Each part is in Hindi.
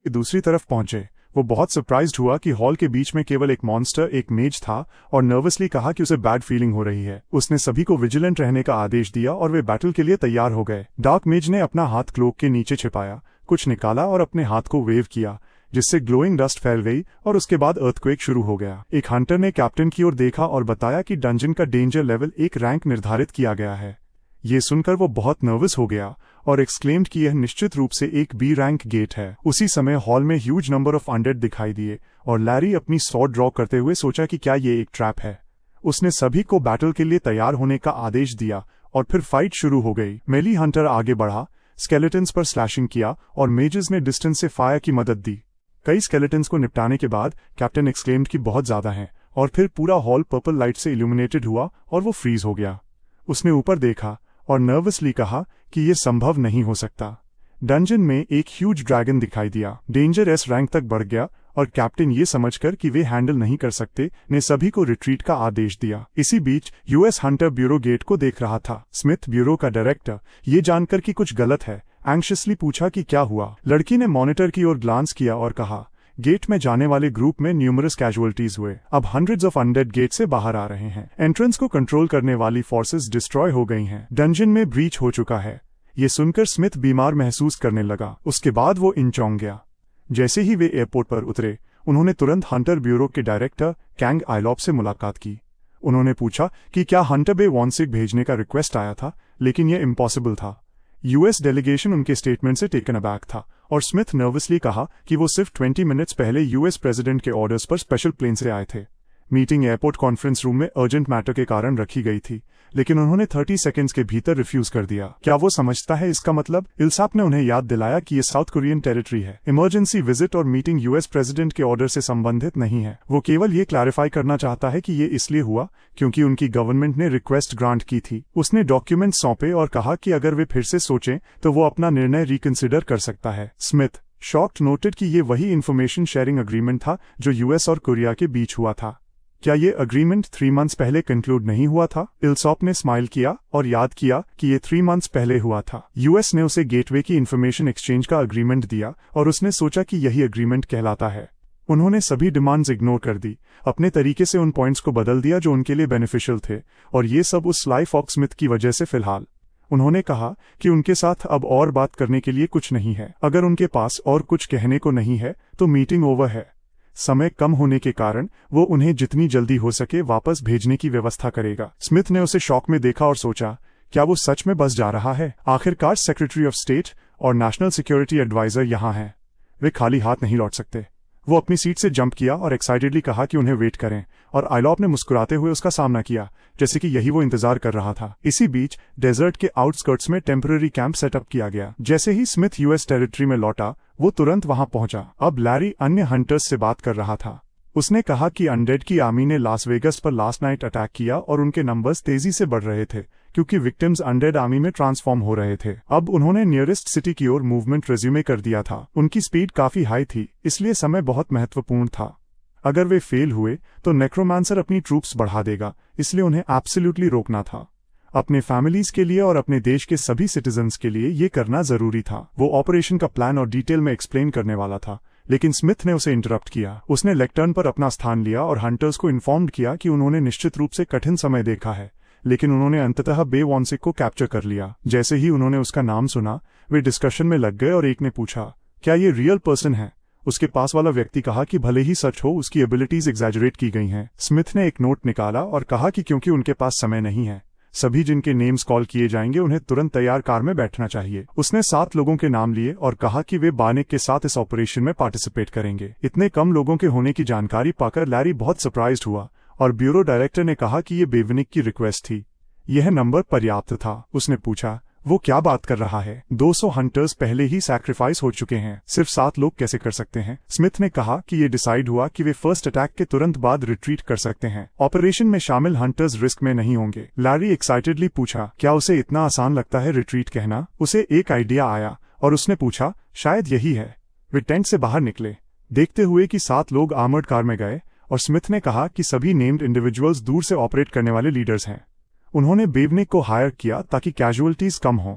दूसरी तरफ पहुंचे। वो बहुत सरप्राइज्ड हुआ कि हॉल के बीच में केवल एक मॉन्स्टर, एक मेज था, और नर्वसली कहा कि उसे बैड फीलिंग हो रही है। उसने सभी को विजिलेंट रहने का आदेश दिया और वे बैटल के लिए तैयार हो गए। डार्क मेज ने अपना हाथ क्लोक के नीचे छिपाया, कुछ निकाला और अपने हाथ को वेव किया, जिससे ग्लोइंग डस्ट फैल गई और उसके बाद अर्थक्वेक शुरू हो गया। एक हंटर ने कैप्टन की ओर देखा और बताया कि डंजन का डेंजर लेवल एक रैंक निर्धारित किया गया है। ये सुनकर वो बहुत नर्वस हो गया और एक्सक्लेम्ड कि यह निश्चित रूप से एक बी रैंक गेट है। उसी समय हॉल में ह्यूज नंबर ऑफ अनडेड दिखाई दिए और लैरी अपनी स्वॉर्ड ड्रॉ करते हुए सोचा कि क्या ये एक ट्रैप है। उसने सभी को बैटल के लिए तैयार होने का आदेश दिया और फिर फाइट शुरू हो गई। मेली हंटर आगे बढ़ा, स्केलेटन्स पर स्लैशिंग किया और मेजेस ने डिस्टेंस से फायर की मदद दी। कई स्केलेटन्स को निपटाने के बाद कैप्टन एक्सक्लेम्ड कि बहुत ज्यादा हैं, और फिर पूरा हॉल पर्पल लाइट से इल्यूमिनेटेड हुआ और वो फ्रीज हो गया। उसने ऊपर देखा और नर्वसली कहा कि यह संभव नहीं हो सकता। डंजन में एक ह्यूज ड्रैगन दिखाई दिया। डेंजर एस रैंक तक बढ़ गया और कैप्टन ये समझकर कि वे हैंडल नहीं कर सकते ने सभी को रिट्रीट का आदेश दिया। इसी बीच यूएस हंटर ब्यूरो गेट को देख रहा था। स्मिथ, ब्यूरो का डायरेक्टर, ये जानकर कि कुछ गलत है, एंग्शियसली पूछा कि क्या हुआ। लड़की ने मॉनिटर की ओर ग्लांस किया और कहा, गेट में जाने वाले ग्रुप में न्यूमरस कैजुअलिटीज हुए। अब हंड्रेड्स ऑफ अनडेड गेट से बाहर आ रहे हैं। एंट्रेंस को कंट्रोल करने वाली फोर्सेस डिस्ट्रॉय हो गई हैं। डंजन में ब्रीच हो चुका है। ये सुनकर स्मिथ बीमार महसूस करने लगा। उसके बाद वो इंचौंग गया। जैसे ही वे एयरपोर्ट पर उतरे, उन्होंने तुरंत हंटर ब्यूरो के डायरेक्टर कैंग आइलॉप से मुलाकात की। उन्होंने पूछा कि क्या हंटर बे वॉन्सिक भेजने का रिक्वेस्ट आया था, लेकिन यह इम्पॉसिबल था। यूएस डेलीगेशन उनके स्टेटमेंट से टेकन अबैक था और स्मिथ नर्वसली कहा कि वो सिर्फ 20 मिनट्स पहले यूएस प्रेसिडेंट के ऑर्डर्स पर स्पेशल प्लेन से आए थे। मीटिंग एयरपोर्ट कॉन्फ्रेंस रूम में अर्जेंट मैटर के कारण रखी गई थी, लेकिन उन्होंने 30 सेकंड्स के भीतर रिफ्यूज कर दिया। क्या वो समझता है इसका मतलब? इल्साप ने उन्हें याद दिलाया कि ये साउथ कोरियन टेरिटरी है। इमरजेंसी विजिट और मीटिंग यूएस प्रेसिडेंट के ऑर्डर से संबंधित नहीं है। वो केवल ये क्लैरिफाई करना चाहता है कि ये इसलिए हुआ क्योंकि उनकी गवर्नमेंट ने रिक्वेस्ट ग्रांट की थी। उसने डॉक्यूमेंट सौंपे और कहा कि अगर वे फिर से सोचें तो वो अपना निर्णय रिकंसिडर कर सकता है। स्मिथ शॉक्ड नोटेड कि ये वही इंफॉर्मेशन शेयरिंग अग्रीमेंट था जो यूएस और कोरिया के बीच हुआ था। क्या ये अग्रीमेंट 3 मंथ्स पहले कंक्लूड नहीं हुआ था? इल्सॉप ने स्माइल किया और याद किया कि ये 3 मंथ्स पहले हुआ था। यूएस ने उसे गेटवे की इंफॉर्मेशन एक्सचेंज का अग्रीमेंट दिया और उसने सोचा कि यही अग्रीमेंट कहलाता है। उन्होंने सभी डिमांड्स इग्नोर कर दी, अपने तरीके से उन पॉइंट्स को बदल दिया जो उनके लिए बेनिफिशियल थे, और ये सब उस स्लाई फॉक्स स्मिथ की वजह से। फिलहाल उन्होंने कहा कि उनके साथ अब और बात करने के लिए कुछ नहीं है। अगर उनके पास और कुछ कहने को नहीं है तो मीटिंग ओवर है। समय कम होने के कारण वो उन्हें जितनी जल्दी हो सके वापस भेजने की व्यवस्था करेगा। स्मिथ ने उसे शॉक में देखा और सोचा, क्या वो सच में बस जा रहा है? आखिरकार सेक्रेटरी ऑफ स्टेट और नेशनल सिक्योरिटी एडवाइजर यहाँ हैं। वे खाली हाथ नहीं लौट सकते। वो अपनी सीट से जंप किया और एक्साइटेडली कहा कि उन्हें वेट करें, और आइलॉप ने मुस्कुराते हुए उसका सामना किया, जैसे कि यही वो इंतजार कर रहा था। इसी बीच डेजर्ट के आउटस्कर्ट्स में टेम्पररी कैंप सेटअप किया गया। जैसे ही स्मिथ यूएस टेरिटरी में लौटा, वो तुरंत वहां पहुंचा। अब लैरी अन्य हंटर्स से बात कर रहा था। उसने कहा कि अनडेड की आर्मी ने लास वेगस पर लास्ट नाइट अटैक किया और उनके नंबर्स तेजी से बढ़ रहे थे क्योंकि विक्टिम्स अनडेड आर्मी में ट्रांसफॉर्म हो रहे थे। अब उन्होंने नियरेस्ट सिटी की ओर मूवमेंट रेज्यूमे कर दिया था। उनकी स्पीड काफी हाई थी, इसलिए समय बहुत महत्वपूर्ण था। अगर वे फेल हुए तो नेक्रोमांसर अपनी ट्रूप्स बढ़ा देगा, इसलिए उन्हें एब्सोल्युटली रोकना था। अपने फैमिलीज के लिए और अपने देश के सभी सिटीजन्स के लिए ये करना जरूरी था। वो ऑपरेशन का प्लान और डिटेल में एक्सप्लेन करने वाला था, लेकिन स्मिथ ने उसे इंटरप्ट किया। उसने लेक्टर्न पर अपना स्थान लिया और हंटर्स को इन्फॉर्म्ड किया कि उन्होंने निश्चित रूप से कठिन समय देखा है, लेकिन उन्होंने अंततः बे वॉन्सिक को कैप्चर कर लिया। जैसे ही उन्होंने उसका नाम सुना, वे डिस्कशन में लग गए और एक ने पूछा, क्या ये रियल पर्सन है? उसके पास वाला व्यक्ति कहा कि भले ही सच हो, उसकी एबिलिटीज एग्जैजरेट की गई हैं। स्मिथ ने एक नोट निकाला और कहा कि क्योंकि उनके पास समय नहीं है, सभी जिनके नेम्स कॉल किए जाएंगे उन्हें तुरंत तैयार कार में बैठना चाहिए। उसने 7 लोगों के नाम लिए और कहा कि वे बानेक के साथ इस ऑपरेशन में पार्टिसिपेट करेंगे। इतने कम लोगों के होने की जानकारी पाकर लैरी बहुत सरप्राइज्ड हुआ और ब्यूरो डायरेक्टर ने कहा कि ये बेवनिक की रिक्वेस्ट थी। यह नंबर पर्याप्त था। उसने पूछा, वो क्या बात कर रहा है? 200 हंटर्स पहले ही सैक्रिफाइस हो चुके हैं, सिर्फ 7 लोग कैसे कर सकते हैं? स्मिथ ने कहा कि ये डिसाइड हुआ कि वे फर्स्ट अटैक के तुरंत बाद रिट्रीट कर सकते हैं। ऑपरेशन में शामिल हंटर्स रिस्क में नहीं होंगे। लैरी एक्साइटेडली पूछा, क्या उसे इतना आसान लगता है रिट्रीट कहना? उसे एक आइडिया आया और उसने पूछा, शायद यही है। वे टेंट से बाहर निकले, देखते हुए कि 7 लोग आर्मर्ड कार में गए, और स्मिथ ने कहा कि सभी नेम्ड इंडिविजुअल्स दूर से ऑपरेट करने वाले लीडर्स हैं। उन्होंने बेवनिक को हायर किया ताकि कैजुअलिटीज कम हो।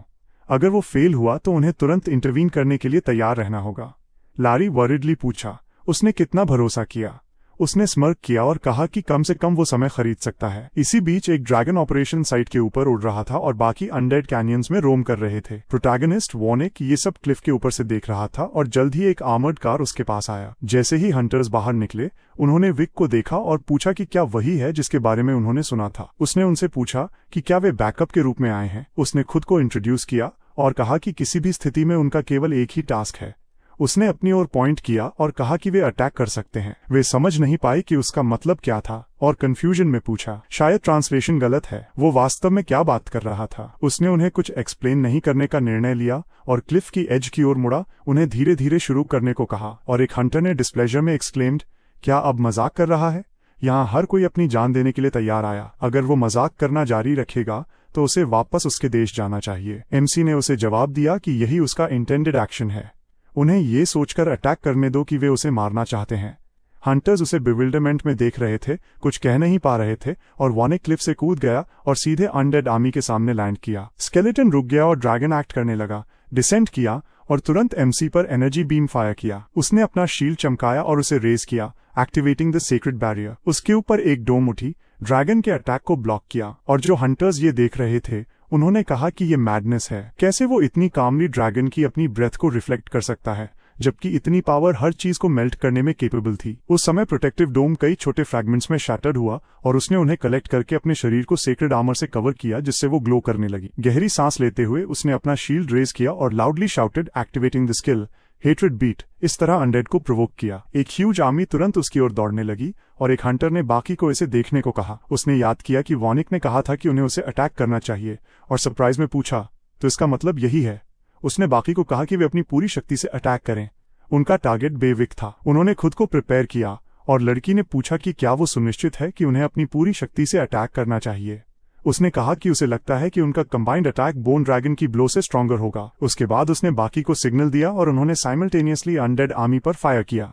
अगर वो फेल हुआ तो उन्हें तुरंत इंटरवीन करने के लिए तैयार रहना होगा। लारी वरिडली पूछा। उसने कितना भरोसा किया? उसने स्मर्क किया और कहा कि कम से कम वो समय खरीद सकता है। इसी बीच एक ड्रैगन ऑपरेशन साइट के ऊपर उड़ रहा था और बाकी अनडेड कैनियंस में रोम कर रहे थे। प्रोटैगनिस्ट वॉनिक ये सब क्लिफ के ऊपर से देख रहा था और जल्द ही एक आर्मर्ड कार उसके पास आया। जैसे ही हंटर्स बाहर निकले, उन्होंने विक को देखा और पूछा कि क्या वही है जिसके बारे में उन्होंने सुना था। उसने उनसे पूछा कि क्या वे बैकअप के रूप में आए हैं। उसने खुद को इंट्रोड्यूस किया और कहा कि किसी भी स्थिति में उनका केवल एक ही टास्क है। उसने अपनी ओर पॉइंट किया और कहा कि वे अटैक कर सकते हैं। वे समझ नहीं पाए कि उसका मतलब क्या था और कंफ्यूजन में पूछा। शायद ट्रांसलेशन गलत है, वो वास्तव में क्या बात कर रहा था। उसने उन्हें कुछ एक्सप्लेन नहीं करने का निर्णय लिया और क्लिफ की एज की ओर मुड़ा, उन्हें धीरे धीरे शुरू करने को कहा। और एक हंटर ने डिस्प्लेजर में एक्सक्लेम्ड, क्या अब मजाक कर रहा है? यहाँ हर कोई अपनी जान देने के लिए तैयार आया। अगर वो मजाक करना जारी रखेगा तो उसे वापस उसके देश जाना चाहिए। एमसी ने उसे जवाब दिया कि यही उसका इंटेंडेड एक्शन है। उन्हें ये सोचकर अटैक करने दो कि वे उसे मारना चाहते हैं। हंटर्स उसे बिविल्डरमेंट में देख रहे थे, कुछ कह नहीं पा रहे थे और वॉनिक क्लिफ से कूद गया और सीधे अनडेड आर्मी के सामने लैंड किया। स्केलेटन रुक गया और ड्रैगन एक्ट करने लगा, डिसेंट किया और तुरंत एमसी पर एनर्जी बीम फायर किया। उसने अपना शील्ड चमकाया और उसे रेज किया, एक्टिवेटिंग द सीक्रेट बैरियर। उसके ऊपर एक डोम उठी, ड्रैगन के अटैक को ब्लॉक किया और जो हंटर्स ये देख रहे थे उन्होंने कहा कि ये मैडनेस है। कैसे वो इतनी कामली ड्रैगन की अपनी ब्रेथ को रिफ्लेक्ट कर सकता है जबकि इतनी पावर हर चीज को मेल्ट करने में केपेबल थी। उस समय प्रोटेक्टिव डोम कई छोटे फ्रैगमेंट्स में शैटर्ड हुआ और उसने उन्हें कलेक्ट करके अपने शरीर को सेक्रेड आर्मर से कवर किया जिससे वो ग्लो करने लगी। गहरी सांस लेते हुए उसने अपना शील्ड रेज किया और loudly shouted, activating the skill hatred beat. इस तरह अनडेड को प्रोवोक किया। एक ह्यूज आर्मी तुरंत उसकी ओर दौड़ने लगी और एक हंटर ने बाकी को इसे देखने को कहा। उसने याद किया कि वॉनिक ने कहा था कि उन्हें उसे अटैक करना चाहिए और सरप्राइज में पूछा, तो इसका मतलब यही है? उसने बाकी को कहा कि वे अपनी पूरी शक्ति से अटैक करें। उनका टारगेट बेविक था। उन्होंने खुद को प्रिपेयर किया और लड़की ने पूछा कि क्या वो सुनिश्चित है कि उन्हें अपनी पूरी शक्ति से अटैक करना चाहिए। उसने कहा कि उसे लगता है कि उनका कंबाइंड अटैक बोन ड्रैगन की ब्लो से स्ट्रॉन्गर होगा। उसके बाद उसने बाकी को सिग्नल दिया और उन्होंने साइमल्टेनियसली अनडेड आर्मी पर फायर किया।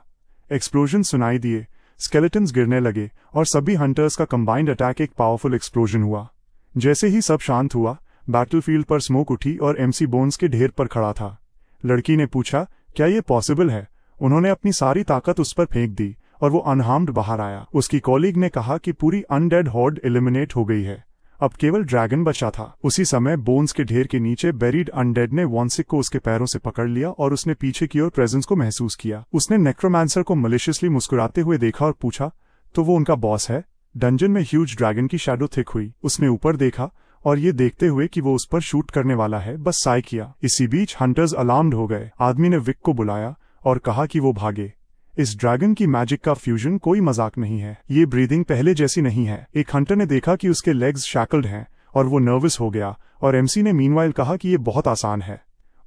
एक्सप्लोजन सुनाई दिए, स्केलेटन्स गिरने लगे और सभी हंटर्स का कंबाइंड अटैक एक पावरफुल एक्सप्लोजन हुआ। जैसे ही सब शांत हुआ, बैटलफील्ड पर स्मोक उठी और एमसी बोन्स के ढेर पर खड़ा था। लड़की ने पूछा, क्या ये पॉसिबल है? उन्होंने अपनी सारी ताकत उस पर फेंक दी और वो अनहार्म्ड बाहर आया। उसकी कॉलीग ने कहा कि पूरी अनडेड हॉर्ड एलिमिनेट हो गई है, अब केवल ड्रैगन बचा था। उसी समय बोन्स के ढेर के नीचे बेरीड अनडेड ने वॉन्सिक को उसके पैरों से पकड़ लिया और उसने पीछे की ओर प्रेजेंस को महसूस किया। उसने नेक्रोमांसर को मलिशियसली मुस्कुराते हुए देखा और पूछा, तो वो उनका बॉस है? डंजन में ह्यूज ड्रैगन की शैडो थिक हुई। उसने ऊपर देखा और ये देखते हुए कि वो उस पर शूट करने वाला है, बस साय किया। इसी बीच हंटर्स अलार्म्ड हो गए। आदमी ने विक को बुलाया और कहा कि वो भागे। इस ड्रैगन की मैजिक का फ्यूजन कोई मजाक नहीं है। ये ब्रीदिंग पहले जैसी नहीं है। एक हंटर ने देखा कि उसके लेग्स शैकल्ड हैं और वो नर्वस हो गया और एमसी ने मीनवाइल कहा कि ये बहुत आसान है।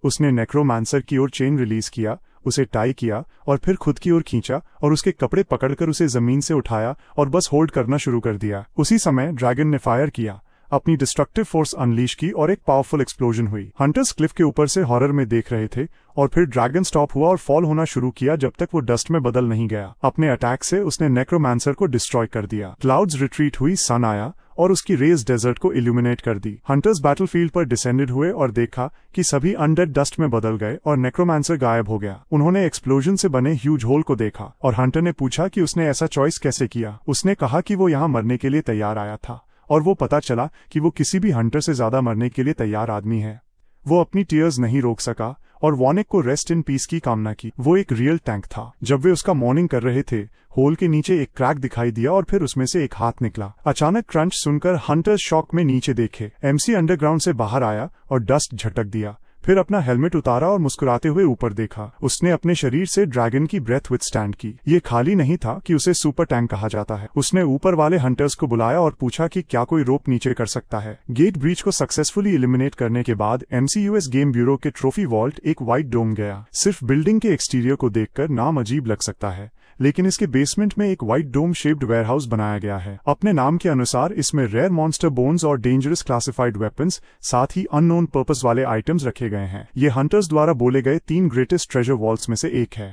उसने नेक्रोमांसर की ओर चेन रिलीज किया, उसे टाई किया और फिर खुद की ओर खींचा और उसके कपड़े पकड़कर उसे जमीन से उठाया और बस होल्ड करना शुरू कर दिया। उसी समय ड्रैगन ने फायर किया, अपनी डिस्ट्रक्टिव फोर्स अनलीश की और एक पावरफुल एक्सप्लोजन हुई। हंटर्स क्लिफ के ऊपर से हॉरर में देख रहे थे और फिर ड्रैगन स्टॉप हुआ और फॉल होना शुरू किया जब तक वो डस्ट में बदल नहीं गया। अपने अटैक से उसने नेक्रोमांसर को डिस्ट्रॉय कर दिया। क्लाउड्स रिट्रीट हुई, सन आया और उसकी रेज डेजर्ट को इल्यूमिनेट कर दी। हंटर्स बैटलफील्ड पर डिसेंडेड हुए और देखा कि सभी अनडेड डस्ट में बदल गए और नेक्रोमांसर गायब हो गया। उन्होंने एक्सप्लोजन से बने ह्यूज होल को देखा और हंटर ने पूछा कि उसने ऐसा चॉइस कैसे किया। उसने कहा कि वो यहाँ मरने के लिए तैयार आया था और वो पता चला कि वो किसी भी हंटर से ज्यादा मरने के लिए तैयार आदमी है। वो अपनी टीयर्स नहीं रोक सका और वॉनिक को रेस्ट इन पीस की कामना की। वो एक रियल टैंक था। जब वे उसका मॉर्निंग कर रहे थे, होल के नीचे एक क्रैक दिखाई दिया और फिर उसमें से एक हाथ निकला। अचानक क्रंच सुनकर हंटर्स शॉक में नीचे देखे। एमसी अंडरग्राउंड से बाहर आया और डस्ट झटक दिया, फिर अपना हेलमेट उतारा और मुस्कुराते हुए ऊपर देखा। उसने अपने शरीर से ड्रैगन की ब्रेथ विथस्टैंड की। ये खाली नहीं था कि उसे सुपर टैंक कहा जाता है। उसने ऊपर वाले हंटर्स को बुलाया और पूछा कि क्या कोई रोप नीचे कर सकता है। गेट ब्रीच को सक्सेसफुली एलिमिनेट करने के बाद एमसीयूएस गेम ब्यूरो के ट्रॉफी वॉल्ट एक व्हाइट डोम गया। सिर्फ बिल्डिंग के एक्सटीरियर को देखकर नाम अजीब लग सकता है, लेकिन इसके बेसमेंट में एक व्हाइट डोम शेप्ड वेयरहाउस बनाया गया है। अपने नाम के अनुसार इसमें रेयर मॉन्स्टर बोन्स और डेंजरस क्लासिफाइड वेपन्स, साथ ही अननोन पर्पस वाले आइटम्स रखे गए हैं। ये हंटर्स द्वारा बोले गए 3 ग्रेटेस्ट ट्रेजर वॉल्ट्स में से एक है।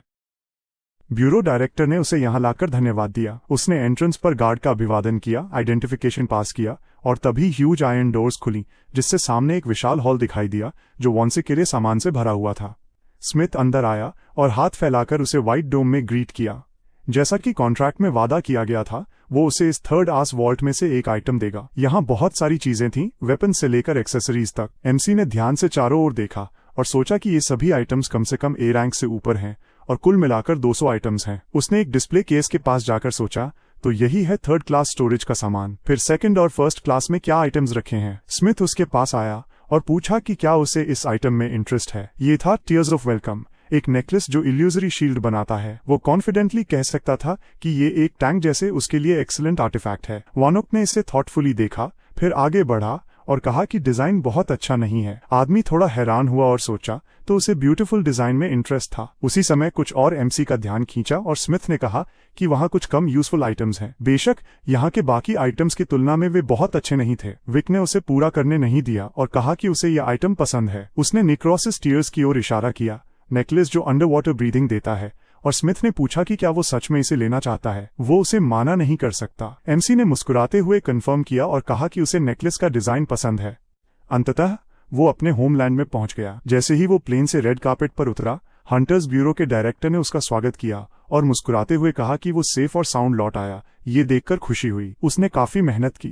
ब्यूरो डायरेक्टर ने उसे यहाँ लाकर धन्यवाद दिया। उसने एंट्रेंस पर गार्ड का अभिवादन किया, आइडेंटिफिकेशन पास किया और तभी ह्यूज आयरन डोर्स खुली जिससे सामने एक विशाल हॉल दिखाई दिया जो वॉन्सिक के लिए सामान से भरा हुआ था। स्मिथ अंदर आया और हाथ फैलाकर उसे व्हाइट डोम में ग्रीट किया। जैसा कि कॉन्ट्रैक्ट में वादा किया गया था, वो उसे इस थर्ड आस वॉल्ट में से एक आइटम देगा। यहाँ बहुत सारी चीजें थीं, वेपन से लेकर एक्सेसरीज तक। एमसी ने ध्यान से चारों ओर देखा और सोचा कि ये सभी आइटम्स कम से कम ए रैंक से ऊपर हैं और कुल मिलाकर 200 आइटम्स हैं। उसने एक डिस्प्ले केस के पास जाकर सोचा, तो यही है थर्ड क्लास स्टोरेज का सामान। फिर सेकंड और फर्स्ट क्लास में क्या आइटम्स रखे हैं। स्मिथ उसके पास आया और पूछा कि क्या उसे इस आइटम में इंटरेस्ट है। ये था टीयर्स ऑफ वेलकम, एक नेकलेस जो इल्यूजरी शील्ड बनाता है। वो कॉन्फिडेंटली कह सकता था कि ये एक टैंक जैसे उसके लिए एक्सीलेंट आर्टिफैक्ट है। वानुक ने इसे थॉटफुली देखा, फिर आगे बढ़ा और कहा कि डिजाइन बहुत अच्छा नहीं है। आदमी थोड़ा हैरान हुआ और सोचा तो उसे ब्यूटीफुल डिजाइन में इंटरेस्ट था। उसी समय कुछ और एमसी का ध्यान खींचा और स्मिथ ने कहा कि वहाँ कुछ कम यूजफुल आइटम्स हैं। बेशक यहाँ के बाकी आइटम्स की तुलना में वे बहुत अच्छे नहीं थे। विक ने उसे पूरा करने नहीं दिया और कहा कि उसे यह आइटम पसंद है। उसने निक्रोसिस टीयर्स की ओर इशारा किया, नेकलेस जो अंडर वाटर ब्रीदिंग देता है, और स्मिथ ने पूछा कि क्या वो सच में इसे लेना चाहता है। वो उसे माना नहीं कर सकता। एमसी ने मुस्कुराते हुए कंफर्म किया और कहा कि उसे नेकलेस का डिजाइन पसंद है। अंततः वो अपने होमलैंड में पहुंच गया। जैसे ही वो प्लेन से रेड कार्पेट पर उतरा, हंटर्स ब्यूरो के डायरेक्टर ने उसका स्वागत किया और मुस्कुराते हुए कहा कि वो सेफ और साउंड लौट आया। ये देखकर खुशी हुई। उसने काफी मेहनत की,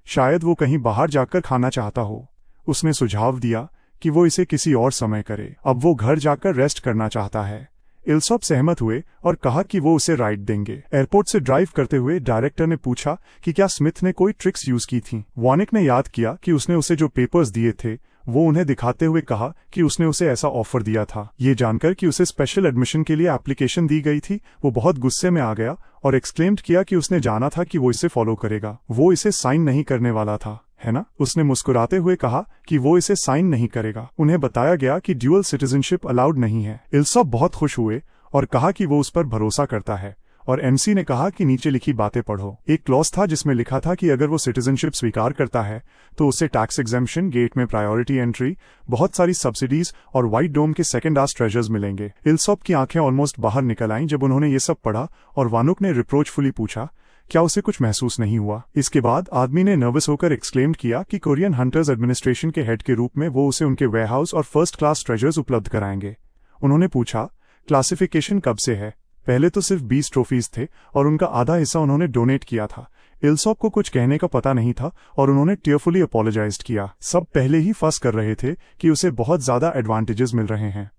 शायद वो कहीं बाहर जाकर खाना चाहता हो। उसने सुझाव दिया कि वो इसे किसी और समय करे, अब वो घर जाकर रेस्ट करना चाहता है। इल्सॉप सहमत हुए और कहा कि वो उसे राइड देंगे। एयरपोर्ट से ड्राइव करते हुए डायरेक्टर ने पूछा कि क्या स्मिथ ने कोई ट्रिक्स यूज की थी। वानिक ने याद किया कि उसने उसे जो पेपर्स दिए थे वो उन्हें दिखाते हुए कहा कि उसने उसे ऐसा ऑफर दिया था। ये जानकर कि उसे स्पेशल एडमिशन के लिए एप्लीकेशन दी गई थी, वो बहुत गुस्से में आ गया और एक्सक्लेम्ड किया कि उसने जाना था कि वो इसे फॉलो करेगा। वो इसे साइन नहीं करने वाला था, है ना? उसने मुस्कुराते हुए कहा कि वो इसे साइन नहीं करेगा। उन्हें बताया गया कि ड्यूअल सिटीजनशिप अलाउड नहीं है। इल्सॉप बहुत खुश हुए और कहा कि वो उस पर भरोसा करता है, और एमसी ने कहा कि नीचे लिखी बातें पढ़ो। एक क्लॉज था जिसमें लिखा था कि अगर वो सिटीजनशिप स्वीकार करता है तो उसे टैक्स एग्जेम्पशन, गेट में प्रायोरिटी एंट्री, बहुत सारी सब्सिडीज और व्हाइट डोम के सेकंड आस ट्रेजर्स मिलेंगे। इल्सॉप की आंखें ऑलमोस्ट बाहर निकल आईं जब उन्होंने ये सब पढ़ा, और वानुक ने रिप्रोचफुली पूछा, क्या उसे कुछ महसूस नहीं हुआ? इसके बाद आदमी ने नर्वस होकर एक्सक्लेम्ड किया कि कोरियन हंटर्स एडमिनिस्ट्रेशन के हेड के रूप में वो उसे उनके वेयरहाउस और फर्स्ट क्लास ट्रेजर्स उपलब्ध कराएंगे। उन्होंने पूछा, क्लासिफिकेशन कब से है? पहले तो सिर्फ 20 ट्रॉफीज थे और उनका आधा हिस्सा उन्होंने डोनेट किया था। इल्सॉप को कुछ कहने का पता नहीं था और उन्होंने टीयरफुली अपोलोजाइज्ड किया। सब पहले ही फंस कर रहे थे कि उसे बहुत ज्यादा एडवांटेजेस मिल रहे हैं।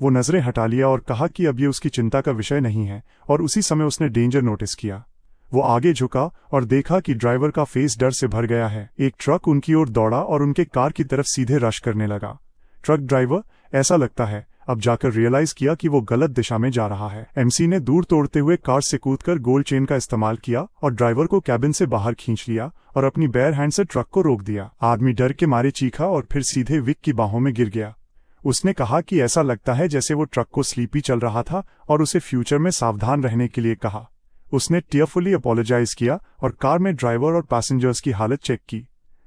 वो नजरें हटा लिया और कहा कि अब ये उसकी चिंता का विषय नहीं है, और उसी समय उसने डेंजर नोटिस किया। वो आगे झुका और देखा कि ड्राइवर का फेस डर से भर गया है। एक ट्रक उनकी ओर दौड़ा और उनके कार की तरफ सीधे रश करने लगा। ट्रक ड्राइवर, ऐसा लगता है, अब जाकर रियलाइज किया कि वो गलत दिशा में जा रहा है। एमसी ने दूर तोड़ते हुए कार से कूदकर गोल्ड चेन का इस्तेमाल किया और ड्राइवर को कैबिन से बाहर खींच लिया और अपनी बेयर हैंड से ट्रक को रोक दिया। आदमी डर के मारे चीखा और फिर सीधे विक की बाहों में गिर गया। उसने कहा कि ऐसा लगता है जैसे वो ट्रक को स्लीपी चल रहा था और उसे फ्यूचर में सावधान रहने के लिए कहा। उसने टीयरफुली अपोलोजाइज किया और कार में ड्राइवर और पैसेंजर्स की हालत चेक की।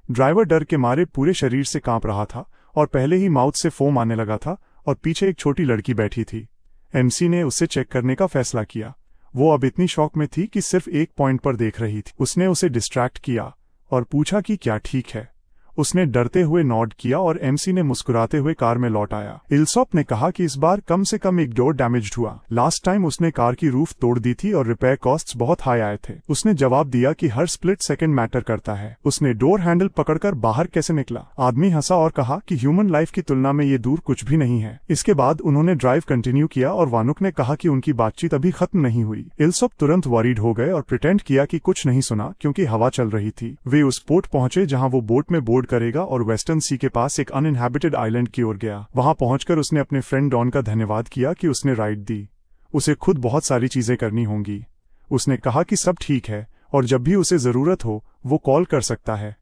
ड्राइवर डर के मारे पूरे शरीर से कांप रहा था और पहले ही माउथ से फोम आने लगा था, और पीछे एक छोटी लड़की बैठी थी। एमसी ने उसे चेक करने का फैसला किया। वो अब इतनी शॉक में थी कि सिर्फ एक पॉइंट पर देख रही थी। उसने उसे डिस्ट्रैक्ट किया और पूछा कि क्या ठीक है। उसने डरते हुए नॉड किया और एमसी ने मुस्कुराते हुए कार में लौट आया। इल्सॉप ने कहा कि इस बार कम से कम एक डोर डैमेज्ड हुआ। लास्ट टाइम उसने कार की रूफ तोड़ दी थी और रिपेयर कॉस्ट्स बहुत हाई आए थे। उसने जवाब दिया कि हर स्प्लिट सेकंड मैटर करता है। उसने डोर हैंडल पकड़कर बाहर कैसे निकला? आदमी हंसा और कहा कि ह्यूमन लाइफ की तुलना में ये दूर कुछ भी नहीं है। इसके बाद उन्होंने ड्राइव कंटिन्यू किया और वानुक ने कहा कि उनकी बातचीत अभी खत्म नहीं हुई। इल्सॉप तुरंत वरीड हो गए और प्रिटेंड किया कि कुछ नहीं सुना क्योंकि हवा चल रही थी। वे उस पोर्ट पहुंचे जहां वो बोट में बोर्ड करेगा और वेस्टर्न सी के पास एक अनइनहैबिटेड आइलैंड की ओर गया। वहां पहुंचकर उसने अपने फ्रेंड डॉन का धन्यवाद किया कि उसने राइड दी। उसे खुद बहुत सारी चीजें करनी होंगी। उसने कहा कि सब ठीक है और जब भी उसे जरूरत हो वो कॉल कर सकता है।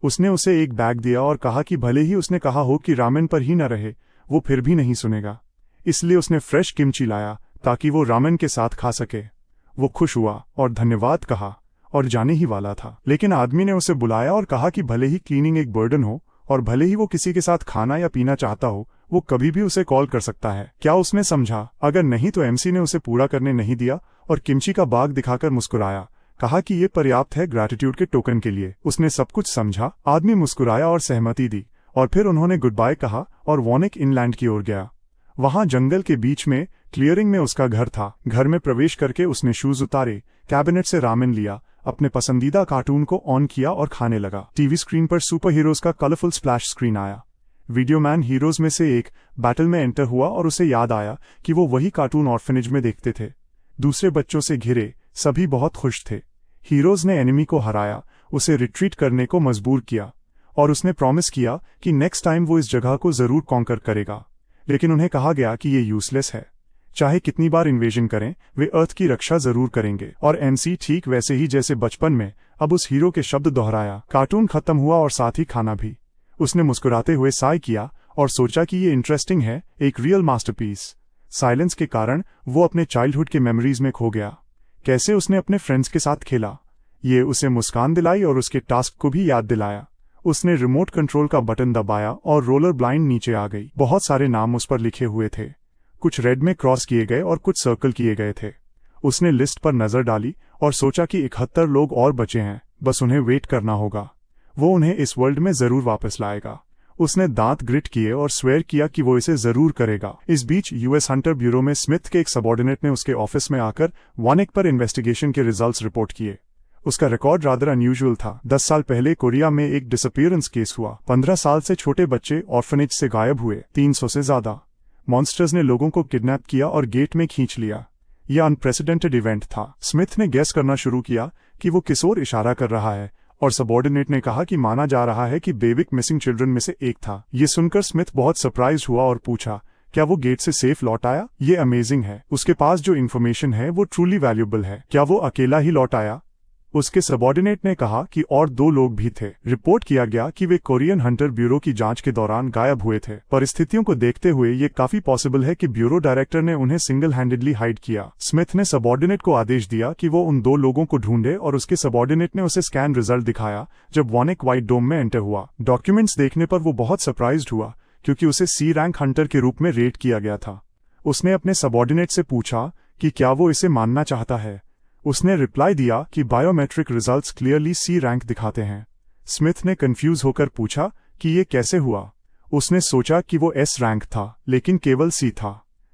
उसने उसे एक बैग दिया और कहा कि भले ही उसने कहा हो कि रामेन पर ही न रहे, वो फिर भी नहीं सुनेगा। इसलिए उसने फ्रेश किमची लाया ताकि वो रामेन के साथ खा सके। वो खुश हुआ और धन्यवाद कहा और जाने ही वाला था, लेकिन आदमी ने उसे बुलाया और कहा कि भले ही क्लीनिंग एक बर्डन हो और भले ही वो किसी के साथ खाना या पीना चाहता हो, वो कभी भी उसे कॉल कर सकता है। क्या उसने समझा? अगर नहीं तो एमसी ने उसे पूरा करने नहीं दिया और किमची का बाग दिखाकर मुस्कुराया, कहा कि ये पर्याप्त है ग्रैटिट्यूड के टोकन के लिए। उसने सब कुछ समझा। आदमी मुस्कुराया और सहमति दी और फिर उन्होंने गुड बाय कहा और वॉनिक इनलैंड की ओर गया। वहां जंगल के बीच में क्लियरिंग में उसका घर था। घर में प्रवेश करके उसने शूज उतारे, कैबिनेट से रामेन लिया, अपने पसंदीदा कार्टून को ऑन किया और खाने लगा। टीवी स्क्रीन पर सुपर हीरोज का कलरफुल स्प्लैश स्क्रीन आया। वीडियोमैन हीरोज में से एक बैटल में एंटर हुआ और उसे याद आया कि वो वही कार्टून ऑर्फनेज में देखते थे। दूसरे बच्चों से घिरे सभी बहुत खुश थे। हीरोज ने एनिमी को हराया, उसे रिट्रीट करने को मजबूर किया और उसने प्रॉमिस किया कि नेक्स्ट टाइम वो इस जगह को जरूर कॉन्कर करेगा। लेकिन उन्हें कहा गया कि ये यूजलेस है, चाहे कितनी बार इन्वेजन करें वे अर्थ की रक्षा जरूर करेंगे। और एमसी ठीक वैसे ही जैसे बचपन में अब उस हीरो के शब्द दोहराया। कार्टून खत्म हुआ और साथ ही खाना भी। उसने मुस्कुराते हुए साय किया और सोचा कि ये इंटरेस्टिंग है, एक रियल मास्टरपीस। साइलेंस के कारण वो अपने चाइल्डहुड के मेमोरीज में खो गया। कैसे उसने अपने फ्रेंड्स के साथ खेला, ये उसे मुस्कान दिलाई और उसके टास्क को भी याद दिलाया। उसने रिमोट कंट्रोल का बटन दबाया और रोलर ब्लाइंड नीचे आ गई। बहुत सारे नाम उस पर लिखे हुए थे, कुछ रेड में क्रॉस किए गए और कुछ सर्कल किए गए थे। उसने लिस्ट पर नजर डाली और सोचा कि 71 लोग और बचे हैं, बस उन्हें वेट करना होगा। वो उन्हें इस वर्ल्ड में जरूर वापस लाएगा। उसने दांत ग्रिट किए और स्वेयर किया कि वो इसे जरूर करेगा। इस बीच यूएस हंटर ब्यूरो में स्मिथ के एक सबॉर्डिनेट ने उसके ऑफिस में आकर वानिक पर इन्वेस्टिगेशन के रिजल्ट्स रिपोर्ट किए। उसका रिकॉर्ड रादर अनयूजुअल था। 10 साल पहले कोरिया में एक डिसअपीयरेंस केस हुआ। 15 साल से छोटे बच्चे ऑर्फनेज से गायब हुए। 300 से ज्यादा मॉन्स्टर्स ने लोगों को किडनैप किया और गेट में खींच लिया। यह अनप्रेसिडेंटेड इवेंट था। स्मिथ ने गैस करना शुरू किया कि वो किस ओर इशारा कर रहा है और सबॉर्डिनेट ने कहा कि माना जा रहा है कि बेविक मिसिंग चिल्ड्रन में से एक था। ये सुनकर स्मिथ बहुत सरप्राइज हुआ और पूछा, क्या वो गेट से सेफ लौट आया? ये अमेजिंग है। उसके पास जो इन्फॉर्मेशन है वो ट्रूली वैल्यूएबल है। क्या वो अकेला ही लौट आया? उसके सबॉर्डिनेट ने कहा कि और 2 लोग भी थे। रिपोर्ट किया गया कि वे कोरियन हंटर ब्यूरो की जांच के दौरान गायब हुए थे। परिस्थितियों को देखते हुए ये काफी पॉसिबल है कि ब्यूरो डायरेक्टर ने उन्हें सिंगल हैंडेडली हाइड किया। स्मिथ ने सबॉर्डिनेट को आदेश दिया कि वो उन 2 लोगों को ढूंढे और उसके सबॉर्डिनेट ने उसे स्कैन रिजल्ट दिखाया जब वॉनिक व्हाइट डोम में एंटर हुआ। डॉक्यूमेंट्स देखने पर वो बहुत सरप्राइज्ड हुआ क्योंकि उसे सी रैंक हंटर के रूप में रेट किया गया था। उसने अपने सबॉर्डिनेट से पूछा कि क्या वो इसे मानना चाहता है। उसने रिप्लाई दिया कि biometric results clearly see rank दिखाते हैं। स्मिथ ने कंफ्यूज होकर पूछा कि ये कैसे हुआ। उसने सोचा कि वो एस रैंक था लेकिन केवल सी था।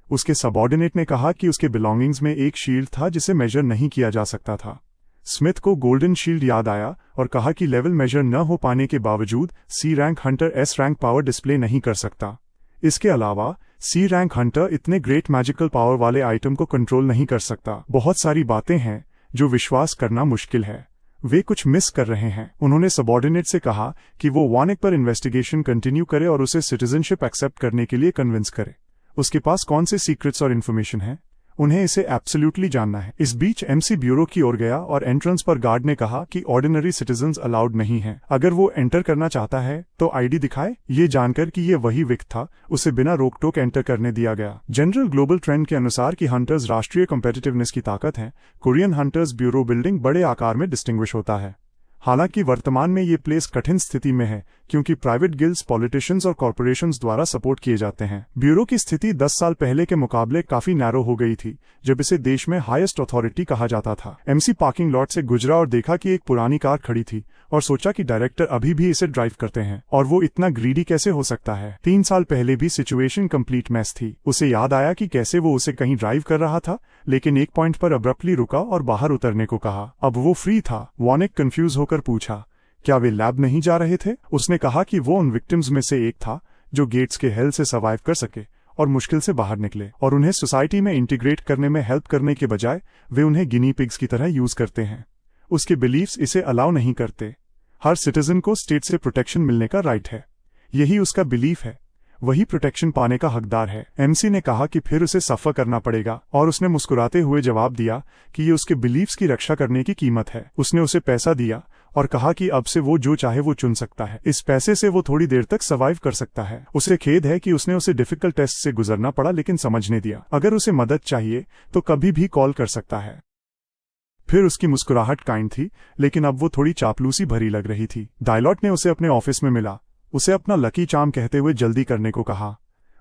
उसके सबॉर्डिनेट ने कहा कि उसके बिलोंगिंग्स में एक शील्ड था जिसे मेजर नहीं किया जा सकता था। स्मिथ को गोल्डन शील्ड याद आया और कहा कि लेवल मेजर न हो पाने के बावजूद C rank hunter S rank power display नहीं कर सकता। इसके अलावा सी रैंक हंटर इतने ग्रेट मैजिकल पावर वाले आइटम को कंट्रोल नहीं कर सकता। बहुत सारी बातें हैं जो विश्वास करना मुश्किल है। वे कुछ मिस कर रहे हैं। उन्होंने सबॉर्डिनेट से कहा कि वो वानिक पर इन्वेस्टिगेशन कंटिन्यू करे और उसे सिटीजनशिप एक्सेप्ट करने के लिए कन्विंस करे। उसके पास कौन से सीक्रेट्स और इन्फॉर्मेशन है, उन्हें इसे एब्सोल्युटली जानना है। इस बीच एमसी ब्यूरो की ओर गया और एंट्रेंस पर गार्ड ने कहा कि ऑर्डिनरी सिटीजन्स अलाउड नहीं हैं। अगर वो एंटर करना चाहता है तो आईडी दिखाए। ये जानकर कि ये वही विक था, उसे बिना रोक टोक एंटर करने दिया गया। जनरल ग्लोबल ट्रेंड के अनुसार कि हंटर्स राष्ट्रीय कॉम्पिटिटिवनेस की ताकत है, कोरियन हंटर्स ब्यूरो बिल्डिंग बड़े आकार में डिस्टिंग्विश होता है। हालांकि वर्तमान में ये प्लेस कठिन स्थिति में है क्योंकि प्राइवेट गिल्ड्स, पॉलिटिशियंस और कॉर्पोरेशंस द्वारा सपोर्ट किए जाते हैं। ब्यूरो की स्थिति 10 साल पहले के मुकाबले काफी नैरो हो गई थी जब इसे देश में हाईएस्ट अथॉरिटी कहा जाता था। एमसी पार्किंग लॉट से गुजरा और देखा कि एक पुरानी कार खड़ी थी और सोचा कि डायरेक्टर अभी भी इसे ड्राइव करते हैं और वो इतना ग्रीडी कैसे हो सकता है। 3 साल पहले भी सिचुएशन कंप्लीट मैस थी। उसे याद आया कि कैसे वो उसे कहीं ड्राइव कर रहा था लेकिन एक पॉइंट पर अब्रप्टली रुका और बाहर उतरने को कहा। अब वो फ्री था। वॉनिक कंफ्यूज होकर पूछा, क्या वे लैब नहीं जा रहे थे? उसने कहा कि वो उन विक्टिम्स में से एक था जो गेट्स के हेल से सर्वाइव कर सके और मुश्किल से बाहर निकले और उन्हें सोसाइटी में इंटीग्रेट करने में हेल्प करने के बजाय वे उन्हें गिनी पिग्स की तरह यूज करते हैं। उसके बिलीफ्स इसे अलाउ नहीं करते। हर सिटीजन को स्टेट से प्रोटेक्शन मिलने का राइट है। यही उसका बिलीफ है, वही प्रोटेक्शन पाने का हकदार है। एमसी ने कहा कि फिर उसे सफर करना पड़ेगा और उसने मुस्कुराते हुए जवाब दिया कि ये उसके बिलीफ्स की रक्षा करने की कीमत है। उसने उसे पैसा दिया और कहा कि अब से वो जो चाहे वो चुन सकता है। इस पैसे से वो थोड़ी देर तक सर्वाइव कर सकता है। उसे खेद है कि उसने उसे डिफिकल्ट टेस्ट से गुजरना पड़ा लेकिन समझने दिया। अगर उसे मदद चाहिए तो कभी भी कॉल कर सकता है। फिर उसकी मुस्कुराहट काइंड थी लेकिन अब वो थोड़ी चापलूसी भरी लग रही थी। डायलॉट ने उसे अपने ऑफिस में मिला, उसे अपना लकी चार्म कहते हुए जल्दी करने को कहा।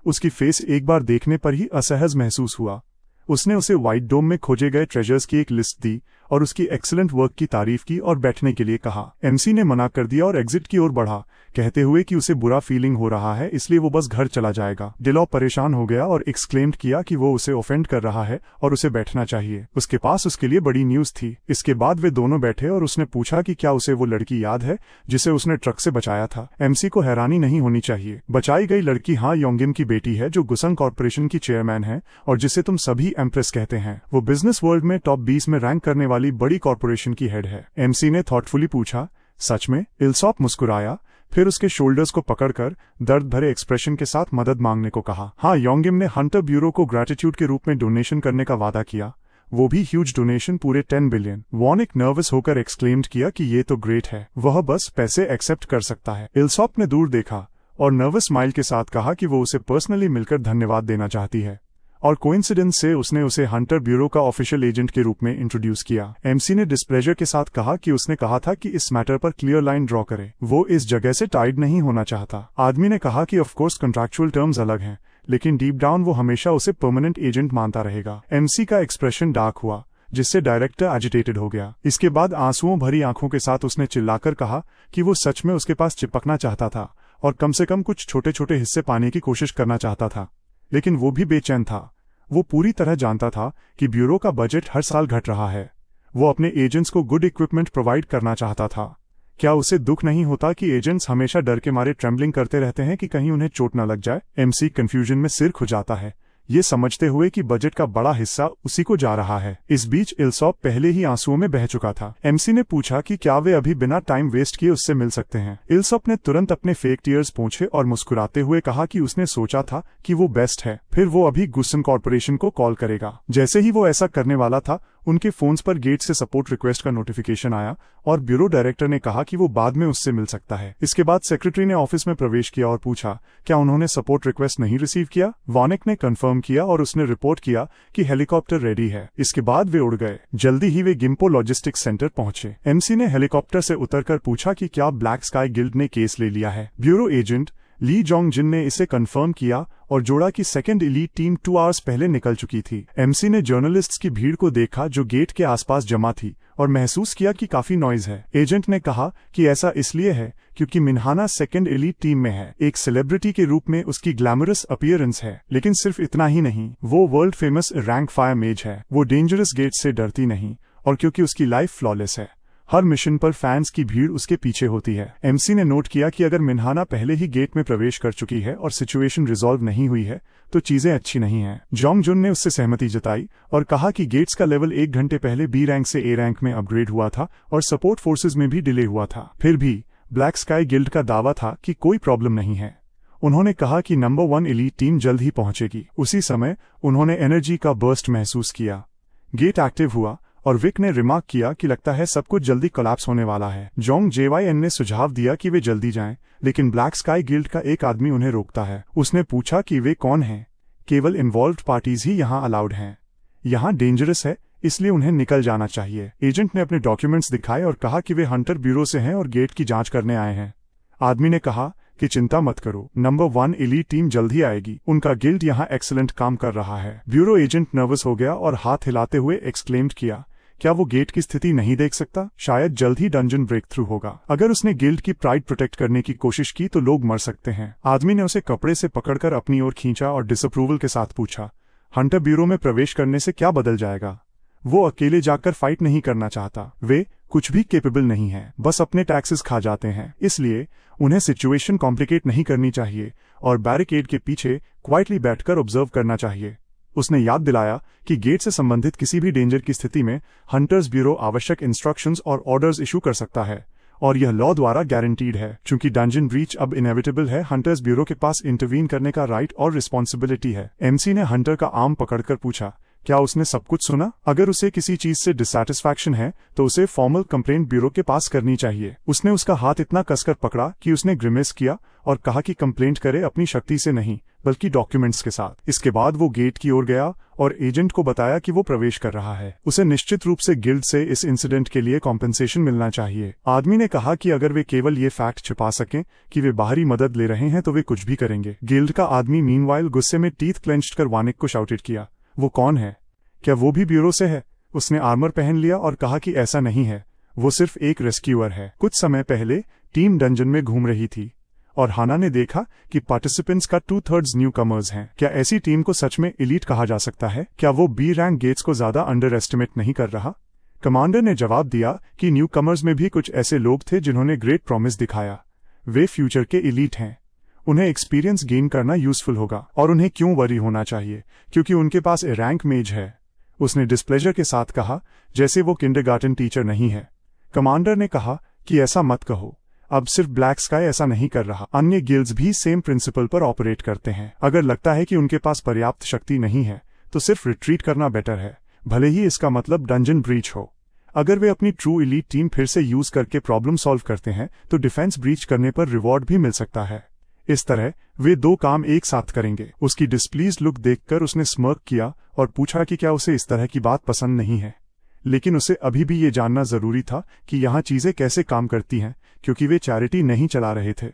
उसकी फेस एक बार देखने पर ही असहज महसूस हुआ। उसने उसे व्हाइट डोम में खोजे गए ट्रेजर्स की एक लिस्ट दी और उसकी एक्सीलेंट वर्क की तारीफ की और बैठने के लिए कहा। एमसी ने मना कर दिया और एग्जिट की ओर बढ़ा कहते हुए कि उसे बुरा फीलिंग हो रहा है इसलिए वो बस घर चला जाएगा। डिलॉ परेशान हो गया और एक्सक्लेम्ड किया कि वो उसे ऑफेंड कर रहा है और उसे बैठना चाहिए। उसके पास उसके लिए बड़ी न्यूज थी। इसके बाद वे दोनों बैठे और उसने पूछा कि क्या उसे वो लड़की याद है जिसे उसने ट्रक से बचाया था। एमसी को हैरानी नहीं होनी चाहिए। बचाई गई लड़की हाँ योंगिम की बेटी है जो गुसंग कॉर्पोरेशन की चेयरमैन है और जिसे तुम सभी एम्प्रेस कहते हैं। वो बिजनेस वर्ल्ड में टॉप 20 में रैंक करने वाली बड़ी कॉर्पोरेशन की हेड है। एमसी ने थॉटफुली पूछा, सच में? इल्सॉप मुस्कुराया, फिर उसके शोल्डर्स को पकड़कर दर्द भरे एक्सप्रेशन के साथ मदद मांगने को कहा। हाँ, योंगिम ने हंटर ब्यूरो को ग्रैटिट्यूड के रूप में डोनेशन करने का वादा किया, वो भी ह्यूज डोनेशन, पूरे 10 बिलियन। वॉनिक नर्वस होकर एक्सक्लेम्ड किया कि ये तो ग्रेट है, वह बस पैसे एक्सेप्ट कर सकता है। इल्सॉप ने दूर देखा और नर्वस स्माइल के साथ कहा कि वो उसे पर्सनली मिलकर धन्यवाद देना चाहती है और कोइंसिडेंस से उसने उसे हंटर ब्यूरो का ऑफिशियल एजेंट के रूप में इंट्रोड्यूस किया। एमसी ने डिस्प्लेजर के साथ कहा कि उसने कहा था कि इस मैटर पर क्लियर लाइन ड्रॉ करे, वो इस जगह से टाइड नहीं होना चाहता। आदमी ने कहा कि ऑफ कोर्स कॉन्ट्रैक्चुअल टर्म्स अलग हैं, लेकिन डीप डाउन वो हमेशा उसे परमानेंट एजेंट मानता रहेगा। एमसी का एक्सप्रेशन डार्क हुआ जिससे डायरेक्टर एजिटेटेड हो गया। इसके बाद आंसुओं भरी आंखों के साथ उसने चिल्लाकर कहा कि वो सच में उसके पास चिपकना चाहता था और कम से कम कुछ छोटे छोटे हिस्से पाने की कोशिश करना चाहता था, लेकिन वो भी बेचैन था। वो पूरी तरह जानता था कि ब्यूरो का बजट हर साल घट रहा है। वो अपने एजेंट्स को गुड इक्विपमेंट प्रोवाइड करना चाहता था। क्या उसे दुख नहीं होता कि एजेंट्स हमेशा डर के मारे ट्रेम्बलिंग करते रहते हैं कि कहीं उन्हें चोट न लग जाए? एमसी कंफ्यूजन में सिर खुजाता है, ये समझते हुए कि बजट का बड़ा हिस्सा उसी को जा रहा है। इस बीच इल्सॉप पहले ही आंसुओं में बह चुका था। एमसी ने पूछा कि क्या वे अभी बिना टाइम वेस्ट किए उससे मिल सकते हैं। इल्सॉप ने तुरंत अपने फेक टीयर्स पोंछे और मुस्कुराते हुए कहा कि उसने सोचा था कि वो बेस्ट है, फिर वो अभी गुसन कॉर्पोरेशन को कॉल करेगा। जैसे ही वो ऐसा करने वाला था, उनके फोन्स पर गेट से सपोर्ट रिक्वेस्ट का नोटिफिकेशन आया और ब्यूरो डायरेक्टर ने कहा कि वो बाद में उससे मिल सकता है। इसके बाद सेक्रेटरी ने ऑफिस में प्रवेश किया और पूछा, क्या उन्होंने सपोर्ट रिक्वेस्ट नहीं रिसीव किया? वॉनिक ने कंफर्म किया और उसने रिपोर्ट किया कि हेलीकॉप्टर रेडी है। इसके बाद वे उड़ गए। जल्दी ही वे गिम्पो लॉजिस्टिक्स सेंटर पहुंचे। एमसी ने हेलीकॉप्टर से उतरकर पूछा कि क्या ब्लैक स्काई गिल्ड ने केस ले लिया है। ब्यूरो एजेंट ली जोंग जिन ने इसे कंफर्म किया और जोड़ा कि सेकंड एलीट टीम 2 आवर्स पहले निकल चुकी थी। एमसी ने जर्नलिस्ट्स की भीड़ को देखा जो गेट के आसपास जमा थी और महसूस किया कि काफी नॉइज है। एजेंट ने कहा कि ऐसा इसलिए है क्योंकि मिन्हाना सेकंड एलीट टीम में है। एक सेलिब्रिटी के रूप में उसकी ग्लैमरस अपीयरेंस है, लेकिन सिर्फ इतना ही नहीं, वो वर्ल्ड फेमस रैंक फायर मेज है। वो डेंजरस गेट से डरती नहीं और क्योंकि उसकी लाइफ फ्लॉलेस है, हर मिशन पर फैंस की भीड़ उसके पीछे होती है। एमसी ने नोट किया कि अगर मिन्हाना पहले ही गेट में प्रवेश कर चुकी है और सिचुएशन रिजॉल्व नहीं हुई है तो चीजें अच्छी नहीं हैं। जोंग जुन ने उससे सहमति जताई और कहा कि गेट्स का लेवल 1 घंटे पहले बी रैंक से ए रैंक में अपग्रेड हुआ था और सपोर्ट फोर्सेज में भी डिले हुआ था। फिर भी ब्लैक स्काई गिल्ड का दावा था कि कोई प्रॉब्लम नहीं है। उन्होंने कहा कि नंबर 1 एलीट टीम जल्द ही पहुंचेगी। उसी समय उन्होंने एनर्जी का बर्स्ट महसूस किया। गेट एक्टिव हुआ और विक ने रिमार्क किया कि लगता है सब कुछ जल्दी कोलैप्स होने वाला है। जोंग जेवाईएन ने सुझाव दिया कि वे जल्दी जाएं, लेकिन ब्लैक स्काई गिल्ड का एक आदमी उन्हें रोकता है। उसने पूछा कि वे कौन हैं? केवल इन्वॉल्व्ड पार्टीज ही यहाँ अलाउड हैं। यहाँ डेंजरस है, इसलिए उन्हें निकल जाना चाहिए। एजेंट ने अपने डॉक्यूमेंट्स दिखाए और कहा कि वे हंटर ब्यूरो से हैं और गेट की जांच करने आए हैं। आदमी ने कहा कि चिंता मत करो, नंबर 1 एलीट टीम जल्द ही आएगी। उनका गिल्ड यहाँ एक्सीलेंट काम कर रहा है। ब्यूरो एजेंट नर्वस हो गया और हाथ हिलाते हुए एक्सक्लेम्ड किया, क्या वो गेट की स्थिति नहीं देख सकता? शायद जल्द ही डंजन ब्रेक थ्रू होगा। अगर उसने गिल्ड की प्राइड प्रोटेक्ट करने की कोशिश की तो लोग मर सकते हैं। आदमी ने उसे कपड़े से पकड़कर अपनी ओर खींचा और डिसअप्रूवल के साथ पूछा, हंटर ब्यूरो में प्रवेश करने से क्या बदल जाएगा? वो अकेले जाकर फाइट नहीं करना चाहता। वे कुछ भी केपेबल नहीं है, बस अपने टैक्सेस खा जाते हैं। इसलिए उन्हें सिचुएशन कॉम्प्लिकेट नहीं करनी चाहिए और बैरिकेड के पीछे क्वाइटली बैठकर ऑब्जर्व करना चाहिए। उसने याद दिलाया कि गेट से संबंधित किसी भी डेंजर की स्थिति में हंटर्स ब्यूरो आवश्यक इंस्ट्रक्शंस और ऑर्डर्स इशू कर सकता है और यह लॉ द्वारा गारंटीड है। चूंकि डंजन ब्रीच अब इनएविटेबल है, हंटर्स ब्यूरो के पास इंटरवीन करने का राइट और रिस्पॉन्सिबिलिटी है। एमसी ने हंटर का आर्म पकड़कर पूछा, क्या उसने सब कुछ सुना? अगर उसे किसी चीज से डिससैटिस्फैक्शन है तो उसे फॉर्मल कंप्लेंट ब्यूरो के पास करनी चाहिए। उसने उसका हाथ इतना कसकर पकड़ा कि उसने ग्रिमेस किया और कहा कि कंप्लेंट करे अपनी शक्ति से नहीं बल्कि डॉक्यूमेंट्स के साथ। इसके बाद वो गेट की ओर गया और एजेंट को बताया कि वो प्रवेश कर रहा है। उसे निश्चित रूप से गिल्ड से इस इंसिडेंट के लिए कॉम्पेंसेशन मिलना चाहिए। आदमी ने कहा कि अगर वे केवल ये फैक्ट छिपा सकें कि वे बाहरी मदद ले रहे हैं तो वे कुछ भी करेंगे। गिल्ड का आदमी मीनवाइल गुस्से में टीथ क्लेंच्ड कर वानिक को शाउटेड किया, वो कौन है? क्या वो भी ब्यूरो से है? उसने आर्मर पहन लिया और कहा कि ऐसा नहीं है, वो सिर्फ एक रेस्क्यूअर है। कुछ समय पहले टीम डंजन में घूम रही थी। और हाना ने देखा कि पार्टिसिपेंट्स का 2/3 न्यू कमर्स हैं। क्या ऐसी टीम को सच में एलीट कहा जा सकता है? क्या वो बी रैंक गेट्स को ज्यादा अंडर एस्टिमेट नहीं कर रहा? कमांडर ने जवाब दिया कि न्यू कमर्स में भी कुछ ऐसे लोग थे जिन्होंने ग्रेट प्रॉमिस दिखाया। वे फ्यूचर के एलीट हैं। उन्हें एक्सपीरियंस गेन करना यूजफुल होगा। और उन्हें क्यों वरी होना चाहिए, क्योंकि उनके पास ए रैंक मेज है। उसने डिस्प्लेजर के साथ कहा, जैसे वो किंडरगार्टन टीचर नहीं है। कमांडर ने कहा कि ऐसा मत कहो। अब सिर्फ ब्लैक स्काई ऐसा नहीं कर रहा, अन्य गिल्ड्स भी सेम प्रिंसिपल पर ऑपरेट करते हैं। अगर लगता है कि उनके पास पर्याप्त शक्ति नहीं है तो सिर्फ रिट्रीट करना बेटर है, भले ही इसका मतलब डंजन ब्रीच हो। अगर वे अपनी ट्रू एलीट टीम फिर से यूज करके प्रॉब्लम सॉल्व करते हैं तो डिफेंस ब्रीच करने पर रिवॉर्ड भी मिल सकता है। इस तरह वे दो काम एक साथ करेंगे। उसकी डिस्प्लीज लुक देखकर उसने स्मर्क किया और पूछा कि क्या उसे इस तरह की बात पसंद नहीं है। लेकिन उसे अभी भी ये जानना जरूरी था कि यहाँ चीजें कैसे काम करती हैं, क्योंकि वे चैरिटी नहीं चला रहे थे।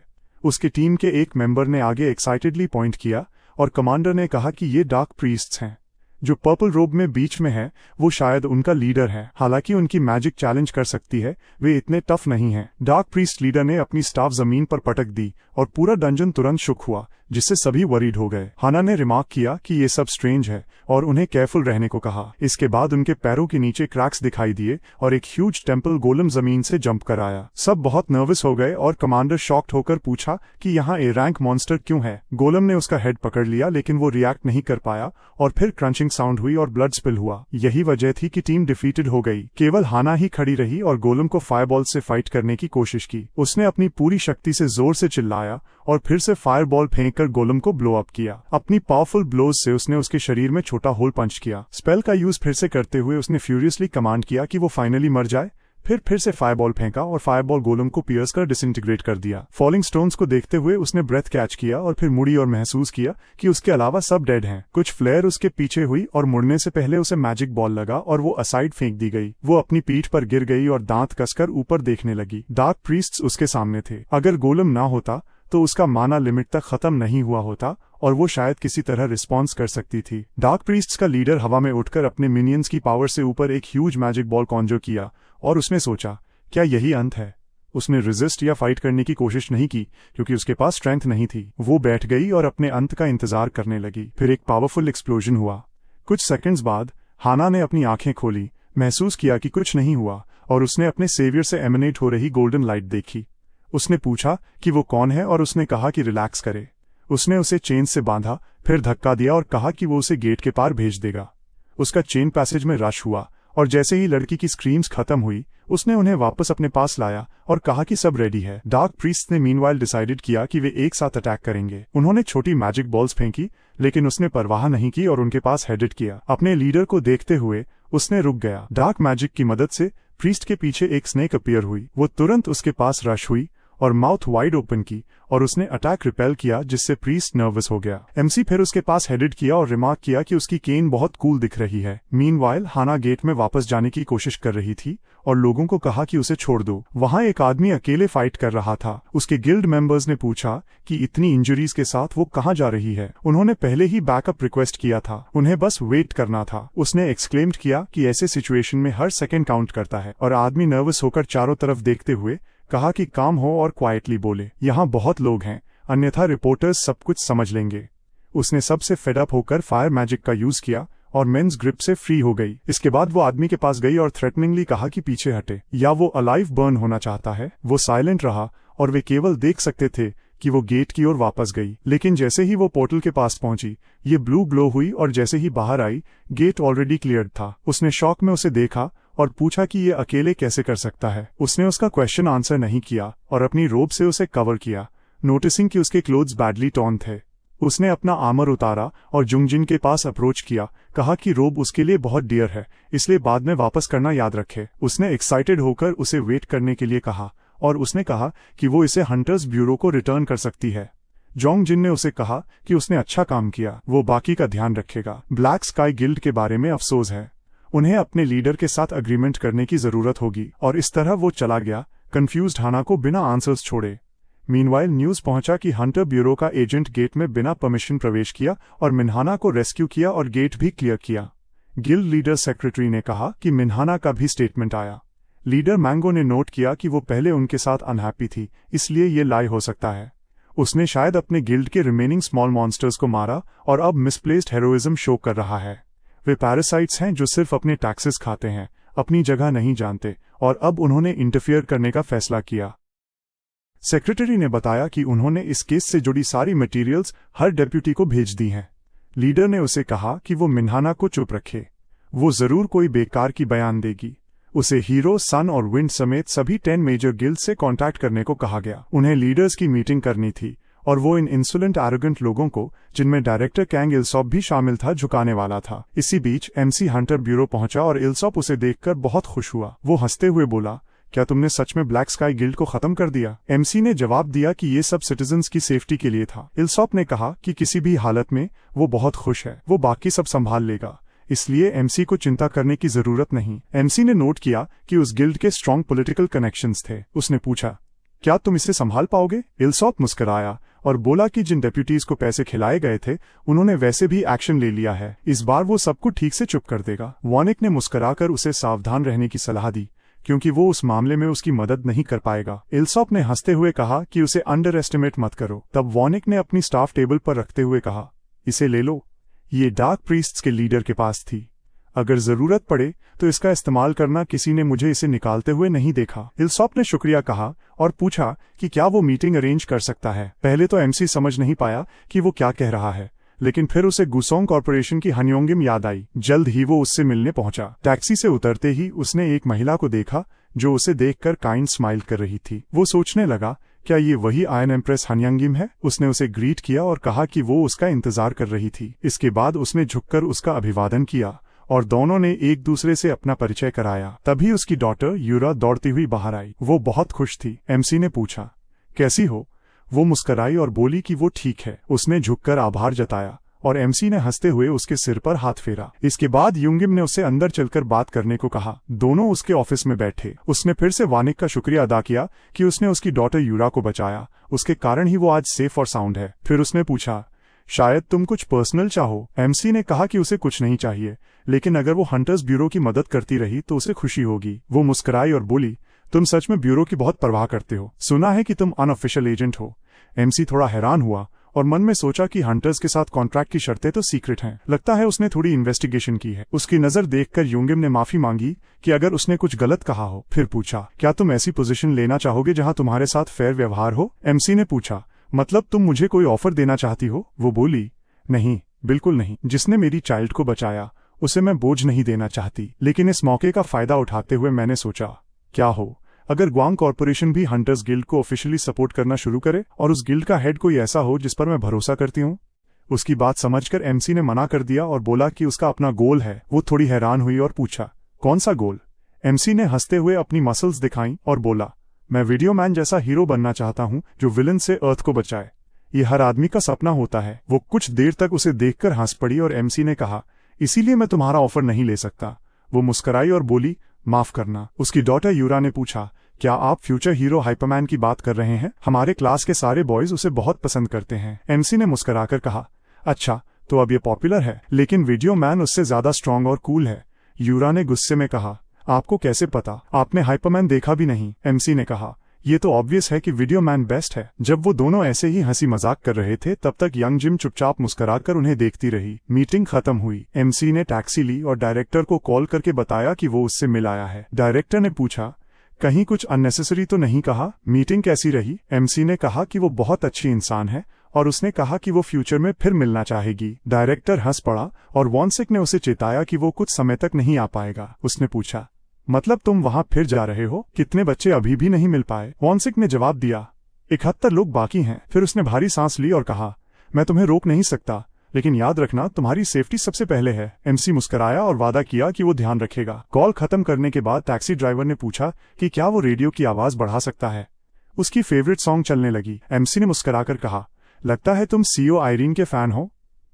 उसके टीम के एक मेंबर ने आगे एक्साइटेडली पॉइंट किया और कमांडर ने कहा कि ये डार्क प्रीस्ट्स हैं। जो पर्पल रोब में बीच में है वो शायद उनका लीडर है। हालांकि उनकी मैजिक चैलेंज कर सकती है, वे इतने टफ नहीं हैं। डार्क प्रीस्ट लीडर ने अपनी स्टाफ जमीन पर पटक दी और पूरा डंजन तुरंत शुक हुआ, जिससे सभी वरीड हो गए। हाना ने रिमार्क किया कि ये सब स्ट्रेंज है और उन्हें केयरफुल रहने को कहा। इसके बाद उनके पैरों के नीचे क्रैक्स दिखाई दिए और एक ह्यूज टेम्पल गोलम जमीन से जंप कर आया। सब बहुत नर्वस हो गए और कमांडर शॉक्ड होकर पूछा कि यहाँ ए रैंक मॉन्स्टर क्यों है। गोलम ने उसका हेड पकड़ लिया, लेकिन वो रिएक्ट नहीं कर पाया और फिर क्रंचिंग साउंड हुई और ब्लड स्पिल हुआ। यही वजह थी कि टीम डिफीटेड हो गई। केवल हाना ही खड़ी रही और गोलम को फायरबॉल से फाइट करने की कोशिश की। उसने अपनी पूरी शक्ति से जोर से चिल्लाया और फिर से फायरबॉल फेंककर गोलम को ब्लो अप किया। अपनी पावरफुल ब्लोज से उसने उसके शरीर में छोटा होल पंच किया। स्पेल का यूज फिर से करते हुए उसने फ्यूरियसली कमांड किया कि वो फाइनली मर जाए। फिर से फायरबॉल फेंका और फायरबॉल गोलम को पियर्स कर डिसइंटीग्रेट कर दिया। फॉलिंग स्टोन्स को देखते हुए उसने ब्रेथ कैच किया और फिर मुड़ी और महसूस किया कि उसके अलावा सब डेड हैं। कुछ फ्लेयर उसके पीछे हुई और मुड़ने से पहले उसे मैजिक बॉल लगा और वो असाइड फेंक दी गई। वो अपनी पीठ पर गिर गई और दांत कसकर ऊपर देखने लगी। डार्क प्रीस्ट्स उसके सामने थे। अगर गोलम ना होता तो उसका माना लिमिट तक खत्म नहीं हुआ होता और वो शायद किसी तरह रिस्पॉन्स कर सकती थी। डार्क प्रीस्ट्स का लीडर हवा में उठकर अपने मिनियंस की पावर से ऊपर एक ह्यूज मैजिक बॉल कॉन्जर किया और उसने सोचा, क्या यही अंत है? उसने रेजिस्ट या फाइट करने की कोशिश नहीं की क्योंकि उसके पास स्ट्रेंथ नहीं थी। वो बैठ गई और अपने अंत का इंतजार करने लगी। फिर एक पावरफुल एक्सप्लोजन हुआ। कुछ सेकंड्स बाद हाना ने अपनी आंखें खोली, महसूस किया कि कुछ नहीं हुआ और उसने अपने सेवियर से एमिनेट हो रही गोल्डन लाइट देखी। उसने पूछा कि वो कौन है और उसने कहा कि रिलैक्स करे। उसने उसे चेन से बांधा, फिर धक्का दिया और कहा कि वो उसे गेट के पार भेज देगा। उसका चेन पैसेज में रश हुआ और जैसे ही लड़की की स्क्रीम्स खत्म हुई उसने उन्हें वापस अपने पास लाया और कहा कि सब रेडी है। डार्क प्रीस्ट ने मीनवाइल डिसाइडेड किया कि वे एक साथ अटैक करेंगे। उन्होंने छोटी मैजिक बॉल्स फेंकी, लेकिन उसने परवाह नहीं की और उनके पास हेडेड किया। अपने लीडर को देखते हुए उसने रुक गया। डार्क मैजिक की मदद से प्रीस्ट के पीछे एक स्नेक अपीयर हुई। वो तुरंत उसके पास रश हुई और माउथ वाइड ओपन की और उसने अटैक रिपेल किया, जिससे प्रीस्ट नर्वस हो गया। एमसी फिर उसके पास हेडेड किया और रिमार्क किया कि उसकी केन बहुत कूल दिख रही है। मीनवाइल हाना गेट में वापस जाने की कोशिश कर रही थी और लोगों को कहा कि उसे छोड़ दो। वहां एक आदमी अकेले फाइट कर रहा था। उसके गिल्ड मेंबर्स ने पूछा कि इतनी इंजरीज के साथ वो कहां जा रही है। उन्होंने पहले ही बैकअप रिक्वेस्ट किया था, उन्हें बस वेट करना था। उसने एक्सक्लेम्ड किया कि ऐसे सिचुएशन में हर सेकेंड काउंट करता है और आदमी नर्वस होकर चारों तरफ देखते हुए कहा कि काम हो और क्वाइटली बोले, यहाँ बहुत लोग हैं, अन्यथा रिपोर्टर्स सब कुछ समझ लेंगे। उसने सबसे फेड अप होकर फायर मैजिक का यूज किया और मेंस ग्रिप से फ्री हो गई। इसके बाद वो आदमी के पास गई और थ्रेटनिंगली कहा कि पीछे हटे, या वो अलाइव बर्न होना चाहता है। वो साइलेंट रहा और वे केवल देख सकते थे कि वो गेट की ओर वापस गई। लेकिन जैसे ही वो पोर्टल के पास पहुंची, ये ब्लू ग्लो हुई और जैसे ही बाहर आई, गेट ऑलरेडी क्लियर्ड था। उसने शॉक में उसे देखा और पूछा कि ये अकेले कैसे कर सकता है। उसने उसका क्वेश्चन आंसर नहीं किया और अपनी रोब से उसे कवर किया, नोटिसिंग कि उसके क्लोथ्स बैडली टॉर्न थे। उसने अपना आर्मर उतारा और जुंगजिन के पास अप्रोच किया, कहा कि रोब उसके लिए बहुत डियर है, इसलिए बाद में वापस करना याद रखे। उसने एक्साइटेड होकर उसे वेट करने के लिए कहा और उसने कहा कि वो इसे हंटर्स ब्यूरो को रिटर्न कर सकती है। जोंगजिन ने उसे कहा कि उसने अच्छा काम किया, वो बाकी का ध्यान रखेगा। ब्लैक स्काई गिल्ड के बारे में अफसोस है, उन्हें अपने लीडर के साथ अग्रीमेंट करने की जरूरत होगी। और इस तरह वो चला गया, कंफ्यूज्ड हाना को बिना आंसर्स छोड़े। मीनवाइल न्यूज पहुंचा कि हंटर ब्यूरो का एजेंट गेट में बिना परमिशन प्रवेश किया और मिन्हाना को रेस्क्यू किया और गेट भी क्लियर किया। गिल्ड लीडर सेक्रेटरी ने कहा कि मिन्हाना का भी स्टेटमेंट आया। लीडर मैंगो ने नोट किया कि वो पहले उनके साथ अनहैप्पी थी, इसलिए ये लाई हो सकता है। उसने शायद अपने गिल्ड के रिमेनिंग स्मॉल मॉन्स्टर्स को मारा और अब मिसप्लेस्ड हेरोइज्म शो कर रहा है। वे पैरासाइट्स हैं जो सिर्फ अपने टैक्सेस खाते हैं, अपनी जगह नहीं जानते, और अब उन्होंने इंटरफियर करने का फैसला किया। सेक्रेटरी ने बताया कि उन्होंने इस केस से जुड़ी सारी मटेरियल्स हर डेप्यूटी को भेज दी हैं। लीडर ने उसे कहा कि वो मिन्हाना को चुप रखे, वो जरूर कोई बेकार की बयान देगी। उसे हीरो, सन और विंड समेत सभी 10 मेजर गिल्ड से कांटेक्ट करने को कहा गया। उन्हें लीडर्स की मीटिंग करनी थी और वो इन इंसुलेंट एरोगेंट लोगों को, जिनमें डायरेक्टर कैंग इल्सॉप भी शामिल था, झुकाने वाला था। इसी बीच एमसी हंटर ब्यूरो पहुंचा और इल्सॉप उसे देखकर बहुत खुश हुआ। वो हंसते हुए बोला, क्या तुमने सच में ब्लैक स्काई गिल्ड को खत्म कर दिया? एमसी ने जवाब दिया कि ये सब सिटीजन्स की सेफ्टी के लिए था। इल्सॉप ने कहा कि किसी भी हालत में वो बहुत खुश है, वो बाकी सब संभाल लेगा, इसलिए एमसी को चिंता करने की जरूरत नहीं। एमसी ने नोट किया कि उस गिल्ड के स्ट्रॉन्ग पॉलिटिकल कनेक्शंस थे। उसने पूछा, क्या तुम इसे संभाल पाओगे? इल्सॉप मुस्कुराया और बोला कि जिन डेप्यूटीज को पैसे खिलाए गए थे उन्होंने वैसे भी एक्शन ले लिया है, इस बार वो सबको ठीक से चुप कर देगा। वॉनिक ने मुस्कुराकर उसे सावधान रहने की सलाह दी, क्योंकि वो उस मामले में उसकी मदद नहीं कर पाएगा। इल्सॉप ने हंसते हुए कहा कि उसे अंडर एस्टिमेट मत करो। तब वॉनिक ने अपनी स्टाफ टेबल पर रखते हुए कहा, इसे ले लो, ये डार्क प्रीस्ट्स के लीडर के पास थी, अगर जरूरत पड़े तो इसका इस्तेमाल करना। किसी ने मुझे इसे निकालते हुए नहीं देखा। इल्सॉप ने शुक्रिया कहा और पूछा कि क्या वो मीटिंग अरेंज कर सकता है। पहले तो एमसी समझ नहीं पाया कि वो क्या कह रहा है, लेकिन फिर उसे गुसोंग कॉर्पोरेशन की हनियोंगिम याद आई। जल्द ही वो उससे मिलने पहुंचा। टैक्सी से उतरते ही उसने एक महिला को देखा जो उसे देखकर काइंड स्माइल कर रही थी। वो सोचने लगा, क्या ये वही आयन एम्प्रेस हनियोंगिम है? उसने उसे ग्रीट किया और कहा कि वो उसका इंतजार कर रही थी। इसके बाद उसने झुककर उसका अभिवादन किया और दोनों ने एक दूसरे से अपना परिचय कराया। तभी उसकी डॉटर यूरा दौड़ती हुई बाहर आई। वो बहुत खुश थी। एमसी ने पूछा, कैसी हो? वो मुस्कुराई और बोली कि वो ठीक है। उसने झुककर आभार जताया और एमसी ने हंसते हुए उसके सिर पर हाथ फेरा। इसके बाद युंगिम ने उसे अंदर चलकर बात करने को कहा। दोनों उसके ऑफिस में बैठे। उसने फिर से वानिक का शुक्रिया अदा किया कि उसने उसकी डॉटर यूरा को बचाया, उसके कारण ही वो आज सेफ और साउंड है। फिर उसने पूछा, शायद तुम कुछ पर्सनल चाहो? एमसी ने कहा कि उसे कुछ नहीं चाहिए, लेकिन अगर वो हंटर्स ब्यूरो की मदद करती रही तो उसे खुशी होगी। वो मुस्कुराई और बोली, तुम सच में ब्यूरो की बहुत परवाह करते हो। सुना है कि तुम अनऑफिशियल एजेंट हो। एमसी थोड़ा हैरान हुआ और मन में सोचा कि हंटर्स के साथ कॉन्ट्रैक्ट की शर्तें तो सीक्रेट हैं। लगता है उसने थोड़ी इन्वेस्टिगेशन की है। उसकी नजर देखकर युंगिम ने माफी मांगी कि अगर उसने कुछ गलत कहा हो। फिर पूछा, क्या तुम ऐसी पोजीशन लेना चाहोगे जहां तुम्हारे साथ फेयर व्यवहार हो? एमसी ने पूछा, मतलब तुम मुझे कोई ऑफर देना चाहती हो? वो बोली, नहीं, बिल्कुल नहीं। जिसने मेरी चाइल्ड को बचाया उसे मैं बोझ नहीं देना चाहती, लेकिन इस मौके का फायदा उठाते हुए मैंने सोचा, क्या हो अगर ग्वांग कॉर्पोरेशन भी हंटर्स गिल्ड को ऑफिशियली सपोर्ट करना शुरू करे और उस गिल्ड का हेड कोई ऐसा हो जिस पर मैं भरोसा करती हूँ। उसकी बात समझकर एमसी ने मना कर दिया और बोला कि उसका अपना गोल है। वो थोड़ी हैरान हुई और पूछा, कौन सा गोल? एमसी ने हंसते हुए अपनी मसल्स दिखाई और बोला, मैं वीडियो मैन जैसा हीरो बनना चाहता हूँ जो विलन से अर्थ को बचाए। ये हर आदमी का सपना होता है। वो कुछ देर तक उसे देखकर हंस पड़ी और एमसी ने कहा, इसीलिए मैं तुम्हारा ऑफर नहीं ले सकता। वो मुस्कुराई और बोली, माफ करना। उसकी डॉटर यूरा ने पूछा, क्या आप फ्यूचर हीरो हाइपरमैन की बात कर रहे हैं? हमारे क्लास के सारे बॉयज उसे बहुत पसंद करते हैं। एमसी ने मुस्कुराकर कहा, अच्छा तो अब ये पॉपुलर है, लेकिन वीडियो मैन उससे ज्यादा स्ट्रांग और कूल है। यूरा ने गुस्से में कहा, आपको कैसे पता? आपने हाइपरमैन देखा भी नहीं। एमसी ने कहा, ये तो ऑब्वियस है कि वीडियो मैन बेस्ट है। जब वो दोनों ऐसे ही हंसी मजाक कर रहे थे तब तक यंग जिम चुपचाप मुस्कुराकर उन्हें देखती रही। मीटिंग खत्म हुई। एमसी ने टैक्सी ली और डायरेक्टर को कॉल करके बताया कि वो उससे मिल आया है। डायरेक्टर ने पूछा, कहीं कुछ अननेसेसरी तो नहीं कहा? मीटिंग कैसी रही? एमसी ने कहा कि वो बहुत अच्छी इंसान है और उसने कहा कि वो फ्यूचर में फिर मिलना चाहेगी। डायरेक्टर हंस पड़ा और वॉनसिक ने उसे चेताया कि वो कुछ समय तक नहीं आ पाएगा। उसने पूछा, मतलब तुम वहां फिर जा रहे हो? कितने बच्चे अभी भी नहीं मिल पाए? वॉनसिक ने जवाब दिया, 71 लोग बाकी हैं। फिर उसने भारी सांस ली और कहा, मैं तुम्हें रोक नहीं सकता, लेकिन याद रखना तुम्हारी सेफ्टी सबसे पहले है। एमसी मुस्कुराया और वादा किया कि वो ध्यान रखेगा। कॉल खत्म करने के बाद टैक्सी ड्राइवर ने पूछा कि क्या वो रेडियो की आवाज बढ़ा सकता है। उसकी फेवरेट सॉन्ग चलने लगी। एमसी ने मुस्कुराकर कहा, लगता है तुम सीईओ आयरीन के फैन हो।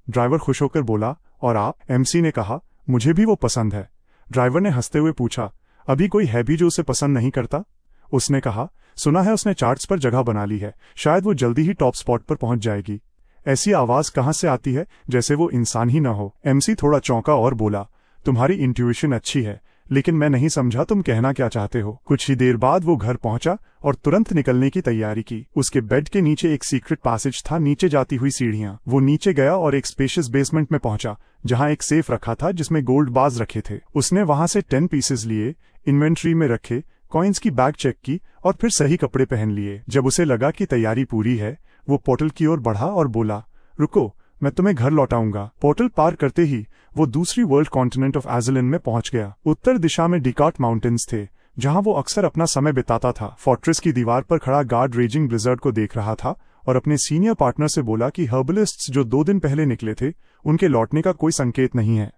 ड्राइवर खुश होकर बोला, और आप? एमसी ने कहा, मुझे भी वो पसंद है। ड्राइवर ने हंसते हुए पूछा, अभी कोई है भी जो उसे पसंद नहीं करता? उसने कहा, सुना है उसने चार्ट्स पर जगह बना ली है, शायद वो जल्दी ही टॉप स्पॉट पर पहुंच जाएगी। ऐसी आवाज कहां से आती है, जैसे वो इंसान ही न हो। एमसी थोड़ा चौंका और बोला, तुम्हारी इंट्यूइशन अच्छी है, लेकिन मैं नहीं समझा तुम कहना क्या चाहते हो। कुछ ही देर बाद वो घर पहुंचा और तुरंत निकलने की तैयारी की। उसके बेड के नीचे एक सीक्रेट पैसेज था, नीचे जाती हुई सीढ़ियां। वो नीचे गया और एक स्पेशियस बेसमेंट में पहुंचा जहां एक सेफ रखा था जिसमें गोल्ड बार्स रखे थे। उसने वहां से 10 पीसेस लिए, इन्वेंट्री में रखे, कॉइन्स की बैग चेक की और फिर सही कपड़े पहन लिए। जब उसे लगा कि तैयारी पूरी है, वो पोर्टल की ओर बढ़ा और बोला, रुको, मैं तुम्हें घर लौटाऊंगा। पोर्टल पार करते ही वो दूसरी वर्ल्ड कॉन्टिनेंट ऑफ एजलिन में पहुंच गया। उत्तर दिशा में डिकार्ट माउंटेन्स थे जहां वो अक्सर अपना समय बिताता था। फोर्ट्रेस की दीवार पर खड़ा गार्ड रेजिंग ब्लिजर्ड को देख रहा था और अपने सीनियर पार्टनर से बोला कि हर्बलिस्ट्स जो 2 दिन पहले निकले थे उनके लौटने का कोई संकेत नहीं है।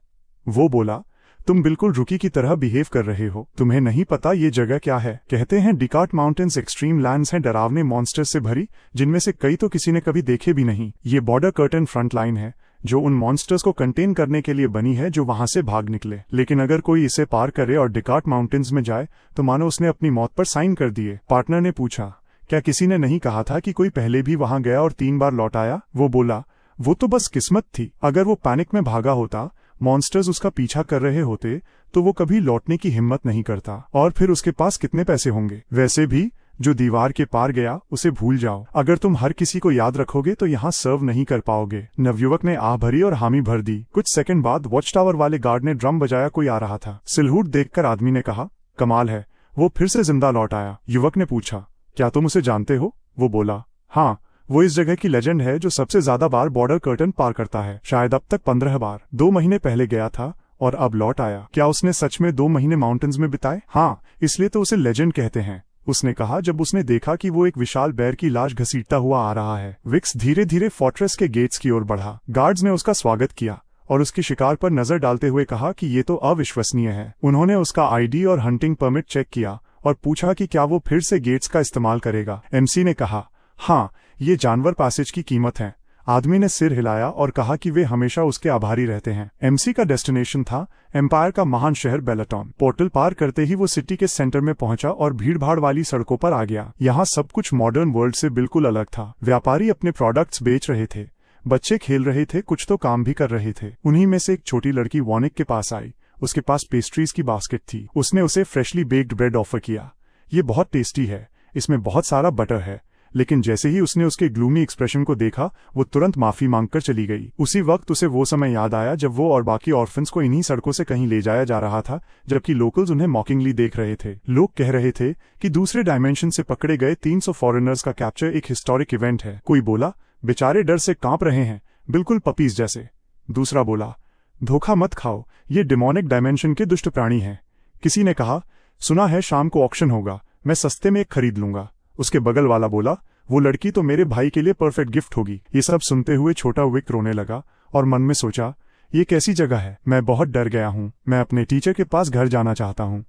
वो बोला, तुम बिल्कुल रुकी की तरह बिहेव कर रहे हो। तुम्हें नहीं पता ये जगह क्या है। कहते हैं डिकार्ट माउंटेन्स एक्सट्रीम लैंड्स हैं, डरावने मॉन्स्टर्स से भरी, जिनमें से कई तो किसी ने कभी देखे भी नहीं। ये बॉर्डर कर्टन फ्रंट लाइन है जो उन मॉन्स्टर्स को कंटेन करने के लिए बनी है जो वहां से भाग निकले। लेकिन अगर कोई इसे पार करे और डिकार्ट माउंटेन्स में जाए तो मानो उसने अपनी मौत पर साइन कर दिए। पार्टनर ने पूछा, क्या किसी ने नहीं कहा था कि कोई पहले भी वहां गया और 3 बार लौट आया? वो बोला, वो तो बस किस्मत थी। अगर वो पैनिक में भागा होता, मॉन्स्टर्स उसका पीछा कर रहे होते, तो वो कभी लौटने की हिम्मत नहीं करता। और फिर उसके पास कितने पैसे होंगे? वैसे भी जो दीवार के पार गया उसे भूल जाओ। अगर तुम हर किसी को याद रखोगे तो यहाँ सर्व नहीं कर पाओगे। नवयुवक ने आह भरी और हामी भर दी। कुछ सेकंड बाद वॉच टावर वाले गार्ड ने ड्रम बजाया, कोई आ रहा था। सिलहूट देखकर आदमी ने कहा, कमाल है, वो फिर से जिंदा लौट आया। युवक ने पूछा, क्या तुम उसे जानते हो? वो बोला, हाँ, वो इस जगह की लेजेंड है जो सबसे ज्यादा बार बॉर्डर कर्टन पार करता है। शायद अब तक 15 बार। 2 महीने पहले गया था और अब लौट आया। क्या उसने सच में 2 महीने माउंटेन्स में बिताए? हाँ, इसलिए तो उसे लेजेंड कहते हैं, उसने कहा जब उसने देखा कि वो एक विशाल बेर की लाश घसीटता हुआ आ रहा है। विक्स धीरे धीरे फोर्ट्रेस के गेट्स की ओर बढ़ा। गार्ड्स ने उसका स्वागत किया और उसकी शिकार पर नजर डालते हुए कहा कि ये तो अविश्वसनीय है। उन्होंने उसका आईडी और हंटिंग परमिट चेक किया और पूछा कि क्या वो फिर से गेट्स का इस्तेमाल करेगा। एमसी ने कहा, हाँ, ये जानवर पैसेज की कीमत है। आदमी ने सिर हिलाया और कहा कि वे हमेशा उसके आभारी रहते हैं। एमसी का डेस्टिनेशन था एम्पायर का महान शहर बेलाटॉन। पोर्टल पार करते ही वो सिटी के सेंटर में पहुंचा और भीड़भाड़ वाली सड़कों पर आ गया। यहाँ सब कुछ मॉडर्न वर्ल्ड से बिल्कुल अलग था। व्यापारी अपने प्रोडक्ट्स बेच रहे थे, बच्चे खेल रहे थे, कुछ तो काम भी कर रहे थे। उन्हीं में से एक छोटी लड़की वॉनिक के पास आई। उसके पास पेस्ट्रीज की बास्केट थी। उसने उसे फ्रेशली बेक्ड ब्रेड ऑफर किया। ये बहुत टेस्टी है, इसमें बहुत सारा बटर है। लेकिन जैसे ही उसने उसके ग्लूमी एक्सप्रेशन को देखा, वो तुरंत माफी मांगकर चली गई। उसी वक्त उसे वो समय याद आया जब वो और बाकी ऑर्फन्स को इन्हीं सड़कों से कहीं ले जाया जा रहा था, जबकि लोकल्स उन्हें मॉकिंगली देख रहे थे। लोग कह रहे थे कि दूसरे डायमेंशन से पकड़े गए 300 फॉरेनर्स का कैप्चर एक हिस्टोरिक इवेंट है। कोई बोला, बेचारे डर से कांप रहे हैं, बिल्कुल पपीज जैसे। दूसरा बोला, धोखा मत खाओ, ये डिमोनिक डायमेंशन के दुष्ट प्राणी हैं। किसी ने कहा, सुना है शाम को ऑक्शन होगा, मैं सस्ते में एक खरीद लूंगा। उसके बगल वाला बोला, वो लड़की तो मेरे भाई के लिए परफेक्ट गिफ्ट होगी। ये सब सुनते हुए छोटा विक रोने लगा और मन में सोचा, ये कैसी जगह है, मैं बहुत डर गया हूँ, मैं अपने टीचर के पास घर जाना चाहता हूँ।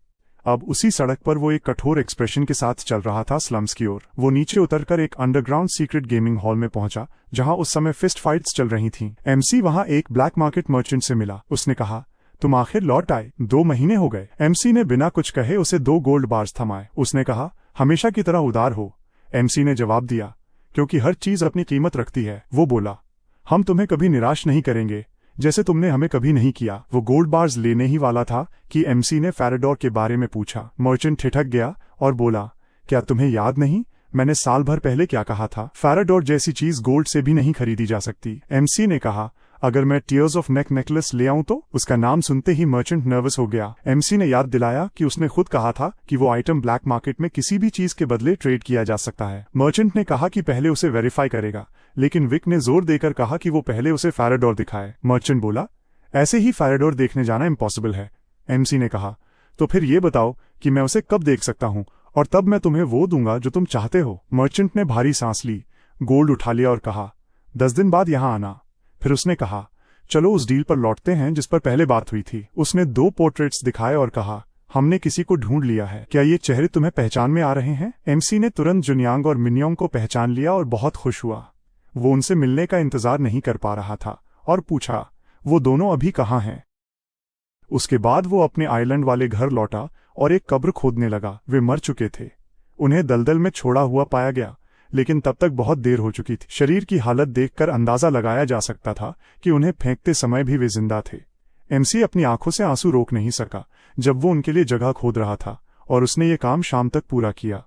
अब उसी सड़क पर वो एक कठोर एक्सप्रेशन के साथ चल रहा था स्लम्स की ओर। वो नीचे उतरकर एक अंडरग्राउंड सीक्रेट गेमिंग हॉल में पहुंचा जहां उस समय फिस्ट फाइट्स चल रही थीं। एमसी वहां एक ब्लैक मार्केट मर्चेंट से मिला। उसने कहा, तुम आखिर लौट आए, 2 महीने हो गए। एमसी ने बिना कुछ कहे उसे 2 गोल्ड बार्स थमाए। उसने कहा, हमेशा की तरह उदार हो। एमसी ने जवाब दिया, क्योंकि हर चीज अपनी कीमत रखती है। वो बोला, हम तुम्हें कभी निराश नहीं करेंगे, जैसे तुमने हमें कभी नहीं किया। वो गोल्ड बार्स लेने ही वाला था कि एमसी ने फेराडोर के बारे में पूछा। मर्चेंट ठिठक गया और बोला, क्या तुम्हें याद नहीं, मैंने साल भर पहले क्या कहा था? फेराडोर जैसी चीज गोल्ड से भी नहीं खरीदी जा सकती। एमसी ने कहा, अगर मैं टीयर्स ऑफ नेक नेकलेस ले आऊं तो? उसका नाम सुनते ही मर्चेंट नर्वस हो गया। एमसी ने याद दिलाया कि उसने खुद कहा था कि वो आइटम ब्लैक मार्केट में किसी भी चीज के बदले ट्रेड किया जा सकता है। मर्चेंट ने कहा कि पहले उसे वेरीफाई करेगा, लेकिन विक ने जोर देकर कहा कि वो पहले उसे फेराडोर दिखाए। मर्चेंट बोला, ऐसे ही फेराडोर देखने जाना इम्पॉसिबल है। एमसी ने कहा, तो फिर ये बताओ कि मैं उसे कब देख सकता हूँ, और तब मैं तुम्हें वो दूंगा जो तुम चाहते हो। मर्चेंट ने भारी सांस ली, गोल्ड उठा लिया और कहा, 10 दिन बाद यहां आना। फिर उसने कहा, चलो उस डील पर लौटते हैं जिस पर पहले बात हुई थी। उसने 2 पोर्ट्रेट्स दिखाए और कहा, हमने किसी को ढूंढ लिया है, क्या ये चेहरे तुम्हें पहचान में आ रहे हैं? एमसी ने तुरंत जुनियांग और मिन्योंग को पहचान लिया और बहुत खुश हुआ। वो उनसे मिलने का इंतजार नहीं कर पा रहा था और पूछा, वो दोनों अभी कहाँ हैं? उसके बाद वो अपने आइलैंड वाले घर लौटा और एक कब्र खोदने लगा। वे मर चुके थे, उन्हें दलदल में छोड़ा हुआ पाया गया, लेकिन तब तक बहुत देर हो चुकी थी। शरीर की हालत देखकर अंदाजा लगाया जा सकता था कि उन्हें फेंकते समय भी वे जिंदा थे। एमसी अपनी आंखों से आंसू रोक नहीं सका, जब वो उनके लिए जगह खोद रहा था, और उसने ये काम शाम तक पूरा किया।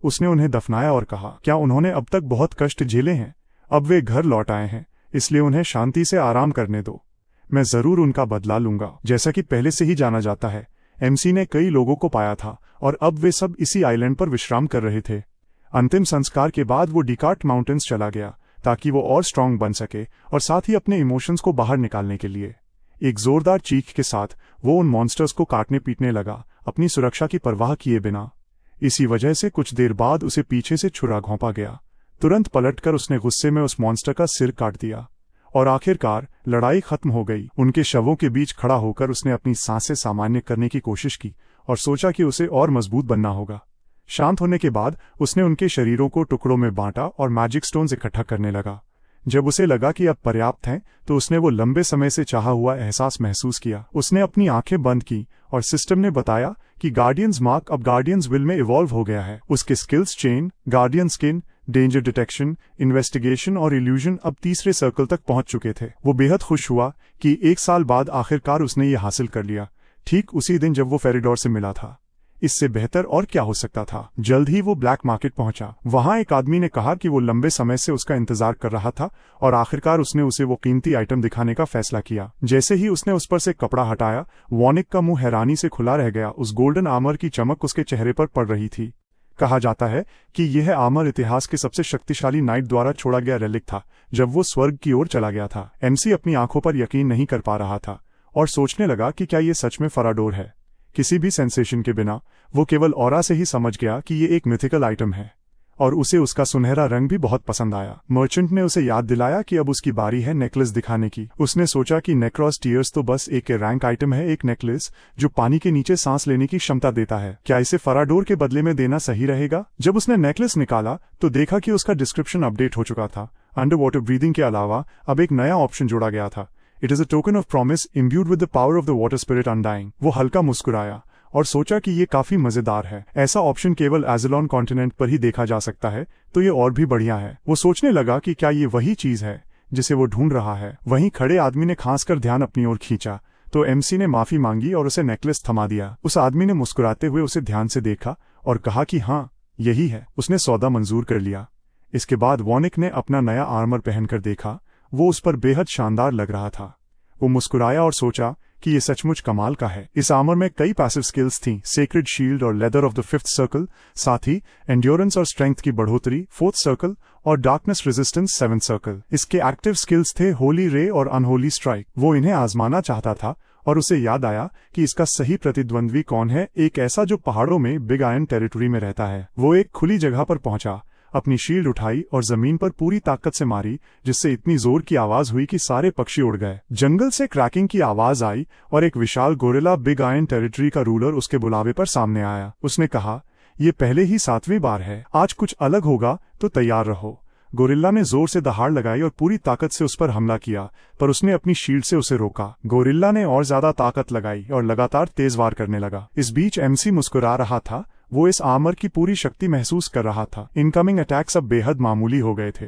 उसने उन्हें दफनाया और कहा, क्या उन्होंने अब तक बहुत कष्ट झेले हैं? अब वे घर लौट आए हैं, इसलिए उन्हें शांति से आराम करने दो। मैं जरूर उनका बदला लूंगा। जैसा कि पहले से ही जाना जाता है, एमसी ने कई लोगों को पाया था और अब वे सब इसी आइलैंड पर विश्राम कर रहे थे। अंतिम संस्कार के बाद वो डिकार्ट माउंटेन्स चला गया ताकि वो और स्ट्रांग बन सके और साथ ही अपने इमोशंस को बाहर निकालने के लिए। एक जोरदार चीख के साथ वो उन मॉन्स्टर्स को काटने पीटने लगा, अपनी सुरक्षा की परवाह किए बिना। इसी वजह से कुछ देर बाद उसे पीछे से छुरा घोंपा गया। तुरंत पलटकर उसने गुस्से में उस मॉन्स्टर का सिर काट दिया और आखिरकार लड़ाई खत्म हो गई। उनके शवों के बीच खड़ा होकर उसने अपनी सांसें सामान्य करने की कोशिश की और सोचा कि उसे और मजबूत बनना होगा। शांत होने के बाद उसने उनके शरीरों को टुकड़ों में बांटा और मैजिक स्टोन्स इकट्ठा करने लगा। जब उसे लगा कि अब पर्याप्त हैं, तो उसने वो लंबे समय से चाहा हुआ एहसास महसूस किया। उसने अपनी आंखें बंद की और सिस्टम ने बताया कि गार्डियंस मार्क अब गार्डियंस विल में इवॉल्व हो गया है। उसके skills chain, guardian skin, danger detection, investigation और इल्यूजन अब तीसरे सर्कल तक पहुंच चुके थे। वो बेहद खुश हुआ कि 1 साल बाद आखिरकार उसने ये हासिल कर लिया, ठीक उसी दिन जब वो फेरिडोर से मिला था। इससे बेहतर और क्या हो सकता था। जल्द ही वो ब्लैक मार्केट पहुंचा। वहां एक आदमी ने कहा कि वो लंबे समय से उसका इंतजार कर रहा था और आखिरकार उसने उसे वो कीमती आइटम दिखाने का फैसला किया। जैसे ही उसने उस पर से कपड़ा हटाया, वॉनिक का मुंह हैरानी से खुला रह गया। उस गोल्डन आर्मर की चमक उसके चेहरे पर पड़ रही थी। कहा जाता है कि यह आर्मर इतिहास के सबसे शक्तिशाली नाइट द्वारा छोड़ा गया रेलिक था जब वो स्वर्ग की ओर चला गया था। एमसी अपनी आंखों पर यकीन नहीं कर पा रहा था और सोचने लगा कि क्या ये सच में फराडोर है। किसी भी सेंसेशन के बिना वो केवल ऑरा से ही समझ गया कि ये एक मिथिकल आइटम है और उसे उसका सुनहरा रंग भी बहुत पसंद आया। मर्चेंट ने उसे याद दिलाया कि अब उसकी बारी है नेकलेस दिखाने की। उसने सोचा कि नेक्रोस टीयर्स तो बस एक रैंक आइटम है, एक नेकलेस जो पानी के नीचे सांस लेने की क्षमता देता है। क्या इसे फराडोर के बदले में देना सही रहेगा? जब उसने नेकलेस निकाला तो देखा कि उसका डिस्क्रिप्शन अपडेट हो चुका था। अंडर वाटर ब्रीदिंग के अलावा अब एक नया ऑप्शन जोड़ा गया था। It is a token of promise imbued with the power of the water spirit undying. वो हल्का मुस्कुराया और सोचा कि ये काफी मजेदार है। ऐसा ऑप्शन केवल एज़िलोन कॉन्टिनेंट पर ही देखा जा सकता है, तो ये और भी बढ़िया है। वो सोचने लगा कि क्या ये वही चीज है जिसे वो ढूंढ रहा है। वहीं खड़े आदमी ने खांसकर ध्यान अपनी ओर खींचा तो एमसी ने माफी मांगी और उसे नेकलेस थमा दिया। उस आदमी ने मुस्कुराते हुए उसे ध्यान से देखा और कहा कि हाँ, यही है। उसने सौदा मंजूर कर लिया। इसके बाद वॉनिक ने अपना नया आर्मर पहनकर देखा। वो उस पर बेहद शानदार लग रहा था। वो मुस्कुराया और सोचा कि ये सचमुच कमाल का है। इस आर्मर में कई पैसिव स्किल्स थीं, सेक्रेड शील्ड और leather of the 5th circle, साथ ही एंड्योरेंस और स्ट्रेंथ की बढ़ोतरी 4th सर्कल और डार्कनेस रेजिस्टेंस 7th सर्कल। इसके एक्टिव स्किल्स थे होली रे और अनहोली स्ट्राइक। वो इन्हें आजमाना चाहता था और उसे याद आया कि इसका सही प्रतिद्वंद्वी कौन है, एक ऐसा जो पहाड़ों में बिग आयरन टेरिटरी में रहता है। वो एक खुली जगह पर पहुंचा, अपनी शील्ड उठाई और जमीन पर पूरी ताकत से मारी, जिससे इतनी जोर की आवाज हुई कि सारे पक्षी उड़ गए। जंगल से क्रैकिंग की आवाज आई और एक विशाल गोरिल्ला बिग आयरन टेरिटरी का रूलर उसके बुलावे पर सामने आया। उसने कहा, ये पहले ही 7वीं बार है, आज कुछ अलग होगा, तो तैयार रहो। गोरिल्ला ने जोर से दहाड़ लगाई और पूरी ताकत से उस पर हमला किया, पर उसने अपनी शील्ड से उसे रोका। गोरिल्ला ने और ज्यादा ताकत लगाई और लगातार तेज वार करने लगा। इस बीच एमसी मुस्कुरा रहा था। वो इस आर्मर की पूरी शक्ति महसूस कर रहा था। इनकमिंग अटैक्स अब बेहद मामूली हो गए थे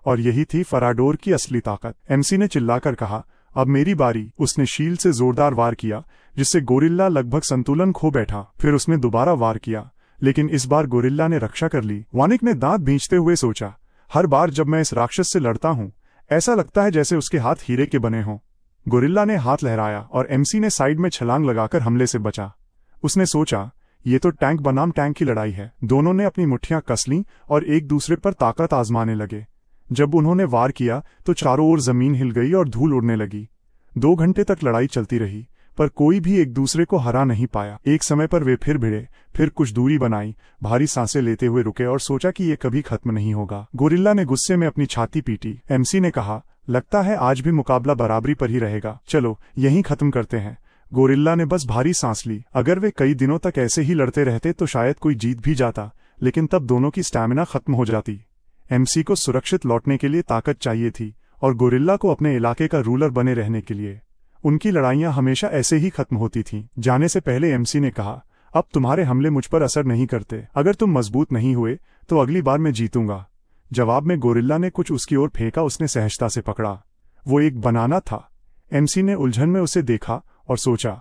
और यही थी फराडोर की असली ताकत। एमसी ने चिल्लाकर कहा, अब मेरी बारी। उसने शील्ड से जोरदार वार किया, जिससे गोरिल्ला लगभग संतुलन खो बैठा। फिर उसने दोबारा वार किया, लेकिन इस बार गोरिल्ला ने रक्षा कर ली। वॉनिक ने दांत भींचते हुए सोचा, हर बार जब मैं इस राक्षस से लड़ता हूं, ऐसा लगता है जैसे उसके हाथ हीरे के बने हों। गोरिल्ला ने हाथ लहराया और एमसी ने साइड में छलांग लगाकर हमले से बचा। उसने सोचा, ये तो टैंक बनाम टैंक की लड़ाई है। दोनों ने अपनी मुट्ठियां कस लीं और एक दूसरे पर ताकत आजमाने लगे। जब उन्होंने वार किया तो चारों ओर जमीन हिल गई और धूल उड़ने लगी। 2 घंटे तक लड़ाई चलती रही, पर कोई भी एक दूसरे को हरा नहीं पाया। एक समय पर वे फिर भिड़े, फिर कुछ दूरी बनाई, भारी सांसें लेते हुए रुके और सोचा कि ये कभी खत्म नहीं होगा। गोरिल्ला ने गुस्से में अपनी छाती पीटी। एमसी ने कहा, लगता है आज भी मुकाबला बराबरी पर ही रहेगा, चलो यहीं खत्म करते हैं। गोरिल्ला ने बस भारी सांस ली। अगर वे कई दिनों तक ऐसे ही लड़ते रहते तो शायद कोई जीत भी जाता, लेकिन तब दोनों की स्टैमिना खत्म हो जाती। एमसी को सुरक्षित लौटने के लिए ताकत चाहिए थी और गोरिल्ला को अपने इलाके का रूलर बने रहने के लिए। उनकी लड़ाइयां हमेशा ऐसे ही खत्म होती थीं। जाने से पहले एमसी ने कहा, अब तुम्हारे हमले मुझ पर असर नहीं करते। अगर तुम मजबूत नहीं हुए तो अगली बार मैं जीतूंगा। जवाब में गोरिल्ला ने कुछ उसकी ओर फेंका। उसने सहजता से पकड़ा। वो एक बनाना था। एमसी ने उलझन में उसे देखा और सोचा,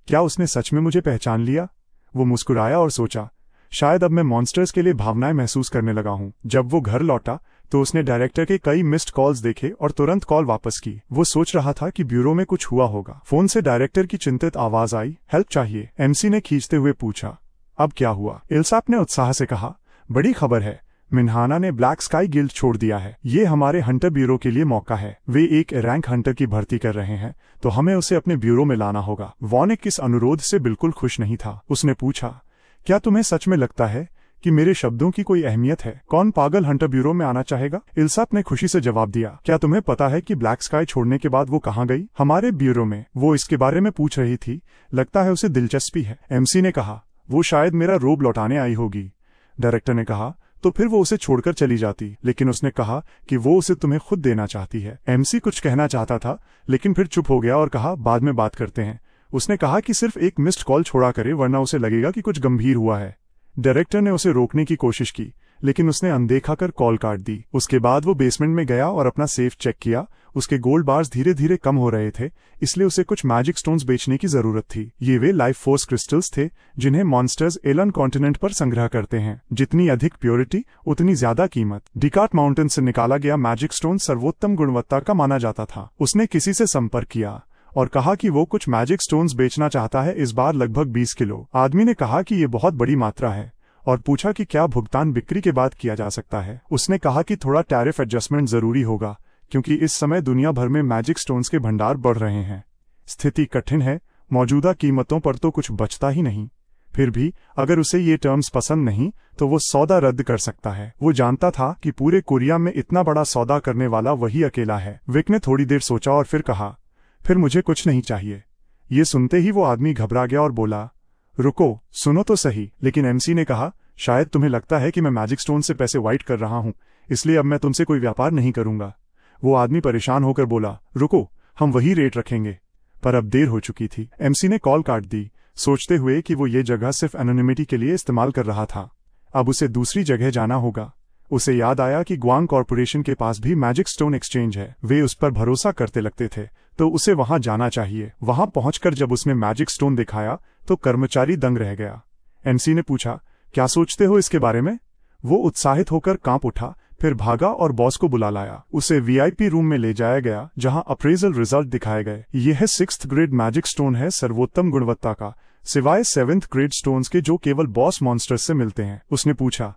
क्या उसने सच में मुझे पहचान लिया? वो मुस्कुराया और सोचा, शायद अब मैं मॉन्स्टर्स के लिए भावनाएं महसूस करने लगा हूं। जब वो घर लौटा तो उसने डायरेक्टर के कई मिस्ड कॉल्स देखे और तुरंत कॉल वापस की। वो सोच रहा था कि ब्यूरो में कुछ हुआ होगा। फोन से डायरेक्टर की चिंतित आवाज आई, हेल्प चाहिए? एमसी ने खींचते हुए पूछा। अब क्या हुआ? इल्साप ने उत्साह से कहा, बड़ी खबर है, मिन्हाना ने ब्लैक स्काई गिल्ड छोड़ दिया है। ये हमारे हंटर ब्यूरो के लिए मौका है। वे एक रैंक हंटर की भर्ती कर रहे हैं, तो हमें उसे अपने ब्यूरो में लाना होगा। वॉनिक इस अनुरोध से बिल्कुल खुश नहीं था। उसने पूछा, क्या तुम्हें सच में लगता है कि मेरे शब्दों की कोई अहमियत है? कौन पागल हंटर ब्यूरो में आना चाहेगा? इल्साप ने खुशी से जवाब दिया, क्या तुम्हें पता है कि ब्लैक स्काई छोड़ने के बाद वो कहाँ गई? हमारे ब्यूरो में। वो इसके बारे में पूछ रही थी। लगता है उसे दिलचस्पी है। एमसी ने कहा, वो शायद मेरा रोब लौटाने आई होगी। डायरेक्टर ने कहा, तो फिर वो उसे छोड़कर चली जाती। लेकिन उसने कहा कि वो उसे तुम्हें खुद देना चाहती है। एमसी कुछ कहना चाहता था, लेकिन फिर चुप हो गया और कहा, बाद में बात करते हैं। उसने कहा कि सिर्फ एक मिस्ड कॉल छोड़ा करे, वरना उसे लगेगा कि कुछ गंभीर हुआ है। डायरेक्टर ने उसे रोकने की कोशिश की, लेकिन उसने अनदेखा कर कॉल काट दी। उसके बाद वो बेसमेंट में गया और अपना सेफ चेक किया। उसके गोल्ड बार्स धीरे धीरे कम हो रहे थे, इसलिए उसे कुछ मैजिक स्टोन्स बेचने की जरूरत थी। ये वे लाइफ फोर्स क्रिस्टल्स थे जिन्हें मॉन्स्टर्स एलन कॉन्टिनेंट पर संग्रह करते हैं। जितनी अधिक प्योरिटी उतनी ज्यादा कीमत। डिकार्ट माउंटेन से निकाला गया मैजिक स्टोन सर्वोत्तम गुणवत्ता का माना जाता था। उसने किसी से संपर्क किया और कहा कि वो कुछ मैजिक स्टोन्स बेचना चाहता है, इस बार लगभग 20 किलो। आदमी ने कहा कि ये बहुत बड़ी मात्रा है और पूछा कि क्या भुगतान बिक्री के बाद किया जा सकता है। उसने कहा कि थोड़ा टैरिफ एडजस्टमेंट जरूरी होगा, क्योंकि इस समय दुनिया भर में मैजिक स्टोन्स के भंडार बढ़ रहे हैं। स्थिति कठिन है, मौजूदा कीमतों पर तो कुछ बचता ही नहीं। फिर भी अगर उसे ये टर्म्स पसंद नहीं तो वो सौदा रद्द कर सकता है। वो जानता था कि पूरे कोरिया में इतना बड़ा सौदा करने वाला वही अकेला है। विक ने थोड़ी देर सोचा और फिर कहा, फिर मुझे कुछ नहीं चाहिए। ये सुनते ही वो आदमी घबरा गया और बोला, रुको, सुनो तो सही। लेकिन एमसी ने कहा, शायद तुम्हें लगता है कि मैं मैजिक स्टोन से पैसे वाइट कर रहा हूं, इसलिए अब मैं तुमसे कोई व्यापार नहीं करूंगा। वो आदमी परेशान होकर बोला, रुको, हम वही रेट रखेंगे। पर अब देर हो चुकी थी। एमसी ने कॉल काट दी, सोचते हुए कि वो ये जगह सिर्फ एनोनिमिटी के लिए इस्तेमाल कर रहा था। अब उसे दूसरी जगह जाना होगा। उसे याद आया कि ग्वांग कॉरपोरेशन के पास भी मैजिक स्टोन एक्सचेंज है। वे उस पर भरोसा करते लगते थे, तो उसे वहां जाना चाहिए। वहां पहुंचकर जब उसने मैजिक स्टोन दिखाया तो कर्मचारी दंग रह गया। एमसी ने पूछा, क्या सोचते हो इसके बारे में? वो उत्साहित होकर कांप उठा, फिर भागा और बॉस को बुला लाया। उसे वीआईपी रूम में ले जाया गया, जहां अप्रेजल रिजल्ट दिखाए गए। यह 6th ग्रेड मैजिक स्टोन है, सर्वोत्तम गुणवत्ता का, सिवाय 7th ग्रेड स्टोन्स के जो केवल बॉस मॉन्स्टर्स से मिलते हैं। उसने पूछा,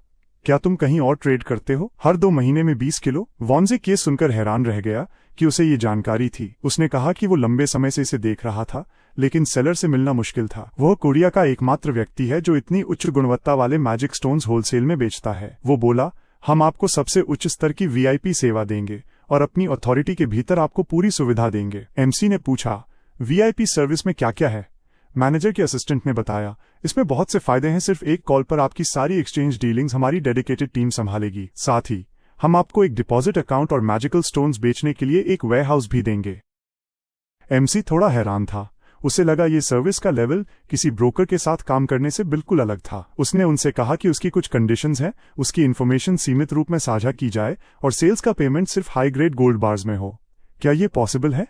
क्या तुम कहीं और ट्रेड करते हो? हर 2 महीने में 20 किलो? वॉन्जिक ये सुनकर हैरान रह गया कि उसे ये जानकारी थी। उसने कहा कि वो लंबे समय से इसे देख रहा था, लेकिन सेलर से मिलना मुश्किल था। वह कोरिया का एकमात्र व्यक्ति है जो इतनी उच्च गुणवत्ता वाले मैजिक स्टोन्स होलसेल में बेचता है। वो बोला, हम आपको सबसे उच्च स्तर की वीआईपी सेवा देंगे और अपनी अथॉरिटी के भीतर आपको पूरी सुविधा देंगे। एमसी ने पूछा, वीआईपी सर्विस में क्या क्या है? मैनेजर के असिस्टेंट ने बताया, इसमें बहुत से फायदे हैं। सिर्फ एक कॉल पर आपकी सारी एक्सचेंज डीलिंग्स हमारी डेडिकेटेड टीम संभालेगी। साथ ही हम आपको एक डिपॉजिट अकाउंट और मैजिकल स्टोन्स बेचने के लिए एक वेयरहाउस भी देंगे। एमसी थोड़ा हैरान था। उसे लगा ये सर्विस का लेवल किसी ब्रोकर के साथ काम करने से बिल्कुल अलग था। उसने उनसे कहा कि उसकी कुछ कंडीशंस हैं, उसकी इन्फॉर्मेशन सीमित रूप में साझा की जाए और सेल्स का पेमेंट सिर्फ हाई ग्रेड गोल्ड बार्स में हो। क्या ये पॉसिबल है?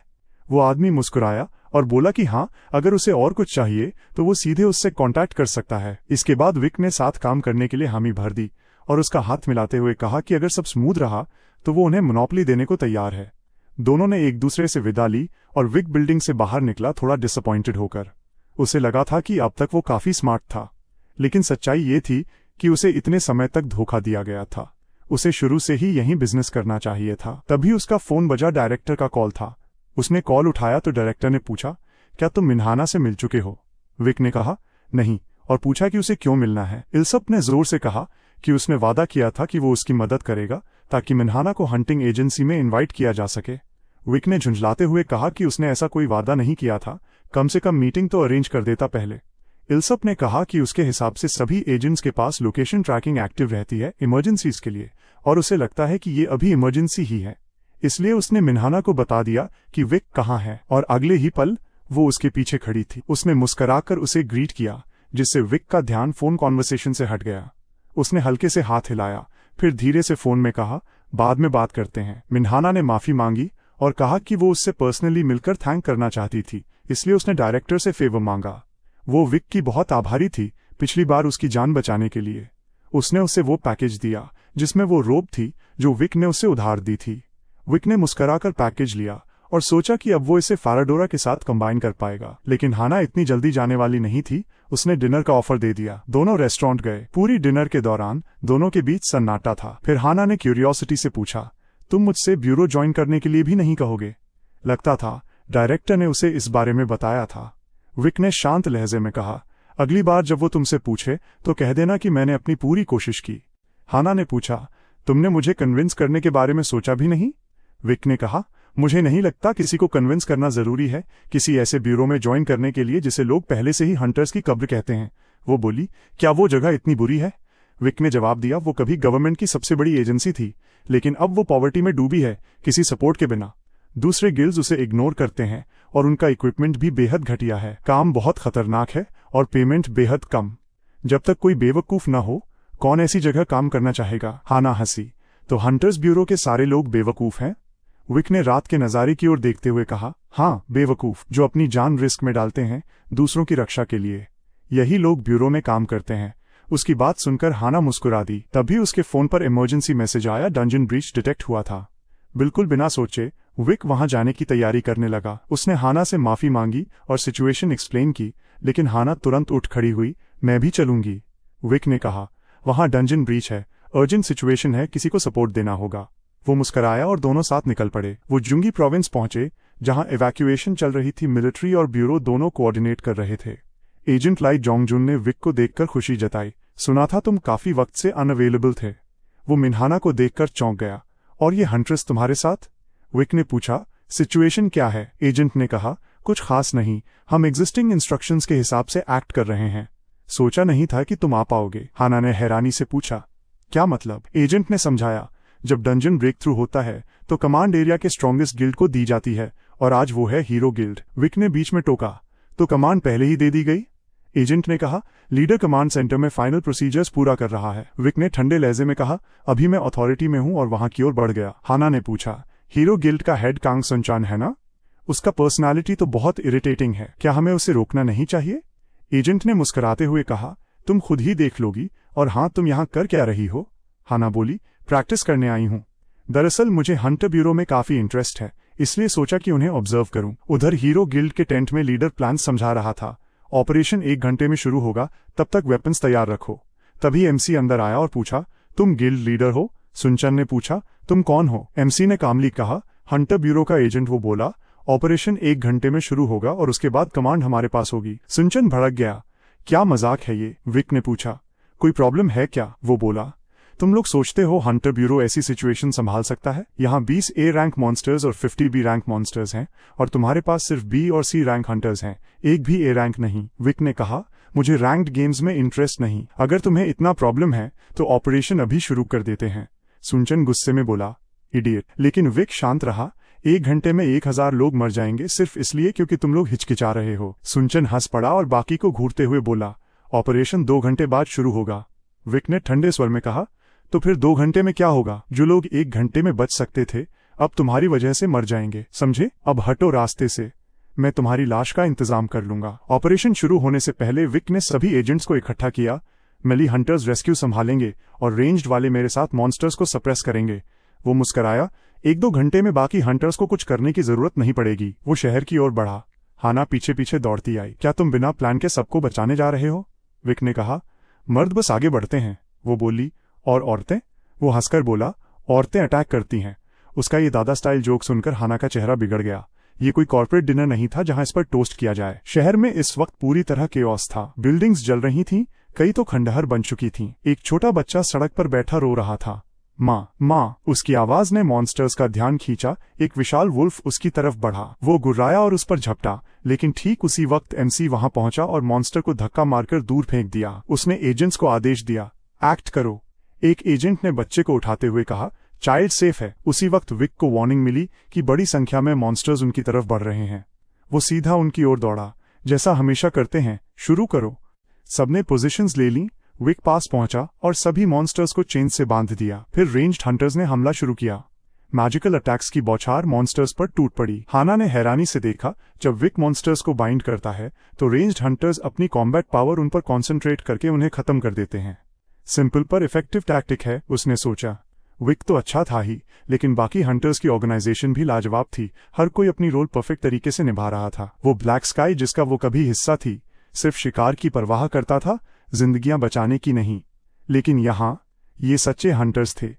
वो आदमी मुस्कुराया और बोला कि हाँ, अगर उसे और कुछ चाहिए तो वो सीधे उससे कांटेक्ट कर सकता है। इसके बाद विक ने साथ काम करने के लिए हामी भर दी और उसका हाथ मिलाते हुए कहा कि अगर सब स्मूथ रहा तो वो उन्हें मोनोपोली देने को तैयार है। दोनों ने एक दूसरे से विदा ली और विक बिल्डिंग से बाहर निकला, थोड़ा डिसअपॉइंटेड होकर। उसे लगा था कि अब तक वो काफी स्मार्ट था, लेकिन सच्चाई ये थी कि उसे इतने समय तक धोखा दिया गया था। उसे शुरू से ही यहीं बिजनेस करना चाहिए था। तभी उसका फोन बजा। डायरेक्टर का कॉल था। उसने कॉल उठाया तो डायरेक्टर ने पूछा, क्या तुम मिन्हाना से मिल चुके हो? विक ने कहा, नहीं, और पूछा कि उसे क्यों मिलना है। इल्सप ने जोर से कहा कि उसने वादा किया था कि वो उसकी मदद करेगा ताकि मिन्हाना को हंटिंग एजेंसी में इनवाइट किया जा सके। विक ने झुंझलाते हुए कहा कि उसने ऐसा कोई वादा नहीं किया था, कम से कम मीटिंग तो अरेंज कर देता पहले। इल्सप ने कहा कि उसके हिसाब से सभी एजेंट्स के पास लोकेशन ट्रैकिंग एक्टिव रहती है इमरजेंसीज के लिए, और उसे लगता है कि ये अभी इमरजेंसी ही है। इसलिए उसने मिन्हाना को बता दिया कि विक कहाँ है, और अगले ही पल वो उसके पीछे खड़ी थी। उसने मुस्कुराकर उसे ग्रीट किया, जिससे विक का ध्यान फोन कॉन्वर्सेशन से हट गया। उसने हल्के से हाथ हिलाया, फिर धीरे से फोन में कहा, बाद में बात करते हैं। मिन्हाना ने माफी मांगी और कहा कि वो उससे पर्सनली मिलकर थैंक करना चाहती थी, इसलिए उसने डायरेक्टर से फेवर मांगा। वो विक की बहुत आभारी थी पिछली बार उसकी जान बचाने के लिए। उसने उसे वो पैकेज दिया जिसमें वो रोब थी जो विक ने उसे उधार दी थी। विक ने मुस्कुराकर पैकेज लिया और सोचा कि अब वो इसे फाराडोरा के साथ कंबाइन कर पाएगा, लेकिन हाना इतनी जल्दी जाने वाली नहीं थी। उसने डिनर का ऑफर दे दिया। दोनों रेस्टोरेंट गए। पूरी डिनर के दौरान दोनों के बीच सन्नाटा था। फिर हाना ने क्यूरियोसिटी से पूछा, तुम मुझसे ब्यूरो ज्वाइन करने के लिए भी नहीं कहोगे? लगता था डायरेक्टर ने उसे इस बारे में बताया था। विक ने शांत लहजे में कहा, अगली बार जब वो तुमसे पूछे तो कह देना कि मैंने अपनी पूरी कोशिश की। हाना ने पूछा, तुमने मुझे कन्विंस करने के बारे में सोचा भी नहीं? विक ने कहा, मुझे नहीं लगता किसी को कन्विंस करना जरूरी है किसी ऐसे ब्यूरो में ज्वाइन करने के लिए जिसे लोग पहले से ही हंटर्स की कब्र कहते हैं। वो बोली, क्या वो जगह इतनी बुरी है? विक ने जवाब दिया, वो कभी गवर्नमेंट की सबसे बड़ी एजेंसी थी, लेकिन अब वो पॉवर्टी में डूबी है, किसी सपोर्ट के बिना। दूसरे गिल्ड्स उसे इग्नोर करते हैं और उनका इक्विपमेंट भी बेहद घटिया है। काम बहुत खतरनाक है और पेमेंट बेहद कम। जब तक कोई बेवकूफ ना हो, कौन ऐसी जगह काम करना चाहेगा? हाना हंसी, तो हंटर्स ब्यूरो के सारे लोग बेवकूफ हैं? विक ने रात के नजारे की ओर देखते हुए कहा, हाँ, बेवकूफ जो अपनी जान रिस्क में डालते हैं दूसरों की रक्षा के लिए। यही लोग ब्यूरो में काम करते हैं। उसकी बात सुनकर हाना मुस्कुरा दी। तभी उसके फोन पर इमरजेंसी मैसेज आया, डंजन ब्रीच डिटेक्ट हुआ था। बिल्कुल बिना सोचे विक वहां जाने की तैयारी करने लगा। उसने हाना से माफी मांगी और सिचुएशन एक्सप्लेन की, लेकिन हाना तुरंत उठ खड़ी हुई। मैं भी चलूंगी। विक ने कहा, वहां डंजन ब्रीच है, अर्जेंट सिचुएशन है, किसी को सपोर्ट देना होगा। वो मुस्कुराया और दोनों साथ निकल पड़े। वो जुंगी प्रोविंस पहुंचे जहां इवैक्यूएशन चल रही थी। मिलिट्री और ब्यूरो दोनों कोऑर्डिनेट कर रहे थे। एजेंट लाई जोंगजुन ने विक को देखकर खुशी जताई। सुना था तुम काफी वक्त से अनअवेलेबल थे। वो मिन्हाना को देखकर चौंक गया। और ये हंट्रेस तुम्हारे साथ? विक ने पूछा, सिचुएशन क्या है? एजेंट ने कहा, कुछ खास नहीं, हम एग्जिस्टिंग इंस्ट्रक्शंस के हिसाब से एक्ट कर रहे हैं। सोचा नहीं था कि तुम आ पाओगे। हाना ने हैरानी से पूछा, क्या मतलब? एजेंट ने समझाया, जब डंजन ब्रेक थ्रू होता है तो कमांड एरिया के स्ट्रॉन्गेस्ट गिल्ड को दी जाती है, और आज वो है हीरो गिल्ड। विक ने बीच में टोका, तो कमांड पहले ही दे दी गई? एजेंट ने कहा, लीडर कमांड सेंटर में फाइनल प्रोसीजर्स पूरा कर रहा है। विक ने ठंडे लहजे में कहा, अभी मैं अथॉरिटी में हूं और वहां की ओर बढ़ गया। हाना ने पूछा, हीरो गिल्ड का हेड कांग सनचान है ना? उसका पर्सनालिटी तो बहुत इरिटेटिंग है, क्या हमें उसे रोकना नहीं चाहिए? एजेंट ने मुस्कुराते हुए कहा, तुम खुद ही देख लोगी। और हाँ, तुम यहाँ कर क्या रही हो? हाना बोली, प्रैक्टिस करने आई हूँ। दरअसल मुझे हंटर ब्यूरो में काफी इंटरेस्ट है, इसलिए सोचा कि उन्हें ऑब्जर्व करूं। उधर हीरो गिल्ड के टेंट में लीडर प्लान समझा रहा था। ऑपरेशन 1 घंटे में शुरू होगा, तब तक वेपन्स तैयार रखो। तभी एमसी अंदर आया और पूछा, तुम गिल्ड लीडर हो? सुनचन ने पूछा, तुम कौन हो? एमसी ने कामली कहा, हंटर ब्यूरो का एजेंट। वो बोला, ऑपरेशन 1 घंटे में शुरू होगा और उसके बाद कमांड हमारे पास होगी। सुनचन भड़क गया, क्या मजाक है ये? विक ने पूछा, कोई प्रॉब्लम है क्या? वो बोला, तुम लोग सोचते हो हंटर ब्यूरो ऐसी सिचुएशन संभाल सकता है? यहाँ 20 ए रैंक मॉन्स्टर्स और 50 बी रैंक मॉन्स्टर्स हैं, और तुम्हारे पास सिर्फ बी और सी रैंक हंटर्स हैं, एक भी ए रैंक नहीं। विक ने कहा, मुझे रैंक्ड गेम्स में इंटरेस्ट नहीं। अगर तुम्हें इतना प्रॉब्लम है तो ऑपरेशन अभी शुरू कर देते हैं। सुनचन गुस्से में बोला, इडियट। लेकिन विक शांत रहा। 1 घंटे में 1000 लोग मर जाएंगे सिर्फ इसलिए क्योंकि तुम लोग हिचकिचा रहे हो। सुनचन हंस पड़ा और बाकी को घूरते हुए बोला, ऑपरेशन 2 घंटे बाद शुरू होगा। विक ने ठंडे स्वर में कहा, तो फिर 2 घंटे में क्या होगा? जो लोग 1 घंटे में बच सकते थे अब तुम्हारी वजह से मर जाएंगे, समझे? अब हटो रास्ते से, मैं तुम्हारी लाश का इंतजाम कर लूंगा। ऑपरेशन शुरू होने से पहले विक ने सभी एजेंट्स को इकट्ठा किया। मेली हंटर्स रेस्क्यू संभालेंगे और रेंज्ड वाले मेरे साथ मॉन्स्टर्स को सप्रेस करेंगे। वो मुस्कुराया, 1-2 घंटे में बाकी हंटर्स को कुछ करने की जरूरत नहीं पड़ेगी। वो शहर की ओर बढ़ा। हाना पीछे पीछे दौड़ती आई। क्या तुम बिना प्लान के सबको बचाने जा रहे हो? विक ने कहा, मर्द बस आगे बढ़ते हैं। वो बोली, और औरतें? वो हंसकर बोला, औरतें अटैक करती हैं। उसका ये दादा स्टाइल जोक सुनकर हाना का चेहरा बिगड़ गया। ये कोई कॉर्पोरेट डिनर नहीं था जहां इस पर टोस्ट किया जाए। शहर में इस वक्त पूरी तरह केओस था। बिल्डिंग्स जल रही थीं, कई तो खंडहर बन चुकी थीं। एक छोटा बच्चा सड़क पर बैठा रो रहा था। माँ, माँ। उसकी आवाज ने मॉन्स्टर्स का ध्यान खींचा। एक विशाल वुल्फ उसकी तरफ बढ़ा। वो गुर्राया और उस पर झपटा, लेकिन ठीक उसी वक्त एमसी वहां पहुंचा और मॉन्स्टर को धक्का मारकर दूर फेंक दिया। उसने एजेंट्स को आदेश दिया, एक्ट करो। एक एजेंट ने बच्चे को उठाते हुए कहा, चाइल्ड सेफ है। उसी वक्त विक को वार्निंग मिली कि बड़ी संख्या में मॉन्स्टर्स उनकी तरफ बढ़ रहे हैं। वो सीधा उनकी ओर दौड़ा, जैसा हमेशा करते हैं, शुरू करो। सबने पोजीशंस ले ली। विक पास पहुंचा और सभी मॉन्स्टर्स को चेन से बांध दिया। फिर रेंज्ड हंटर्स ने हमला शुरू किया। मैजिकल अटैक्स की बौछार मॉन्स्टर्स पर टूट पड़ी। हाना ने हैरानी से देखा, जब विक मॉन्स्टर्स को बाइंड करता है तो रेंज्ड हंटर्स अपनी कॉम्बैट पावर उन पर कॉन्सेंट्रेट करके उन्हें खत्म कर देते हैं। सिंपल पर इफेक्टिव टैक्टिक है, उसने सोचा। विक तो अच्छा था ही, लेकिन बाकी हंटर्स की ऑर्गेनाइजेशन भी लाजवाब थी। हर कोई अपनी रोल परफेक्ट तरीके से निभा रहा था। वो ब्लैक स्काई, जिसका वो कभी हिस्सा थी, सिर्फ शिकार की परवाह करता था, जिंदगियां बचाने की नहीं। लेकिन यहाँ ये सच्चे हंटर्स थे।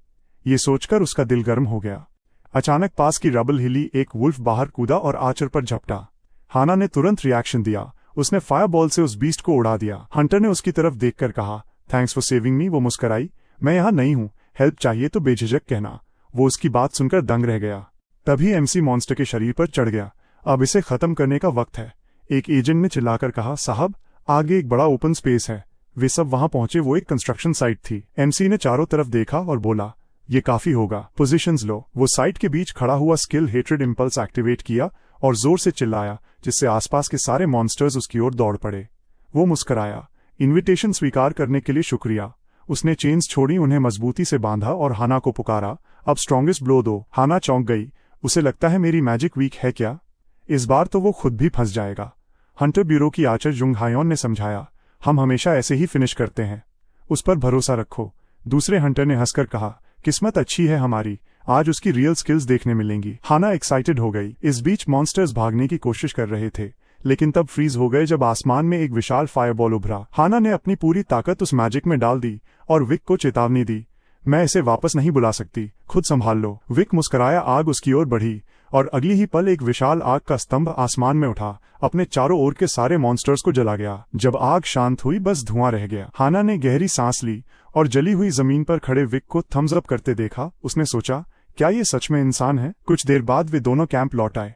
ये सोचकर उसका दिल गर्म हो गया। अचानक पास की रबल हिली, एक वुल्फ बाहर कूदा और आर्चर पर झपटा। हाना ने तुरंत रिएक्शन दिया। उसने फायरबॉल से उस बीस्ट को उड़ा दिया। हंटर ने उसकी तरफ देखकर कहा, थैंक्स फॉर सेविंग मी। वो मुस्कराई, मैं यहाँ नहीं हूँ, हेल्प चाहिए तो बेझिझक कहना। वो उसकी बात सुनकर दंग रह गया। तभी एमसी मॉन्स्टर के शरीर पर चढ़ गया। अब इसे खत्म करने का वक्त है। एक एजेंट ने चिल्लाकर कहा, साहब आगे एक बड़ा ओपन स्पेस है। वे सब वहां पहुंचे। वो एक कंस्ट्रक्शन साइट थी। एमसी ने चारों तरफ देखा और बोला, ये काफी होगा, पोजीशंस लो। वो साइट के बीच खड़ा हुआ स्किल हेट्रेड इंपल्स एक्टिवेट किया और जोर से चिल्लाया, जिससे आसपास के सारे मॉन्स्टर्स उसकी ओर दौड़ पड़े। वो मुस्कराया, इन्विटेशन स्वीकार करने के लिए शुक्रिया। उसने चेन्स छोड़ी, उन्हें मजबूती से बांधा और हाना को पुकारा, अब स्ट्रॉन्गेस्ट ब्लो दो। हाना चौंक गई। उसे लगता है मेरी मैजिक वीक है क्या? इस बार तो वो खुद भी फंस जाएगा। हंटर ब्यूरो की आर्चर जुंग हायोन ने समझाया, हम हमेशा ऐसे ही फिनिश करते हैं, उस पर भरोसा रखो। दूसरे हंटर ने हंसकर कहा, किस्मत अच्छी है हमारी, आज उसकी रियल स्किल्स देखने मिलेंगी। हाना एक्साइटेड हो गई। इस बीच मॉन्स्टर्स भागने की कोशिश कर रहे थे, लेकिन तब फ्रीज हो गए जब आसमान में एक विशाल फायरबॉल उभरा। हाना ने अपनी पूरी ताकत उस मैजिक में डाल दी और विक को चेतावनी दी, मैं इसे वापस नहीं बुला सकती, खुद संभाल लो। विक मुस्कुराया। आग उसकी ओर बढ़ी और अगली ही पल एक विशाल आग का स्तंभ आसमान में उठा, अपने चारों ओर के सारे मॉन्स्टर्स को जला गया। जब आग शांत हुई, बस धुआं रह गया। हाना ने गहरी सांस ली और जली हुई जमीन पर खड़े विक को थम्स अप करते देखा। उसने सोचा, क्या ये सच में इंसान है? कुछ देर बाद वे दोनों कैंप लौट आए।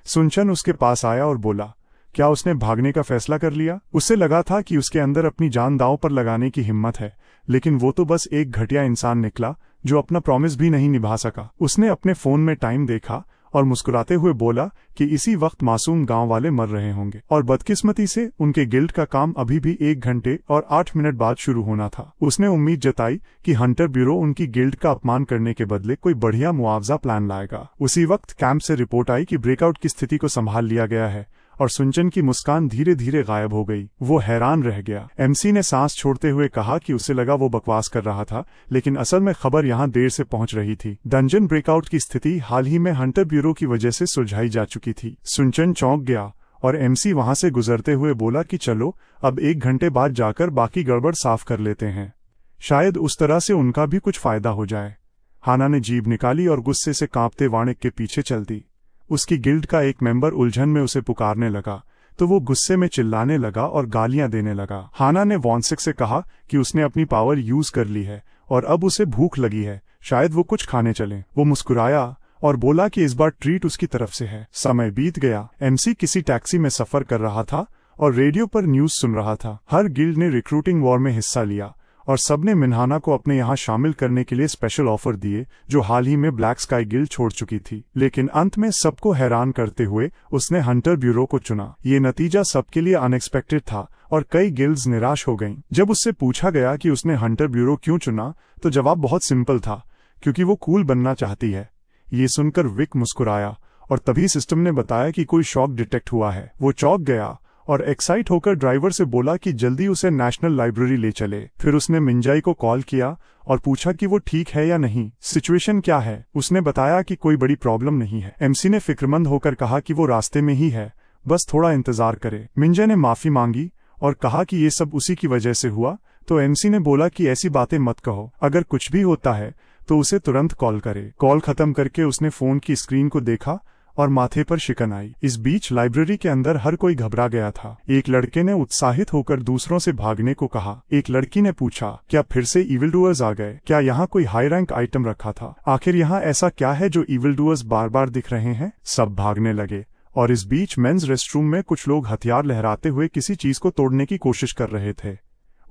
सुनचन उसके पास आया और बोला, क्या उसने भागने का फैसला कर लिया? उससे लगा था कि उसके अंदर अपनी जान दांव पर लगाने की हिम्मत है, लेकिन वो तो बस एक घटिया इंसान निकला जो अपना प्रॉमिस भी नहीं निभा सका। उसने अपने फोन में टाइम देखा और मुस्कुराते हुए बोला कि इसी वक्त मासूम गांव वाले मर रहे होंगे और बदकिस्मती से उनके गिल्ड का काम अभी भी 1 घंटे और 8 मिनट बाद शुरू होना था। उसने उम्मीद जताई कि हंटर ब्यूरो उनकी गिल्ड का अपमान करने के बदले कोई बढ़िया मुआवजा प्लान लाएगा। उसी वक्त कैंप से रिपोर्ट आई कि ब्रेकआउट की स्थिति को संभाल लिया गया है और सुनचन की मुस्कान धीरे धीरे गायब हो गई। वो हैरान रह गया। एमसी ने सांस छोड़ते हुए कहा कि उसे लगा वो बकवास कर रहा था, लेकिन असल में खबर यहाँ देर से पहुंच रही थी। डंजन ब्रेकआउट की स्थिति हाल ही में हंटर ब्यूरो की वजह से सुलझाई जा चुकी थी। सुनचन चौंक गया और एमसी वहां से गुजरते हुए बोला कि चलो अब 1 घंटे बाद जाकर बाकी गड़बड़ साफ कर लेते हैं, शायद उस तरह से उनका भी कुछ फायदा हो जाए। हाना ने जीभ निकाली और गुस्से से कांपते वाणिक के पीछे चल दी। उसकी गिल्ड का एक मेंबर उलझन में उसे पुकारने लगा तो वो गुस्से में चिल्लाने लगा और गालियां देने लगा। हाना ने वॉन्सिक से कहा कि उसने अपनी पावर यूज कर ली है और अब उसे भूख लगी है, शायद वो कुछ खाने चले। वो मुस्कुराया और बोला कि इस बार ट्रीट उसकी तरफ से है। समय बीत गया। एमसी किसी टैक्सी में सफर कर रहा था और रेडियो पर न्यूज सुन रहा था। हर गिल्ड ने रिक्रूटिंग वॉर में हिस्सा लिया और सबने मिन्हाना को अपने यहाँ शामिल करने के लिए स्पेशल ऑफर दिए, जो हाल ही में ब्लैक स्काई गिल्ड छोड़ चुकी थी। लेकिन अंत में सबको हैरान करते हुए उसने हंटर ब्यूरो को चुना। ये नतीजा सबके लिए अनएक्सपेक्टेड था और कई गिल्ड्स निराश हो गईं। जब उससे पूछा गया कि उसने हंटर ब्यूरो क्यों चुना, तो जवाब बहुत सिंपल था, क्योंकि वो कूल बनना चाहती है। ये सुनकर विक मुस्कुराया और तभी सिस्टम ने बताया कि कोई शॉक डिटेक्ट हुआ है। वो चौंक गया और एक्साइट होकर ड्राइवर से बोला कि जल्दी उसे नेशनल लाइब्रेरी ले चले। फिर उसने मिंजाई को कॉल किया और पूछा कि वो ठीक है या नहीं, सिचुएशन क्या है। उसने बताया कि कोई बड़ी प्रॉब्लम नहीं है। एमसी ने फिक्रमंद होकर कहा कि वो रास्ते में ही है, बस थोड़ा इंतजार करे। मिंजा ने माफी मांगी और कहा कि ये सब उसी की वजह से हुआ। तो एमसी ने बोला कि ऐसी बातें मत कहो, अगर कुछ भी होता है तो उसे तुरंत कॉल करे। कॉल खत्म करके उसने फोन की स्क्रीन को देखा और माथे पर शिकन आई। इस बीच लाइब्रेरी के अंदर हर कोई घबरा गया था। एक लड़के ने उत्साहित होकर दूसरों से भागने को कहा। एक लड़की ने पूछा, क्या फिर से इविल डूअर्स आ गए? क्या यहाँ कोई हाई रैंक आइटम रखा था? आखिर यहाँ ऐसा क्या है जो इविल डूअर्स बार बार दिख रहे हैं? सब भागने लगे और इस बीच मेंस रेस्टरूम में कुछ लोग हथियार लहराते हुए किसी चीज को तोड़ने की कोशिश कर रहे थे।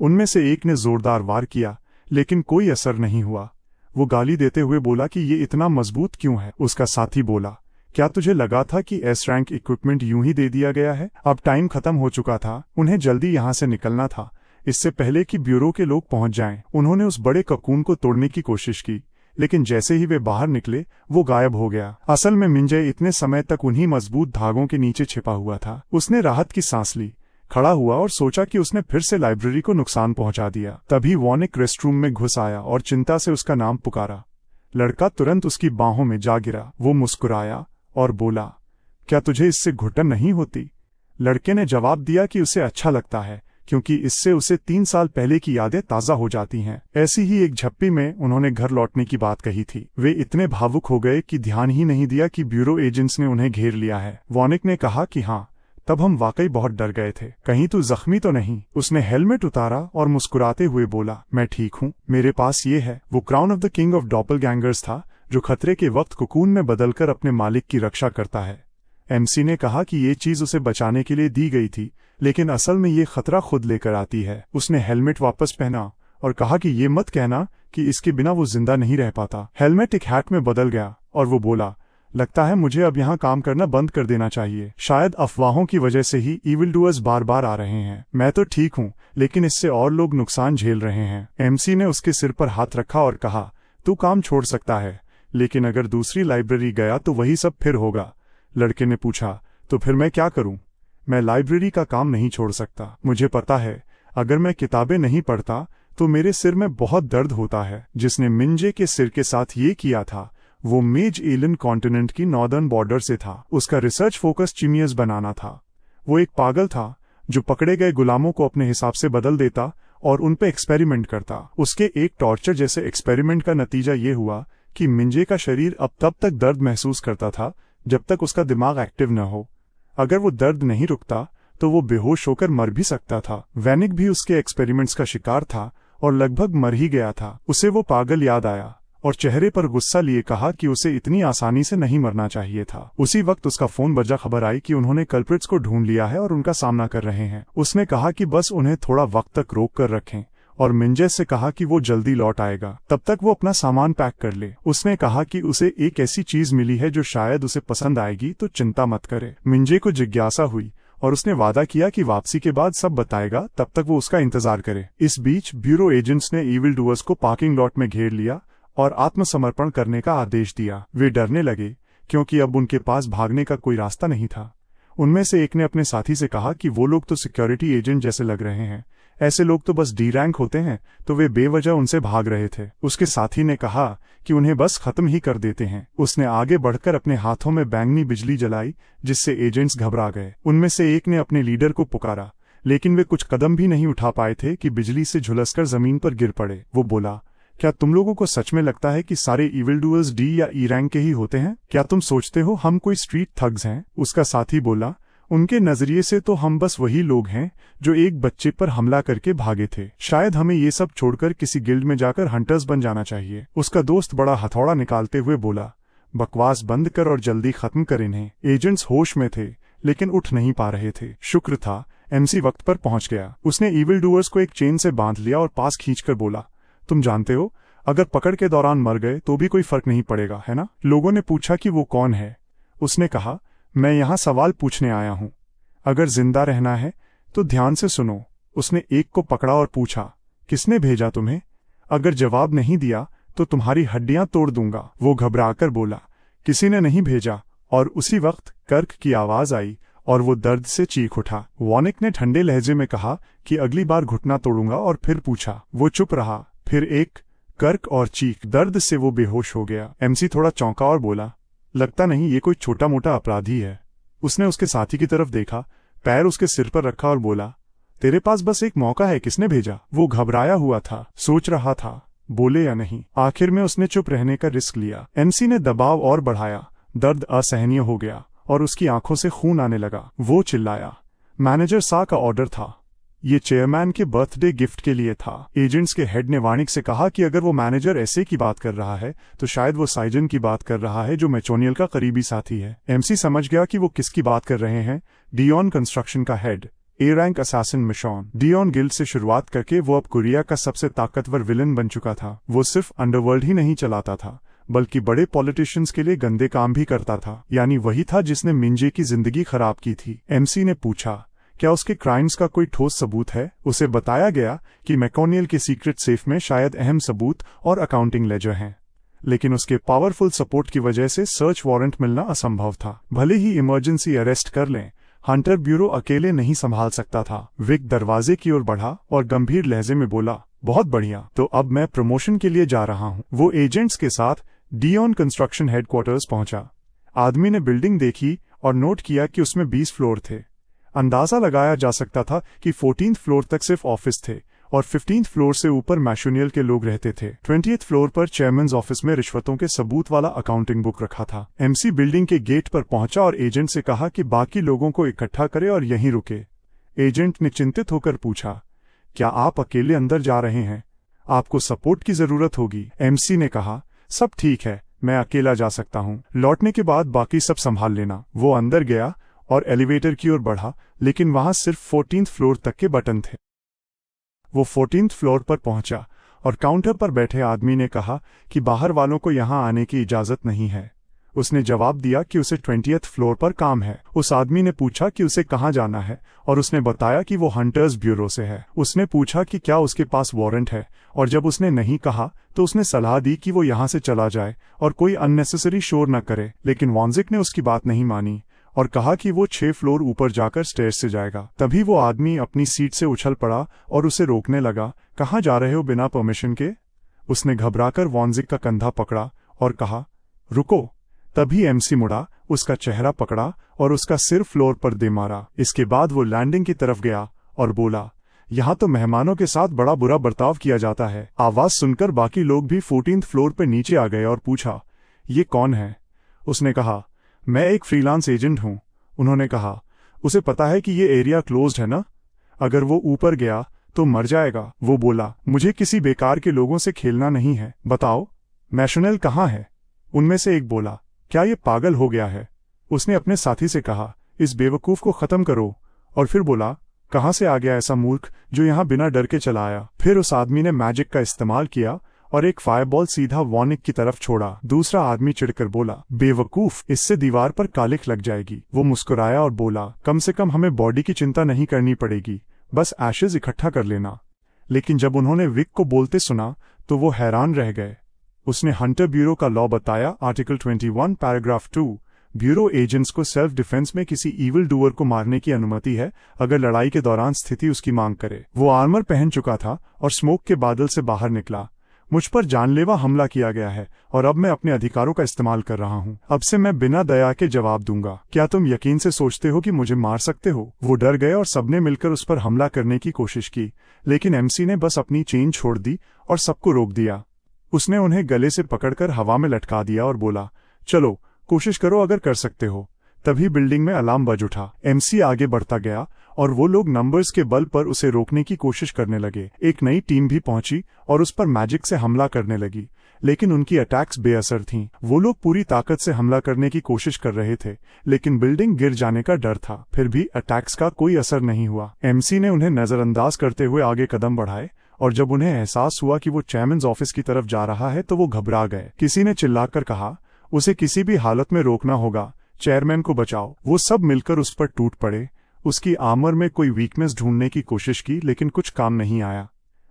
उनमें से एक ने जोरदार वार किया, लेकिन कोई असर नहीं हुआ। वो गाली देते हुए बोला कि ये इतना मजबूत क्यों है? उसका साथी बोला, क्या तुझे लगा था कि एस रैंक इक्विपमेंट यूं ही दे दिया गया है? अब टाइम खत्म हो चुका था, उन्हें जल्दी यहाँ से निकलना था, इससे पहले कि ब्यूरो के लोग पहुंच जाएं। उन्होंने उस बड़े ककून को तोड़ने की कोशिश की, लेकिन जैसे ही वे बाहर निकले वो गायब हो गया। असल में मिंजय इतने समय तक उन्हीं मजबूत धागों के नीचे छिपा हुआ था। उसने राहत की सांस ली, खड़ा हुआ और सोचा कि उसने फिर से लाइब्रेरी को नुकसान पहुंचा दिया। तभी वॉनिक रेस्टरूम में घुस आया और चिंता से उसका नाम पुकारा। लड़का तुरंत उसकी बाहों में जा गिरा। वो मुस्कुराया और बोला, क्या तुझे इससे घुटन नहीं होती? लड़के ने जवाब दिया कि उसे अच्छा लगता है, क्योंकि इससे उसे 3 साल पहले की यादें ताज़ा हो जाती हैं। ऐसी ही एक झप्पी में उन्होंने घर लौटने की बात कही थी। वे इतने भावुक हो गए कि ध्यान ही नहीं दिया कि ब्यूरो एजेंट्स ने उन्हें घेर लिया है। वॉनिक ने कहा कि हाँ, तब हम वाकई बहुत डर गए थे। कहीं तू जख्मी तो नहीं? उसने हेलमेट उतारा और मुस्कुराते हुए बोला, मैं ठीक हूँ, मेरे पास ये है। वो crown of the king of doppelgangers था, जो खतरे के वक्त कोकून में बदलकर अपने मालिक की रक्षा करता है। एमसी ने कहा कि ये चीज उसे बचाने के लिए दी गई थी, लेकिन असल में ये खतरा खुद लेकर आती है। उसने हेलमेट वापस पहना और कहा कि ये मत कहना कि इसके बिना वो जिंदा नहीं रह पाता। हेलमेट एक हैट में बदल गया और वो बोला, लगता है मुझे अब यहाँ काम करना बंद कर देना चाहिए। शायद अफवाहों की वजह से ही इविल डूअर्स बार बार आ रहे हैं। मैं तो ठीक हूँ, लेकिन इससे और लोग नुकसान झेल रहे हैं। एमसी ने उसके सिर पर हाथ रखा और कहा, तू काम छोड़ सकता है, लेकिन अगर दूसरी लाइब्रेरी गया तो वही सब फिर होगा। लड़के ने पूछा, तो फिर मैं क्या करूं? मैं लाइब्रेरी का काम नहीं छोड़ सकता। मुझे पता है, अगर मैं किताबें नहीं पढ़ता तो मेरे सिर में बहुत दर्द होता है। जिसने मिंजे के सिर के साथ ये किया था वो मेज एलन कॉन्टिनेंट की नॉर्दर्न बॉर्डर से था। उसका रिसर्च फोकस चिमियस बनाना था। वो एक पागल था जो पकड़े गए गुलामों को अपने हिसाब से बदल देता और उन पे एक्सपेरिमेंट करता। उसके एक टॉर्चर जैसे एक्सपेरिमेंट का नतीजा ये हुआ कि मिंजे का शरीर अब तब तक दर्द महसूस करता था जब तक उसका दिमाग एक्टिव न हो। अगर वो दर्द नहीं रुकता तो वो बेहोश होकर मर भी सकता था। वैनिक भी उसके एक्सपेरिमेंट्स का शिकार था और लगभग मर ही गया था। उसे वो पागल याद आया और चेहरे पर गुस्सा लिए कहा कि उसे इतनी आसानी से नहीं मरना चाहिए था। उसी वक्त उसका फोन बजा। खबर आई कि उन्होंने कल्प्रिट्स को ढूंढ लिया है और उनका सामना कर रहे हैं। उसने कहा कि बस उन्हें थोड़ा वक्त तक रोक कर रखें और मिंजे से कहा कि वो जल्दी लौट आएगा, तब तक वो अपना सामान पैक कर ले। उसने कहा कि उसे एक ऐसी चीज मिली है जो शायद उसे पसंद आएगी, तो चिंता मत करे। मिंजे को जिज्ञासा हुई और उसने वादा किया कि वापसी के बाद सब बताएगा, तब तक वो उसका इंतजार करे। इस बीच ब्यूरो एजेंट्स ने इविल डूअर्स को पार्किंग लॉट में घेर लिया और आत्मसमर्पण करने का आदेश दिया। वे डरने लगे क्योंकि अब उनके पास भागने का कोई रास्ता नहीं था। उनमें से एक ने अपने साथी से कहा कि वो लोग तो सिक्योरिटी एजेंट जैसे लग रहे हैं, ऐसे लोग तो बस डी रैंक होते हैं, तो वे बेवजह उनसे भाग रहे थे। उसके साथी ने कहा कि उन्हें बस खत्म ही कर देते हैं। उसने आगे बढ़कर अपने हाथों में बैंगनी बिजली जलाई, जिससे एजेंट्स घबरा गए। उनमें से एक ने अपने लीडर को पुकारा, लेकिन वे कुछ कदम भी नहीं उठा पाए थे कि बिजली से झुलसकर जमीन पर गिर पड़े। वो बोला, क्या तुम लोगों को सच में लगता है कि सारे इविल डूअर्स डी या ई रैंक के ही होते हैं? क्या तुम सोचते हो हम कोई स्ट्रीट थग्स हैं? उसका साथी बोला, उनके नजरिए से तो हम बस वही लोग हैं जो एक बच्चे पर हमला करके भागे थे। शायद हमें ये सब छोड़कर किसी गिल्ड में जाकर हंटर्स बन जाना चाहिए। उसका दोस्त बड़ा हथौड़ा निकालते हुए बोला, बकवास बंद कर और जल्दी खत्म कर इन्हें। एजेंट्स होश में थे लेकिन उठ नहीं पा रहे थे। शुक्र था एमसी वक्त पर पहुंच गया। उसने इविल डूअर्स को एक चेन से बांध लिया और पास खींचकर बोला, तुम जानते हो, अगर पकड़ के दौरान मर गए तो भी कोई फर्क नहीं पड़ेगा, है ना? लोगों ने पूछा कि वो कौन है। उसने कहा, मैं यहाँ सवाल पूछने आया हूँ। अगर जिंदा रहना है तो ध्यान से सुनो। उसने एक को पकड़ा और पूछा, किसने भेजा तुम्हें? अगर जवाब नहीं दिया तो तुम्हारी हड्डियां तोड़ दूंगा। वो घबराकर बोला, किसी ने नहीं भेजा। और उसी वक्त कर्क की आवाज आई और वो दर्द से चीख उठा। वॉनिक ने ठंडे लहजे में कहा कि अगली बार घुटना तोड़ूंगा और फिर पूछा। वो चुप रहा। फिर एक कर्क और चीख। दर्द से वो बेहोश हो गया। एमसी थोड़ा चौंका और बोला, लगता नहीं ये कोई छोटा मोटा अपराधी है। उसने उसके साथी की तरफ देखा, पैर उसके सिर पर रखा और बोला, तेरे पास बस एक मौका है, किसने भेजा? वो घबराया हुआ था, सोच रहा था बोले या नहीं। आखिर में उसने चुप रहने का रिस्क लिया। एमसी ने दबाव और बढ़ाया। दर्द असहनीय हो गया और उसकी आंखों से खून आने लगा। वो चिल्लाया, मैनेजर सा का ऑर्डर था, ये चेयरमैन के बर्थडे गिफ्ट के लिए था। एजेंट्स के हेड ने वानिक से कहा कि अगर वो मैनेजर ऐसे की बात कर रहा है तो शायद वो साइजन की बात कर रहा है, जो मैचोनियल का करीबी साथी है। एमसी समझ गया कि वो किसकी बात कर रहे हैं। डियोन कंस्ट्रक्शन का हेड, ए रैंक असैसिन मिशॉन। डियोन गिल्ड से शुरुआत करके वो अब कोरिया का सबसे ताकतवर विलन बन चुका था। वो सिर्फ अंडरवर्ल्ड ही नहीं चलाता था, बल्कि बड़े पॉलिटिशियंस के लिए गंदे काम भी करता था। यानी वही था जिसने मिंजे की जिंदगी खराब की थी। एमसी ने पूछा, क्या उसके क्राइम्स का कोई ठोस सबूत है? उसे बताया गया कि मैकोनियल के सीक्रेट सेफ में शायद अहम सबूत और अकाउंटिंग लेजर हैं। लेकिन उसके पावरफुल सपोर्ट की वजह से सर्च वारंट मिलना असंभव था। भले ही इमरजेंसी अरेस्ट कर लें, हंटर ब्यूरो अकेले नहीं संभाल सकता था। विक दरवाजे की ओर बढ़ा और गंभीर लहजे में बोला, बहुत बढ़िया, तो अब मैं प्रमोशन के लिए जा रहा हूँ। वो एजेंट्स के साथ डियोन कंस्ट्रक्शन हेडक्वार्टर्स पहुंचा। आदमी ने बिल्डिंग देखी और नोट किया कि उसमें 20 फ्लोर थे। अंदाजा लगाया जा सकता था कि 14th फ्लोर तक सिर्फ ऑफिस थे और 15th फ्लोर से ऊपर मैशुनियल के लोग रहते थे। 20th फ्लोर पर चेयरमैन्स ऑफिस में रिश्वतों के सबूत वाला अकाउंटिंग बुक रखा था। एमसी बिल्डिंग के गेट पर पहुंचा और एजेंट से कहा कि बाकी लोगों को इकट्ठा करे और यहीं रुके। एजेंट ने चिंतित होकर पूछा, क्या आप अकेले अंदर जा रहे हैं? आपको सपोर्ट की जरूरत होगी। एमसी ने कहा, सब ठीक है, मैं अकेला जा सकता हूँ। लौटने के बाद बाकी सब संभाल लेना। वो अंदर गया और एलिवेटर की ओर बढ़ा, लेकिन वहां सिर्फ 14th फ्लोर तक के बटन थे। वो 14th फ्लोर पर पहुंचा और काउंटर पर बैठे आदमी ने कहा कि बाहर वालों को यहां आने की इजाजत नहीं है। उसने जवाब दिया कि उसे 20th फ्लोर पर काम है। उस आदमी ने पूछा कि उसे कहां जाना है और उसने बताया कि वो हंटर्स ब्यूरो से है। उसने पूछा कि क्या उसके पास वारंट है और जब उसने नहीं कहा तो उसने सलाह दी कि वो यहां से चला जाए और कोई अननेसेसरी शोर न करे, लेकिन वॉन्जिक ने उसकी बात नहीं मानी और कहा कि वो 6 फ्लोर ऊपर जाकर स्टेयर्स से जाएगा। तभी वो आदमी अपनी सीट से उछल पड़ा और उसे रोकने लगा। कहाँ जा रहे हो बिना परमिशन के? उसने घबराकर वॉन्जिक का कंधा पकड़ा और कहा, रुको। तभी एमसी मुड़ा, उसका चेहरा पकड़ा और उसका सिर फ्लोर पर दे मारा। इसके बाद वो लैंडिंग की तरफ गया और बोला, यहाँ तो मेहमानों के साथ बड़ा बुरा बर्ताव किया जाता है। आवाज सुनकर बाकी लोग भी 14th फ्लोर पर नीचे आ गए और पूछा, ये कौन है? उसने कहा, मैं एक फ्रीलांस एजेंट हूं। उन्होंने कहा, उसे पता है कि ये एरिया क्लोज्ड है ना? अगर वो ऊपर गया तो मर जाएगा। वो बोला, मुझे किसी बेकार के लोगों से खेलना नहीं है। बताओ, मैशनल कहाँ है? उनमें से एक बोला, क्या ये पागल हो गया है? उसने अपने साथी से कहा, इस बेवकूफ को खत्म करो। और फिर बोला, कहाँ से आ गया ऐसा मूर्ख जो यहाँ बिना डर के चला आया? फिर उस आदमी ने मैजिक का इस्तेमाल किया और एक फायरबॉल सीधा वॉनिक की तरफ छोड़ा। दूसरा आदमी चिढ़कर बोला, बेवकूफ, इससे दीवार पर कालिख लग जाएगी। वो मुस्कुराया और बोला, कम से कम हमें बॉडी की चिंता नहीं करनी पड़ेगी, बस एशेज इकट्ठा कर लेना। लेकिन जब उन्होंने विक को बोलते सुना तो वो हैरान रह गए। उसने हंटर ब्यूरो का लॉ बताया, आर्टिकल 21 पैराग्राफ 2। ब्यूरो एजेंट्स को सेल्फ डिफेंस में किसी इविल डूअर को मारने की अनुमति है अगर लड़ाई के दौरान स्थिति उसकी मांग करे। वो आर्मर पहन चुका था और स्मोक के बादल से बाहर निकला। मुझ पर जानलेवा हमला किया गया है और अब मैं अपने अधिकारों का इस्तेमाल कर रहा हूँ। अब से मैं बिना दया के जवाब दूंगा। क्या तुम यकीन से सोचते हो कि मुझे मार सकते हो? वो डर गए और सबने मिलकर उस पर हमला करने की कोशिश की, लेकिन एमसी ने बस अपनी चेन छोड़ दी और सबको रोक दिया। उसने उन्हें गले से पकड़कर हवा में लटका दिया और बोला, चलो कोशिश करो अगर कर सकते हो। तभी बिल्डिंग में अलार्म बज उठा। एमसी आगे बढ़ता गया और वो लोग नंबर्स के बल पर उसे रोकने की कोशिश करने लगे। एक नई टीम भी पहुंची और उस पर मैजिक से हमला करने लगी, लेकिन उनकी अटैक्स बेअसर थीं। वो लोग पूरी ताकत से हमला करने की कोशिश कर रहे थे, लेकिन बिल्डिंग गिर जाने का डर था। फिर भी अटैक्स का कोई असर नहीं हुआ। एमसी ने उन्हें नजरअंदाज करते हुए आगे कदम बढ़ाए और जब उन्हें एहसास हुआ कि वो चेयरमैन्स ऑफिस की तरफ जा रहा है तो वो घबरा गए। किसी ने चिल्लाकर कहा, उसे किसी भी हालत में रोकना होगा, चेयरमैन को बचाओ। वो सब मिलकर उस पर टूट पड़े। उसकी आर्मर में कोई वीकनेस ढूंढने की कोशिश की, लेकिन कुछ काम नहीं आया।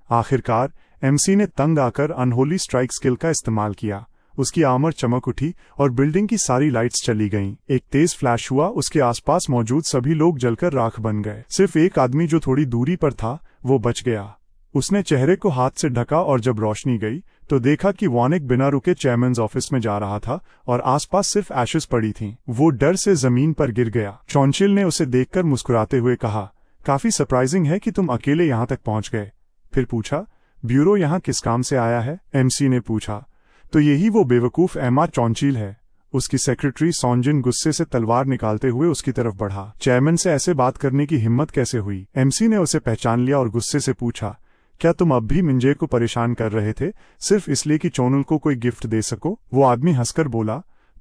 आखिरकार एमसी ने तंग आकर अनहोली स्ट्राइक स्किल का इस्तेमाल किया। उसकी आर्मर चमक उठी और बिल्डिंग की सारी लाइट्स चली गईं। एक तेज फ्लैश हुआ, उसके आसपास मौजूद सभी लोग जलकर राख बन गए। सिर्फ एक आदमी जो थोड़ी दूरी पर था वो बच गया। उसने चेहरे को हाथ से ढका और जब रोशनी गई तो देखा कि वॉनिक बिना रुके चेयरमैन्स ऑफिस में जा रहा था और आसपास सिर्फ एशेस पड़ी थीं। वो डर से जमीन पर गिर गया। चौंचिल ने उसे देखकर मुस्कुराते हुए कहा, काफी सरप्राइजिंग है कि तुम अकेले यहाँ तक पहुंच गए। फिर पूछा, ब्यूरो यहाँ किस काम से आया है? एमसी ने पूछा, तो यही वो बेवकूफ एमा चौंचिल है। उसकी सेक्रेटरी सॉन्जिन गुस्से से तलवार निकालते हुए उसकी तरफ बढ़ा। चेयरमैन से ऐसे बात करने की हिम्मत कैसे हुई? एमसी ने उसे पहचान लिया और गुस्से से पूछा, क्या तुम अब भी मिंजे को परेशान कर रहे थे सिर्फ इसलिए कि चोनल को कोई गिफ्ट दे सको? वो आदमी हंसकर बोला,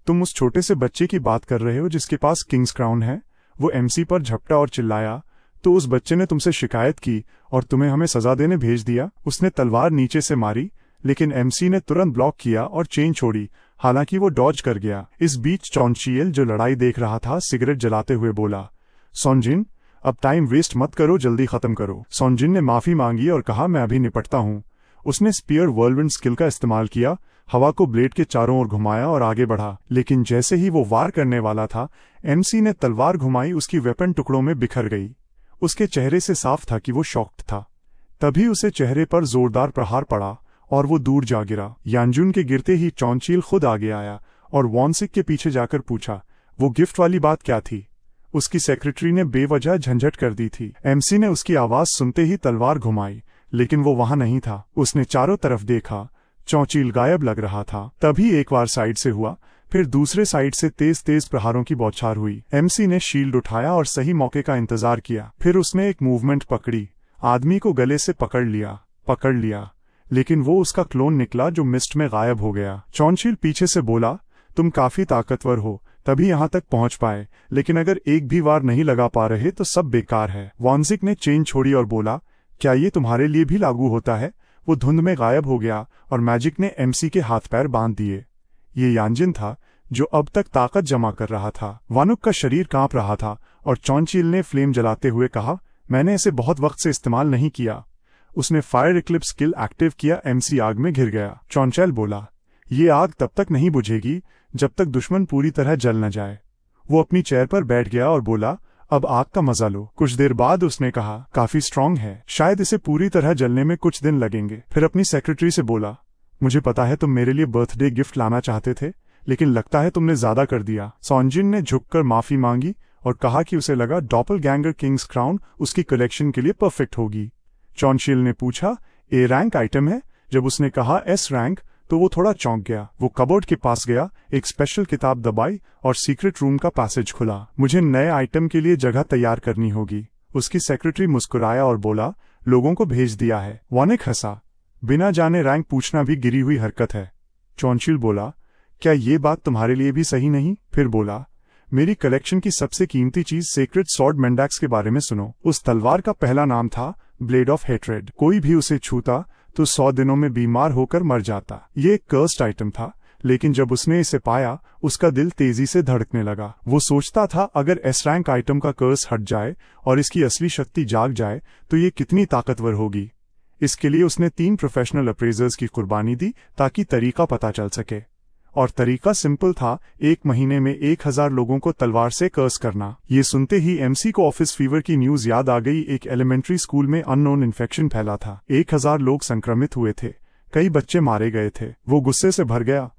तुम उस छोटे से बच्चे की बात कर रहे हो जिसके पास किंग्स क्राउन है? वो एमसी पर झपटा और चिल्लाया, तो उस बच्चे ने तुमसे शिकायत की और तुम्हें हमें सजा देने भेज दिया? उसने तलवार नीचे से मारी, लेकिन एमसी ने तुरंत ब्लॉक किया और चेन छोड़ी, हालांकि वो डॉज कर गया। इस बीच चौंचियल जो लड़ाई देख रहा था सिगरेट जलाते हुए बोला, सॉन्जिन, अब टाइम वेस्ट मत करो, जल्दी खत्म करो। सॉन्जिन ने माफी मांगी और कहा, मैं अभी निपटता हूँ। उसने स्पीयर व्हर्लविंड स्किल का इस्तेमाल किया, हवा को ब्लेड के चारों ओर घुमाया और आगे बढ़ा। लेकिन जैसे ही वो वार करने वाला था, एमसी ने तलवार घुमाई, उसकी वेपन टुकड़ों में बिखर गई। उसके चेहरे से साफ था कि वो शॉक्ड था। तभी उसे चेहरे पर जोरदार प्रहार पड़ा और वो दूर जा गिरा। यानजुन के गिरते ही चॉनचिल खुद आगे आया और वॉन्सिक के पीछे जाकर पूछा, वो गिफ्ट वाली बात क्या थी? उसकी सेक्रेटरी ने बेवजह झंझट कर दी थी। एमसी ने उसकी आवाज सुनते ही तलवार घुमाई, लेकिन वो वहां नहीं था। उसने चारों तरफ देखा, चौचील गायब लग रहा था। तभी एक बार साइड से हुआ, फिर दूसरे साइड से तेज तेज प्रहारों की बौछार हुई। एमसी ने शील्ड उठाया और सही मौके का इंतजार किया। फिर उसने एक मूवमेंट पकड़ी, आदमी को गले से पकड़ लिया, लेकिन वो उसका क्लोन निकला जो मिस्ट में गायब हो गया। चौनशील पीछे से बोला, तुम काफी ताकतवर हो, तभी यहां तक पहुंच पाए, लेकिन अगर एक भी वार नहीं लगा पा रहे तो सब बेकार है। वॉन्जिक ने चेन छोड़ी और बोला, क्या ये तुम्हारे लिए भी लागू होता है? वो धुंध में गायब हो गया और मैजिक ने एमसी के हाथ पैर बांध दिए। ये यानजिन था जो अब तक ताकत जमा कर रहा था। वानुक का शरीर कांप रहा था और चौनचील ने फ्लेम जलाते हुए कहा, मैंने इसे बहुत वक्त से इस्तेमाल नहीं किया। उसने फायर इक्लिप्स स्किल एक्टिव किया। एमसी आग में घिर गया। चौनचैल बोला, ये आग तब तक नहीं बुझेगी जब तक दुश्मन पूरी तरह जल न जाए। वो अपनी चेयर पर बैठ गया और बोला, अब आग का मजा लो। कुछ देर बाद उसने कहा, काफी स्ट्रांग है, शायद इसे पूरी तरह जलने में कुछ दिन लगेंगे। फिर अपनी सेक्रेटरी से बोला, मुझे पता है तुम मेरे लिए बर्थडे गिफ्ट लाना चाहते थे, लेकिन लगता है तुमने ज्यादा कर दिया। सॉन्जिन ने झुककर माफी मांगी और कहा कि उसे लगा डॉपलगैंगर किंग्स क्राउन उसकी कलेक्शन के लिए परफेक्ट होगी। चौनशील ने पूछा, ए रैंक आइटम है? जब उसने कहा एस रैंक तो वो थोड़ा चौंक गया। वो कबोर्ड के पास गया, एक स्पेशल किताब दबाई और सीक्रेट रूम का पैसेज खुला। मुझे नए आइटम के लिए जगह तैयार करनी होगी। उसकी सेक्रेटरी मुस्कुराया और बोला, लोगों को भेज दिया है। वानिक हंसा, बिना जाने रैंक पूछना भी गिरी हुई हरकत है। चौनशील बोला, क्या ये बात तुम्हारे लिए भी सही नहीं? फिर बोला, मेरी कलेक्शन की सबसे कीमती चीज सेक्रेट सॉर्ड मेंडाक्स के बारे में सुनो। उस तलवार का पहला नाम था ब्लेड ऑफ हेट्रेड। कोई भी उसे छूता तो 100 दिनों में बीमार होकर मर जाता। ये एक कर्स्ड आइटम था, लेकिन जब उसने इसे पाया उसका दिल तेजी से धड़कने लगा। वो सोचता था, अगर एस रैंक आइटम का कर्स हट जाए और इसकी असली शक्ति जाग जाए तो ये कितनी ताकतवर होगी। इसके लिए उसने 3 प्रोफेशनल अप्रेजर्स की कुर्बानी दी ताकि तरीका पता चल सके। और तरीका सिंपल था, 1 महीने में 1000 लोगों को तलवार से कर्स करना। ये सुनते ही एमसी को ऑफिस फीवर की न्यूज याद आ गई। एक एलिमेंट्री स्कूल में अननोन इन्फेक्शन फैला था। 1000 लोग संक्रमित हुए थे, कई बच्चे मारे गए थे। वो गुस्से से भर गया,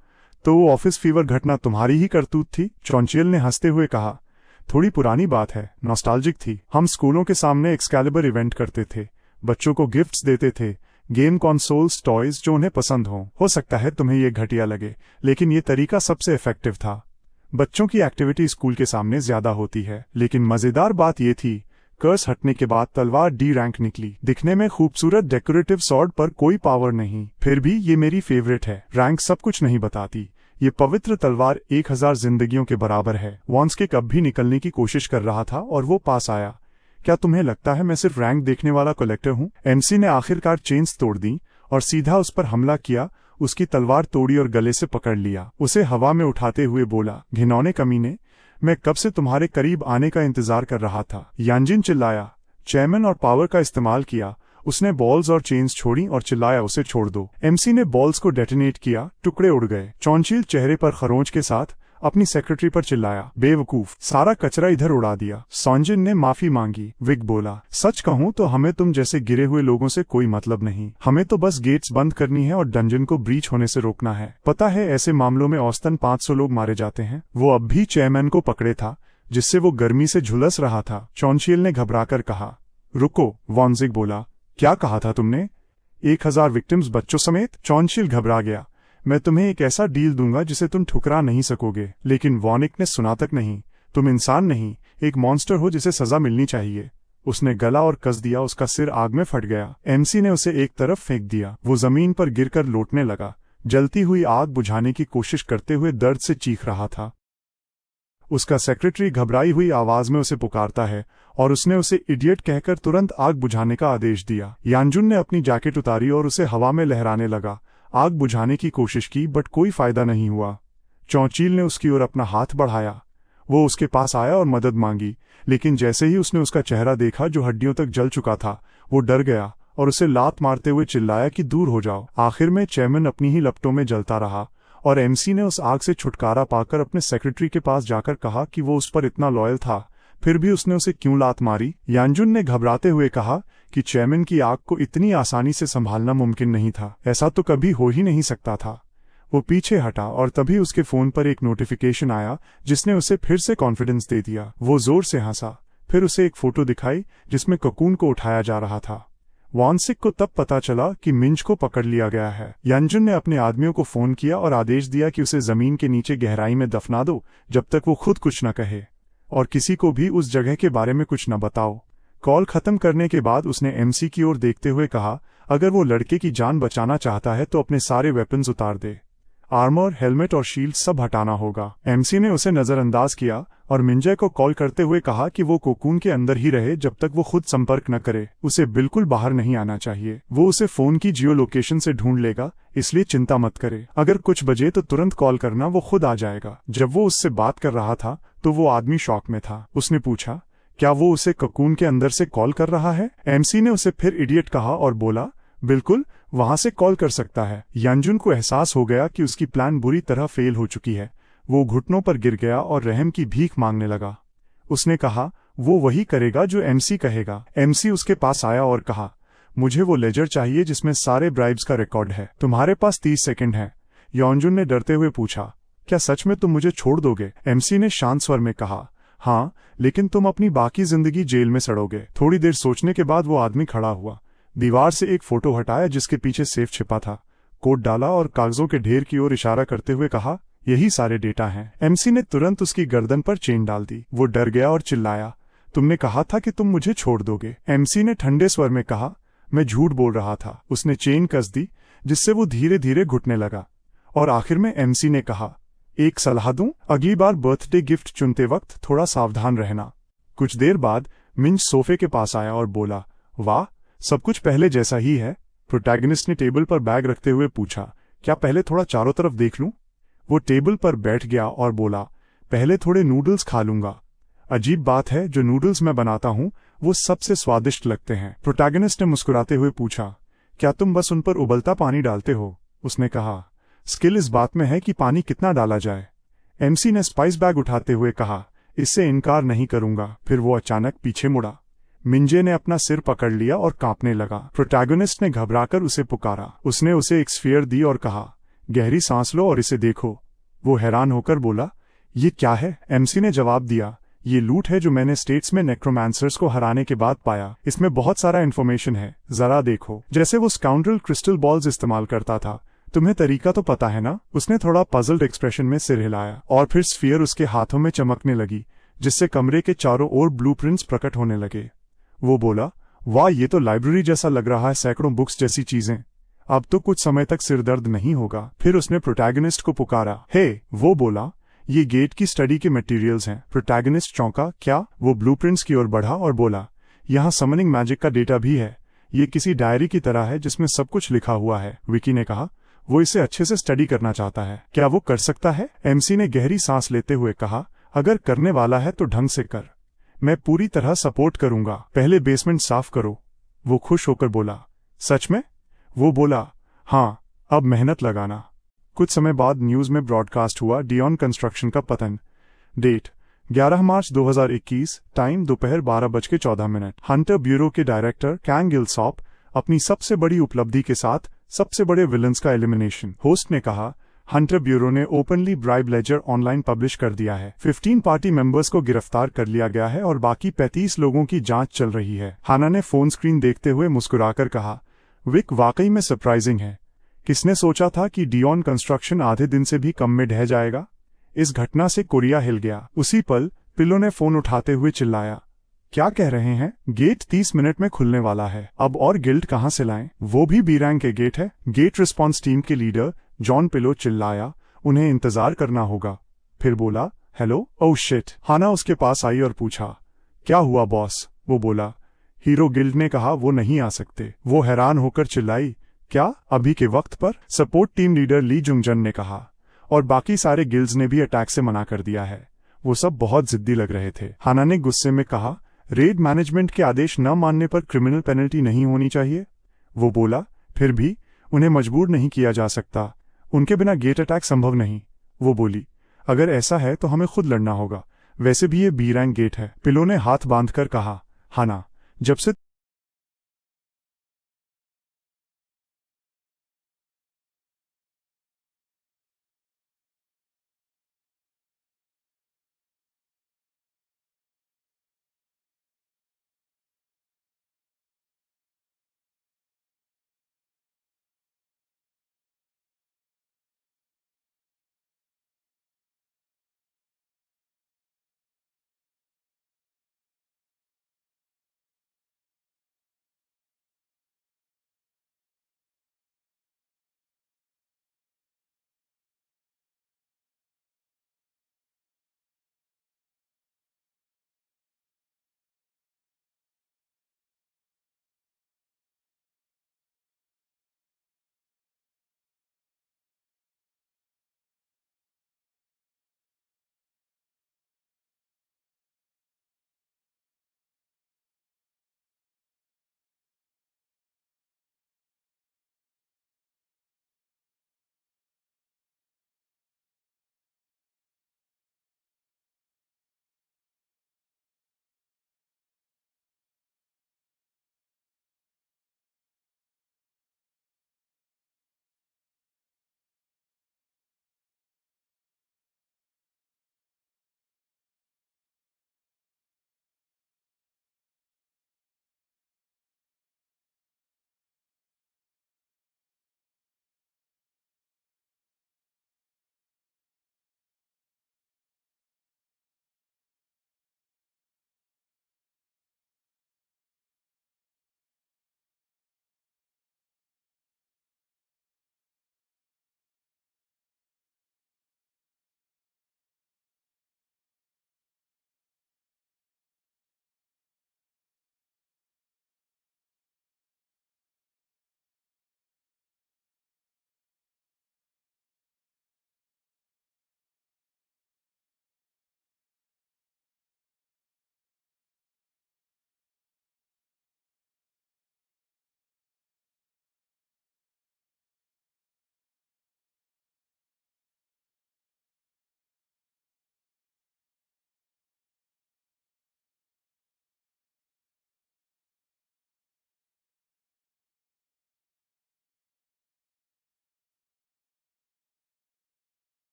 तो वो ऑफिस फीवर घटना तुम्हारी ही करतूत थी? चौनचेल ने हंसते हुए कहा, थोड़ी पुरानी बात है, नॉस्टैल्जिक थी। हम स्कूलों के सामने एक्सकैलिबर इवेंट करते थे, बच्चों को गिफ्ट्स देते थे, गेम कंसोल्स, टॉयज जो उन्हें पसंद हो सकता है तुम्हें ये घटिया लगे, लेकिन ये तरीका सबसे इफेक्टिव था। बच्चों की एक्टिविटी स्कूल के सामने ज्यादा होती है। लेकिन मजेदार बात ये थी, कर्स हटने के बाद तलवार डी रैंक निकली। दिखने में खूबसूरत डेकोरेटिव सॉर्ड पर कोई पावर नहीं, फिर भी ये मेरी फेवरेट है। रैंक सब कुछ नहीं बताती। ये पवित्र तलवार 1000 जिंदगियों के बराबर है। वॉन्सकिक अब भी निकलने की कोशिश कर रहा था और वो पास आया। क्या तुम्हें लगता है मैं सिर्फ रैंक देखने वाला कलेक्टर हूँ? एमसी ने आखिरकार चेन्स तोड़ दी और सीधा उस पर हमला किया। उसकी तलवार तोड़ी और गले से पकड़ लिया। उसे हवा में उठाते हुए बोला, घिनौने कमीने, मैं कब से तुम्हारे करीब आने का इंतजार कर रहा था। यानजिन चिल्लाया। चेयरमैन और पावर का इस्तेमाल किया। उसने बॉल्स और चेन्स छोड़ी और चिल्लाया, उसे छोड़ दो। एमसी ने बॉल्स को डेटोनेट किया, टुकड़े उड़ गए। चौनशील चेहरे पर खरोंच के साथ अपनी सेक्रेटरी पर चिल्लाया, बेवकूफ, सारा कचरा इधर उड़ा दिया। सॉन्जिन ने माफी मांगी। विक बोला, सच कहूं तो हमें तुम जैसे गिरे हुए लोगों से कोई मतलब नहीं। हमें तो बस गेट्स बंद करनी है और डंजन को ब्रीच होने से रोकना है। पता है ऐसे मामलों में औसतन 500 लोग मारे जाते हैं। वो अब भी चेयरमैन को पकड़े था, जिससे वो गर्मी से झुलस रहा था। चौनशील ने घबराकर कहा, रुको। वॉन्जिक बोला, क्या कहा था तुमने? 1000 विक्टिम्स बच्चों समेत? चौनशील घबरा गया। मैं तुम्हें एक ऐसा डील दूंगा जिसे तुम ठुकरा नहीं सकोगे। लेकिन वॉनिक ने सुना तक नहीं। तुम इंसान नहीं, एक मॉन्स्टर हो जिसे सजा मिलनी चाहिए। उसने गला और कस दिया। उसका सिर आग में फट गया। एमसी ने उसे एक तरफ फेंक दिया। वो जमीन पर गिरकर लोटने लगा, जलती हुई आग बुझाने की कोशिश करते हुए दर्द से चीख रहा था। उसका सेक्रेटरी घबराई हुई आवाज में उसे पुकारता है और उसने उसे इडियट कहकर तुरंत आग बुझाने का आदेश दिया। यानजुन ने अपनी जैकेट उतारी और उसे हवा में लहराने लगा। आग बुझाने की कोशिश की, बट कोई फायदा नहीं हुआ। चौचील ने उसकी ओर अपना हाथ बढ़ाया। वो उसके पास आया और मदद मांगी, लेकिन जैसे ही उसने उसका चेहरा देखा जो हड्डियों तक जल चुका था, वो डर गया और उसे लात मारते हुए चिल्लाया कि दूर हो जाओ। आखिर में चेयरमैन अपनी ही लपटों में जलता रहा और एमसी ने उस आग से छुटकारा पाकर अपने सेक्रेटरी के पास जाकर कहा कि वो उस पर इतना लॉयल था, फिर भी उसने उसे क्यों लात मारी। यानजुन ने घबराते हुए कहा कि चेयरमैन की आग को इतनी आसानी से संभालना मुमकिन नहीं था, ऐसा तो कभी हो ही नहीं सकता था। वो पीछे हटा और तभी उसके फोन पर एक नोटिफिकेशन आया जिसने उसे फिर से कॉन्फिडेंस दे दिया। वो जोर से हंसा, फिर उसे एक फोटो दिखाई जिसमें ककून को उठाया जा रहा था। वानसिक को तब पता चला कि मिंज को पकड़ लिया गया है। यानजुन ने अपने आदमियों को फोन किया और आदेश दिया कि उसे जमीन के नीचे गहराई में दफना दो जब तक वो खुद कुछ न कहे, और किसी को भी उस जगह के बारे में कुछ न बताओ। कॉल खत्म करने के बाद उसने एमसी की ओर देखते हुए कहा, अगर वो लड़के की जान बचाना चाहता है तो अपने सारे वेपन्स उतार दे, आर्मर, हेलमेट और शील्ड सब हटाना होगा। एमसी ने उसे नजरअंदाज किया और मिंजय को कॉल करते हुए कहा कि वो कोकून के अंदर ही रहे जब तक वो खुद संपर्क न करे, उसे बिल्कुल बाहर नहीं आना चाहिए। वो उसे फोन की जियो लोकेशन से ढूंढ लेगा, इसलिए चिंता मत करे। अगर कुछ बजे तो तुरंत कॉल करना, वो खुद आ जाएगा। जब वो उससे बात कर रहा था तो वो आदमी शॉक में था। उसने पूछा, क्या वो उसे कोकून के अंदर से कॉल कर रहा है? एमसी ने उसे फिर इडियट कहा और बोला, बिल्कुल, वहां से कॉल कर सकता है। यानजुन को एहसास हो गया कि उसकी प्लान बुरी तरह फेल हो चुकी है। वो घुटनों पर गिर गया और रहम की भीख मांगने लगा। उसने कहा, वो वही करेगा जो एमसी कहेगा। एमसी उसके पास आया और कहा, मुझे वो लेजर चाहिए जिसमें सारे ब्राइब्स का रिकॉर्ड है। तुम्हारे पास 30 सेकंड है। यानजुन ने डरते हुए पूछा, क्या सच में तुम मुझे छोड़ दोगे? एमसी ने शांत स्वर में कहा, हाँ, लेकिन तुम अपनी बाकी जिंदगी जेल में सड़ोगे। थोड़ी देर सोचने के बाद वो आदमी खड़ा हुआ, दीवार से एक फोटो हटाया जिसके पीछे सेफ छिपा था, कोड डाला और कागजों के ढेर की ओर इशारा करते हुए कहा, यही सारे डेटा हैं। एमसी ने तुरंत उसकी गर्दन पर चेन डाल दी। वो डर गया और चिल्लाया, तुमने कहा था कि तुम मुझे छोड़ दोगे। एमसी ने ठंडे स्वर में कहा, मैं झूठ बोल रहा था। उसने चेन कस दी जिससे वो धीरे धीरे घुटने लगा और आखिर में एमसी ने कहा, एक सलाह दूं, अगली बार बर्थडे गिफ्ट चुनते वक्त थोड़ा सावधान रहना। कुछ देर बाद मिंज सोफे के पास आया और बोला, वाह, सब कुछ पहले जैसा ही है। प्रोटैगनिस्ट ने टेबल पर बैग रखते हुए पूछा, क्या पहले थोड़ा चारों तरफ देख लूं? वो टेबल पर बैठ गया और बोला, पहले थोड़े नूडल्स खा लूंगा। अजीब बात है, जो नूडल्स मैं बनाता हूं वो सबसे स्वादिष्ट लगते हैं। प्रोटैगनिस्ट ने मुस्कुराते हुए पूछा, क्या तुम बस उन पर उबलता पानी डालते हो? उसने कहा, स्किल इस बात में है कि पानी कितना डाला जाए। एमसी ने स्पाइस बैग उठाते हुए कहा, इससे इनकार नहीं करूंगा। फिर वो अचानक पीछे मुड़ा। मिंजे ने अपना सिर पकड़ लिया और कांपने लगा। प्रोटैगनिस्ट ने घबराकर उसे पुकारा। उसने उसे एक स्फीयर दी और कहा, गहरी सांस लो और इसे देखो। वो हैरान होकर बोला, ये क्या है? एमसी ने जवाब दिया, ये लूट है जो मैंने स्टेट्स में नेक्रोमांसर्स को हराने के बाद पाया। इसमें बहुत सारा इन्फॉर्मेशन है, जरा देखो। जैसे वो स्काउंड्रल क्रिस्टल बॉल्स इस्तेमाल करता था। तुम्हें तरीका तो पता है ना? उसने थोड़ा पजल्ड एक्सप्रेशन में सिर हिलाया और फिर स्फीयर उसके हाथों में चमकने लगी जिससे कमरे के चारों ओर ब्लूप्रिंट्स प्रकट होने लगे। वो बोला, वाह, ये तो लाइब्रेरी जैसा लग रहा है, सैकड़ों बुक्स जैसी चीजें। अब तो कुछ समय तक सिरदर्द नहीं होगा। फिर उसने प्रोटैगनिस्ट को पुकारा, हे। वो बोला, ये गेट की स्टडी के मटेरियल्स हैं। प्रोटैगनिस्ट चौंका, क्या? वो ब्लूप्रिंट्स की ओर बढ़ा और बोला, यहाँ समनिंग मैजिक का डेटा भी है। ये किसी डायरी की तरह है जिसमें सब कुछ लिखा हुआ है। विकी ने कहा, वो इसे अच्छे से स्टडी करना चाहता है। क्या वो कर सकता है? एमसी ने गहरी सांस लेते हुए कहा, अगर करने वाला है तो ढंग से कर। मैं पूरी तरह सपोर्ट करूंगा। पहले बेसमेंट साफ करो। वो खुश होकर बोला, सच में? वो बोला, हाँ, अब मेहनत लगाना। कुछ समय बाद न्यूज में ब्रॉडकास्ट हुआ, डियॉन कंस्ट्रक्शन का पतन। डेट 11 मार्च 2021, टाइम दोपहर 12:14। हंटर ब्यूरो के डायरेक्टर कैंग गिल्सॉप अपनी सबसे बड़ी उपलब्धि के साथ सबसे बड़े विलन्स का एलिमिनेशन। होस्ट ने कहा, हंटर ब्यूरो ने openly bribe ledger online publish कर दिया है। 15 पार्टी मेंबर्स को गिरफ्तार कर लिया गया है और बाकी 35 लोगों की जांच चल रही है। हाना ने फोन स्क्रीन देखते हुए मुस्कुराकर कहा, विक, वाकई में सरप्राइजिंग है। किसने सोचा था कि डियॉन कंस्ट्रक्शन आधे दिन से भी कम में ढह जाएगा? इस घटना से कोरिया हिल गया। उसी पल पिलो ने फोन उठाते हुए चिल्लाया, क्या कह रहे हैं? गेट 30 मिनट में खुलने वाला है। अब और गिल्ड कहां से लाएं? वो भी बी रैंक के गेट है। गेट रिस्पॉन्स टीम के लीडर जॉन पिलो चिल्लाया, उन्हें इंतजार करना होगा। फिर बोला, हेलो, ओह शिट। हाना उसके पास आई और पूछा, क्या हुआ बॉस? वो बोला, हीरो गिल्ड ने कहा वो नहीं आ सकते। वो हैरान होकर चिल्लाई, क्या अभी के वक्त पर? सपोर्ट टीम लीडर ली जुंगजन ने कहा, और बाकी सारे गिल्ड्स ने भी अटैक से मना कर दिया है। वो सब बहुत जिद्दी लग रहे थे। हाना ने गुस्से में कहा, रेड मैनेजमेंट के आदेश न मानने पर क्रिमिनल पेनल्टी नहीं होनी चाहिए? वो बोला, फिर भी उन्हें मजबूर नहीं किया जा सकता। उनके बिना गेट अटैक संभव नहीं। वो बोली, अगर ऐसा है तो हमें खुद लड़ना होगा। वैसे भी ये बी रैंक गेट है। पिलो ने हाथ बांधकर कहा, हाँ ना, जब से